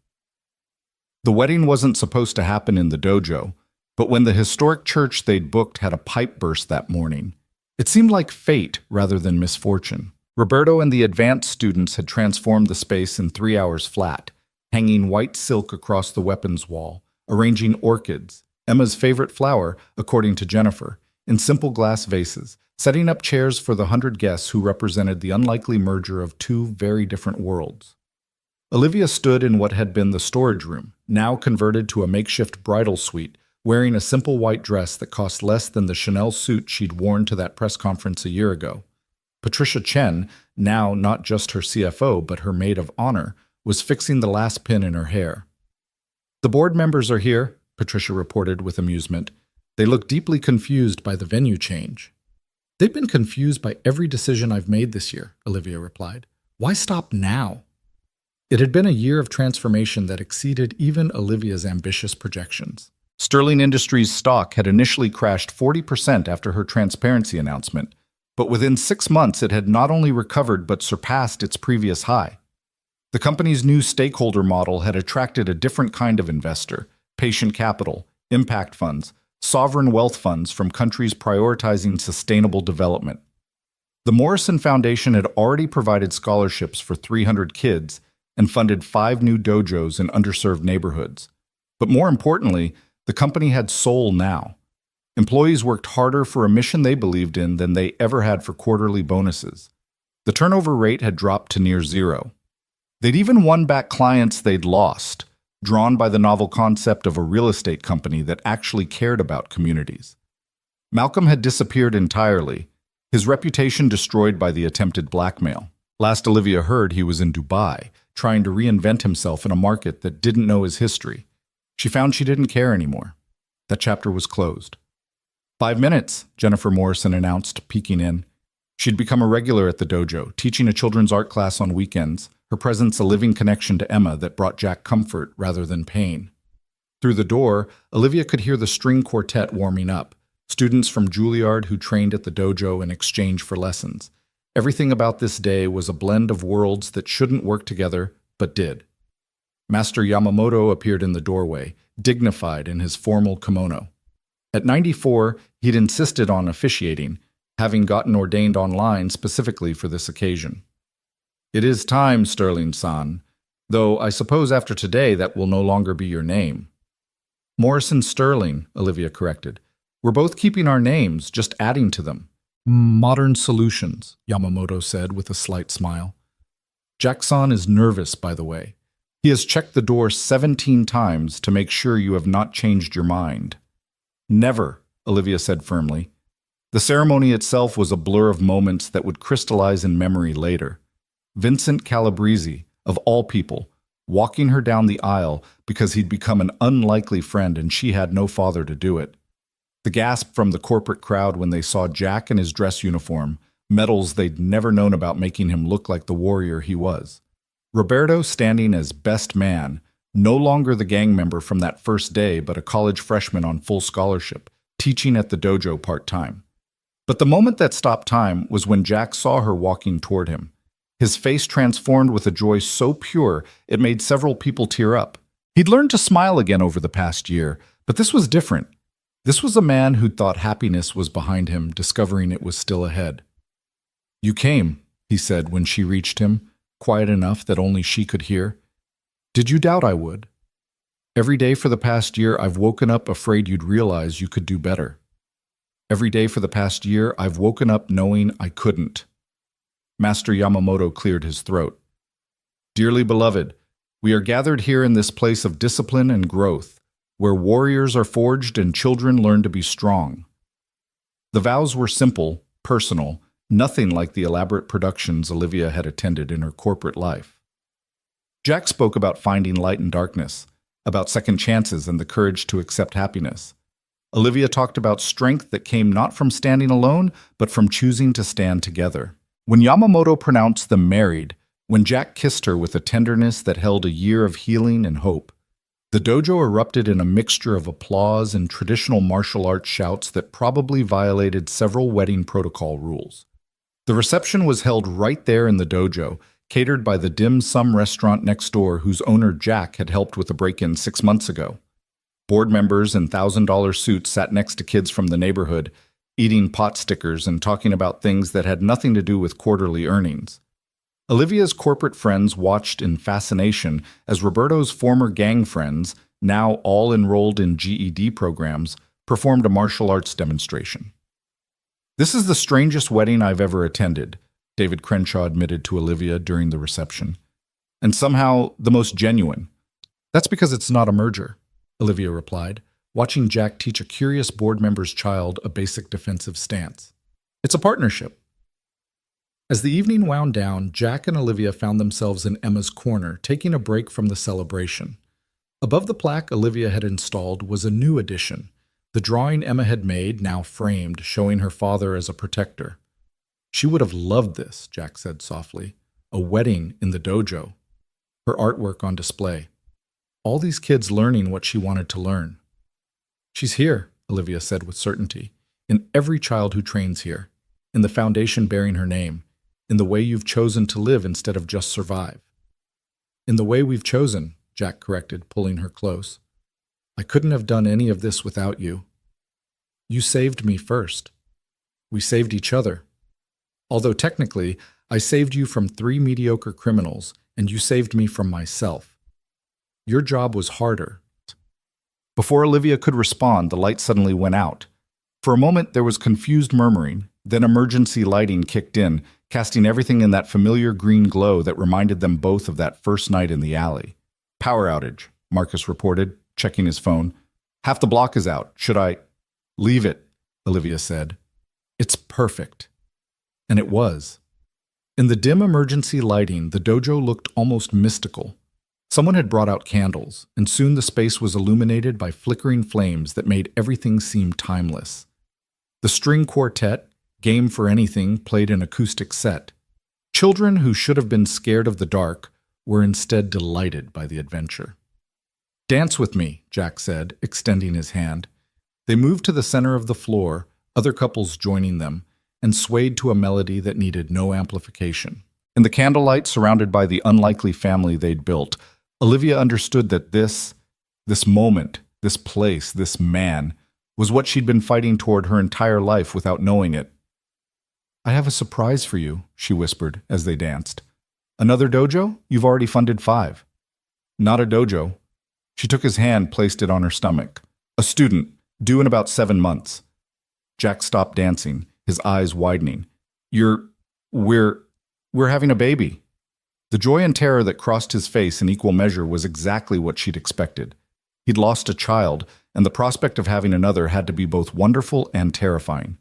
The wedding wasn't supposed to happen in the dojo, but when the historic church they'd booked had a pipe burst that morning, it seemed like fate rather than misfortune. Roberto and the advanced students had transformed the space in 3 hours flat, hanging white silk across the weapons wall, arranging orchids, Emma's favorite flower, according to Jennifer, in simple glass vases, setting up chairs for the 100 guests who represented the unlikely merger of two very different worlds. Olivia stood in what had been the storage room, now converted to a makeshift bridal suite, wearing a simple white dress that cost less than the Chanel suit she'd worn to that press conference a year ago. Patricia Chen, now not just her CFO but her maid of honor, was fixing the last pin in her hair. "The board members are here," Patricia reported with amusement. "They look deeply confused by the venue change." "They've been confused by every decision I've made this year," Olivia replied. "Why stop now?" It had been a year of transformation that exceeded even Olivia's ambitious projections. Sterling Industries' stock had initially crashed 40% after her transparency announcement, but within 6 months it had not only recovered but surpassed its previous high. The company's new stakeholder model had attracted a different kind of investor: patient capital, impact funds, sovereign wealth funds from countries prioritizing sustainable development. The Morrison Foundation had already provided scholarships for 300 kids and funded 5 new dojos in underserved neighborhoods. But more importantly, the company had soul now. Employees worked harder for a mission they believed in than they ever had for quarterly bonuses. The turnover rate had dropped to near zero. They'd even won back clients they'd lost, drawn by the novel concept of a real estate company that actually cared about communities. Malcolm had disappeared entirely, his reputation destroyed by the attempted blackmail. Last Olivia heard, he was in Dubai, trying to reinvent himself in a market that didn't know his history. She found she didn't care anymore. That chapter was closed. 5 minutes, Jennifer Morrison announced, peeking in. She'd become a regular at the dojo, teaching a children's art class on weekends, her presence a living connection to Emma that brought Jack comfort rather than pain. Through the door, Olivia could hear the string quartet warming up, students from Juilliard who trained at the dojo in exchange for lessons. Everything about this day was a blend of worlds that shouldn't work together, but did. Master Yamamoto appeared in the doorway, dignified in his formal kimono. At 94, he'd insisted on officiating, having gotten ordained online specifically for this occasion. "It is time, Sterling-san, though I suppose after today that will no longer be your name." "Morrison Sterling," Olivia corrected. "We're both keeping our names, just adding to them." "Modern solutions," Yamamoto said with a slight smile. "Jack-san is nervous, by the way. He has checked the door 17 times to make sure you have not changed your mind." "Never," Olivia said firmly. The ceremony itself was a blur of moments that would crystallize in memory later. Vincent Calabrese, of all people, walking her down the aisle because he'd become an unlikely friend and she had no father to do it. The gasp from the corporate crowd when they saw Jack in his dress uniform, medals they'd never known about making him look like the warrior he was. Roberto standing as best man, no longer the gang member from that first day but a college freshman on full scholarship, teaching at the dojo part-time. But the moment that stopped time was when Jack saw her walking toward him. His face transformed with a joy so pure it made several people tear up. He'd learned to smile again over the past year, but this was different. This was a man who'd thought happiness was behind him, discovering it was still ahead. "You came," he said when she reached him, quiet enough that only she could hear. "Did you doubt I would? Every day for the past year I've woken up afraid you'd realize you could do better. Every day for the past year I've woken up knowing I couldn't." Master Yamamoto cleared his throat. "Dearly beloved, we are gathered here in this place of discipline and growth, where warriors are forged and children learn to be strong." The vows were simple, personal, nothing like the elaborate productions Olivia had attended in her corporate life. Jack spoke about finding light in darkness, about second chances and the courage to accept happiness. Olivia talked about strength that came not from standing alone, but from choosing to stand together. When Yamamoto pronounced them married, when Jack kissed her with a tenderness that held a year of healing and hope, the dojo erupted in a mixture of applause and traditional martial arts shouts that probably violated several wedding protocol rules. The reception was held right there in the dojo, catered by the dim sum restaurant next door whose owner Jack had helped with a break-in 6 months ago. Board members in $1,000 suits sat next to kids from the neighborhood, eating pot stickers and talking about things that had nothing to do with quarterly earnings. Olivia's corporate friends watched in fascination as Roberto's former gang friends, now all enrolled in GED programs, performed a martial arts demonstration. "This is the strangest wedding I've ever attended," David Crenshaw admitted to Olivia during the reception. and somehow the most genuine. That's because it's not a merger, Olivia replied, watching Jack teach a curious board member's child a basic defensive stance. It's a partnership. As the evening wound down, Jack and Olivia found themselves in Emma's corner, taking a break from the celebration. Above the plaque Olivia had installed was a new addition, the drawing Emma had made, now framed, showing her father as a protector. She would have loved this, Jack said softly. A wedding in the dojo. Her artwork on display. All these kids learning what she wanted to learn. She's here, Olivia said with certainty, in every child who trains here, in the foundation bearing her name, in the way you've chosen to live instead of just survive. In the way we've chosen, Jack corrected, pulling her close. I couldn't have done any of this without you. You saved me first. We saved each other. Although technically, I saved you from 3 mediocre criminals, and you saved me from myself. Your job was harder. Before Olivia could respond, the light suddenly went out. For a moment, there was confused murmuring, then emergency lighting kicked in, casting everything in that familiar green glow that reminded them both of that first night in the alley. Power outage, Marcus reported, checking his phone. Half the block is out. Should I? Leave it, Olivia said. It's perfect. And it was. In the dim emergency lighting, the dojo looked almost mystical. Someone had brought out candles, and soon the space was illuminated by flickering flames that made everything seem timeless. The string quartet, Game for Anything, played an acoustic set. Children who should have been scared of the dark were instead delighted by the adventure. Dance with me, Jack said, extending his hand. They moved to the center of the floor, other couples joining them, and swayed to a melody that needed no amplification. In the candlelight surrounded by the unlikely family they'd built, Olivia understood that this moment, this place, this man, was what she'd been fighting toward her entire life without knowing it. I have a surprise for you, she whispered as they danced. Another dojo? You've already funded 5. Not a dojo. She took his hand, placed it on her stomach. A student, due in about 7 months. Jack stopped dancing, his eyes widening. We're having a baby. The joy and terror that crossed his face in equal measure was exactly what she'd expected. He'd lost a child, and the prospect of having another had to be both wonderful and terrifying.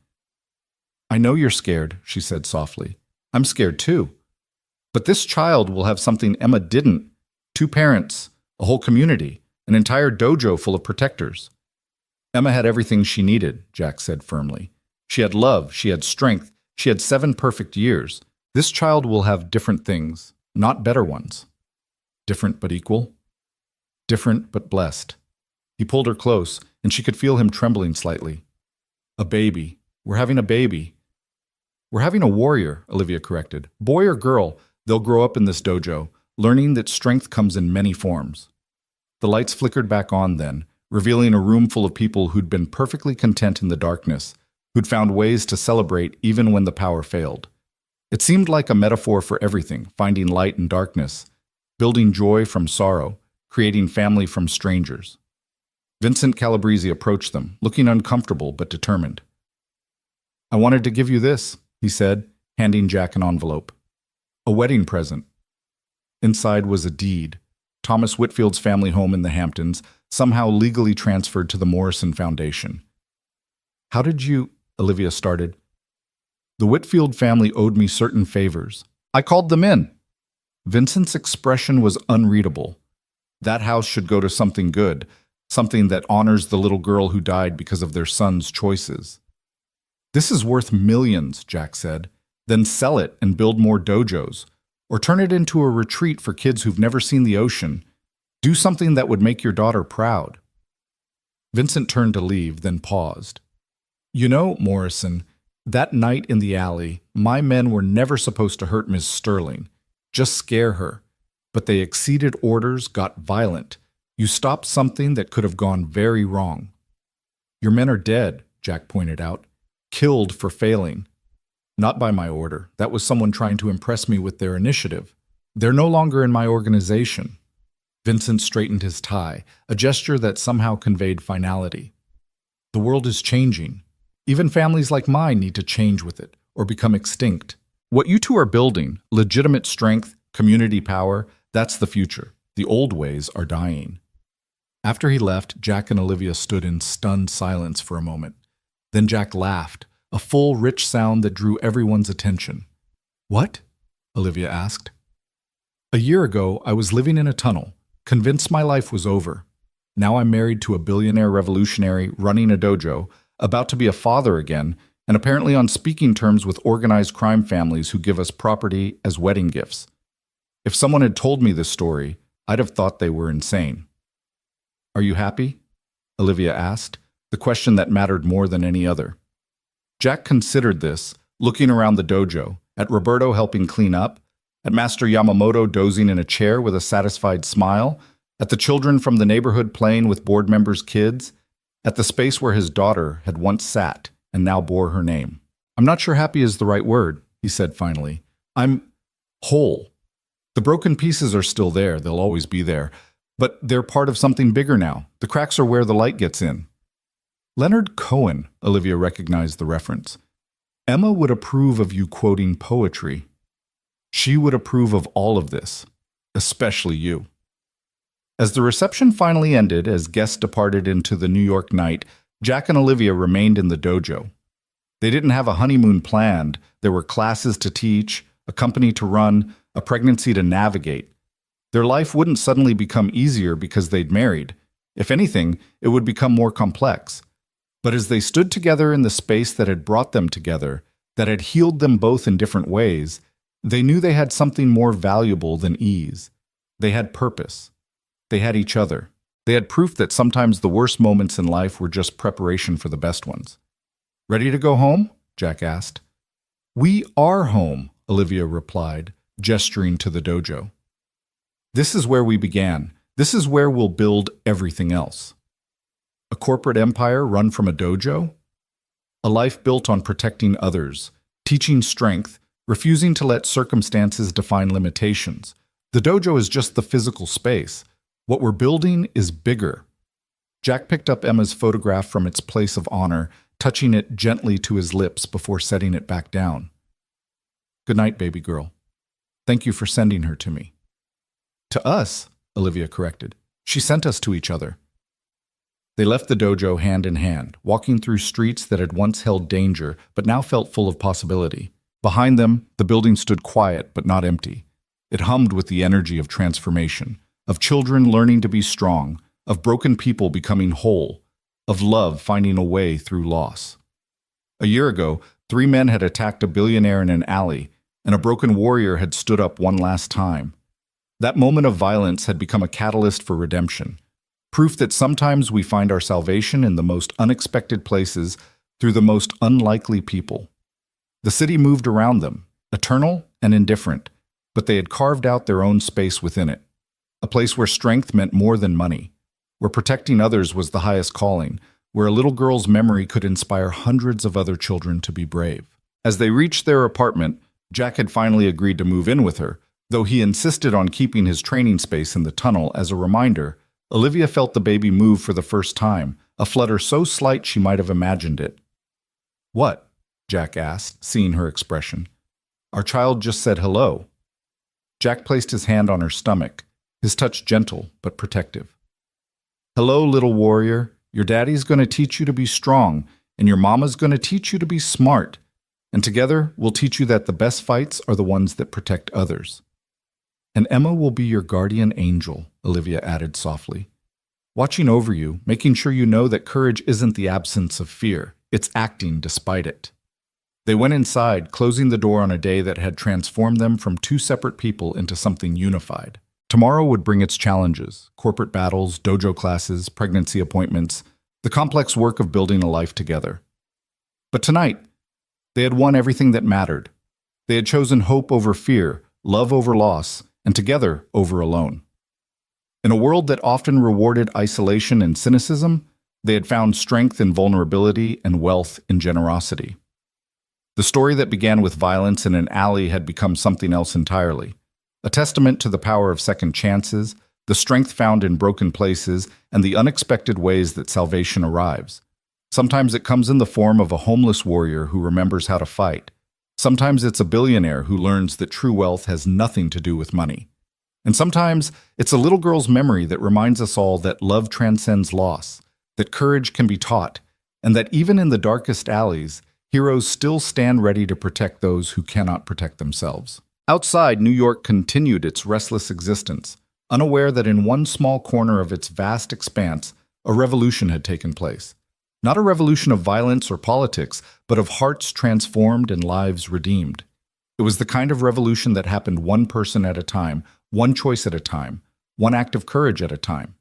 I know you're scared, she said softly. I'm scared too. But this child will have something Emma didn't. 2 parents, a whole community, an entire dojo full of protectors. Emma had everything she needed, Jack said firmly. She had love, she had strength, she had 7 perfect years. This child will have different things, not better ones. Different but equal. Different but blessed. He pulled her close, and she could feel him trembling slightly. A baby. We're having a baby. We're having a warrior, Olivia corrected. Boy or girl, they'll grow up in this dojo, learning that strength comes in many forms. The lights flickered back on then, revealing a room full of people who'd been perfectly content in the darkness, who'd found ways to celebrate even when the power failed. It seemed like a metaphor for everything, finding light in darkness, building joy from sorrow, creating family from strangers. Vincent Calabrese approached them, looking uncomfortable but determined. I wanted to give you this, he said, handing Jack an envelope. A wedding present. Inside was a deed. Thomas Whitfield's family home in the Hamptons, somehow legally transferred to the Morrison Foundation. How did you, Olivia started. The Whitfield family owed me certain favors. I called them in. Vincent's expression was unreadable. That house should go to something good, something that honors the little girl who died because of their son's choices. This is worth millions, Jack said. Then sell it and build more dojos, or turn it into a retreat for kids who've never seen the ocean. Do something that would make your daughter proud. Vincent turned to leave, then paused. You know, Morrison, that night in the alley, my men were never supposed to hurt Miss Sterling, just scare her. But they exceeded orders, got violent. You stopped something that could have gone very wrong. Your men are dead, Jack pointed out. Killed for failing. Not by my order. That was someone trying to impress me with their initiative. They're no longer in my organization. Vincent straightened his tie, a gesture that somehow conveyed finality. The world is changing. Even families like mine need to change with it, or become extinct. What you two are building, legitimate strength, community power, That's the future. The old ways are dying. After he left, Jack and Olivia stood in stunned silence for a moment. Then Jack laughed, a full, rich sound that drew everyone's attention. "What?" Olivia asked. "A year ago, I was living in a tunnel, convinced my life was over. Now I'm married to a billionaire revolutionary, running a dojo, about to be a father again, and apparently on speaking terms with organized crime families who give us property as wedding gifts. If someone had told me this story, I'd have thought they were insane." "Are you happy?" Olivia asked, the question that mattered more than any other. Jack considered this, looking around the dojo, at Roberto helping clean up, at Master Yamamoto dozing in a chair with a satisfied smile, at the children from the neighborhood playing with board members' kids, at the space where his daughter had once sat and now bore her name. "I'm not sure happy is the right word," he said finally. "I'm whole. The broken pieces are still there, they'll always be there, but they're part of something bigger now. The cracks are where the light gets in." Leonard Cohen, Olivia recognized the reference. "Emma would approve of you quoting poetry. She would approve of all of this, especially you." As the reception finally ended, as guests departed into the New York night, Jack and Olivia remained in the dojo. They didn't have a honeymoon planned. There were classes to teach, a company to run, a pregnancy to navigate. Their life wouldn't suddenly become easier because they'd married. If anything, it would become more complex. But as they stood together in the space that had brought them together, that had healed them both in different ways, they knew they had something more valuable than ease. They had purpose. They had each other. They had proof that sometimes the worst moments in life were just preparation for the best ones. "Ready to go home?" Jack asked. "We are home," Olivia replied, gesturing to the dojo. "This is where we began. This is where we'll build everything else." A corporate empire run from a dojo? A life built on protecting others, teaching strength, refusing to let circumstances define limitations. The dojo is just the physical space. What we're building is bigger. Jack picked up Emma's photograph from its place of honor, touching it gently to his lips before setting it back down. "Good night, baby girl. Thank you for sending her to me." "To us," Olivia corrected. "She sent us to each other." They left the dojo hand in hand, walking through streets that had once held danger but now felt full of possibility. Behind them, the building stood quiet but not empty. It hummed with the energy of transformation, of children learning to be strong, of broken people becoming whole, of love finding a way through loss. A year ago, 3 men had attacked a billionaire in an alley, and a broken warrior had stood up one last time. That moment of violence had become a catalyst for redemption, proof that sometimes we find our salvation in the most unexpected places through the most unlikely people. The city moved around them, eternal and indifferent, but they had carved out their own space within it, a place where strength meant more than money, where protecting others was the highest calling, where a little girl's memory could inspire hundreds of other children to be brave. As they reached their apartment, Jack had finally agreed to move in with her, though he insisted on keeping his training space in the tunnel as a reminder. Olivia felt the baby move for the first time, a flutter so slight she might have imagined it. "What?" Jack asked, seeing her expression. "Our child just said hello." Jack placed his hand on her stomach, his touch gentle but protective. "Hello, little warrior. Your daddy's going to teach you to be strong, and your mama's going to teach you to be smart. And together, we'll teach you that the best fights are the ones that protect others." "And Emma will be your guardian angel," Olivia added softly, "watching over you, making sure you know that courage isn't the absence of fear, it's acting despite it." They went inside, closing the door on a day that had transformed them from 2 separate people into something unified. Tomorrow would bring its challenges: corporate battles, dojo classes, pregnancy appointments, the complex work of building a life together. But tonight, they had won everything that mattered. They had chosen hope over fear, love over loss, and together over alone. In a world that often rewarded isolation and cynicism, they had found strength in vulnerability and wealth in generosity. The story that began with violence in an alley had become something else entirely, a testament to the power of second chances, the strength found in broken places, and the unexpected ways that salvation arrives. Sometimes it comes in the form of a homeless warrior who remembers how to fight. Sometimes it's a billionaire who learns that true wealth has nothing to do with money. And sometimes it's a little girl's memory that reminds us all that love transcends loss, that courage can be taught, and that even in the darkest alleys, heroes still stand ready to protect those who cannot protect themselves. Outside, New York continued its restless existence, unaware that in one small corner of its vast expanse, a revolution had taken place. Not a revolution of violence or politics, but of hearts transformed and lives redeemed. It was the kind of revolution that happened one person at a time, one choice at a time, one act of courage at a time.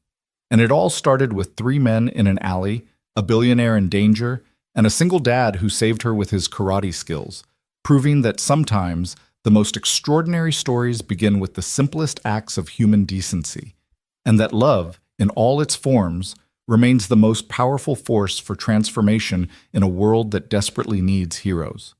And it all started with three men in an alley, a billionaire in danger, and a single dad who saved her with his karate skills, proving that sometimes the most extraordinary stories begin with the simplest acts of human decency, and that love, in all its forms, remains the most powerful force for transformation in a world that desperately needs heroes.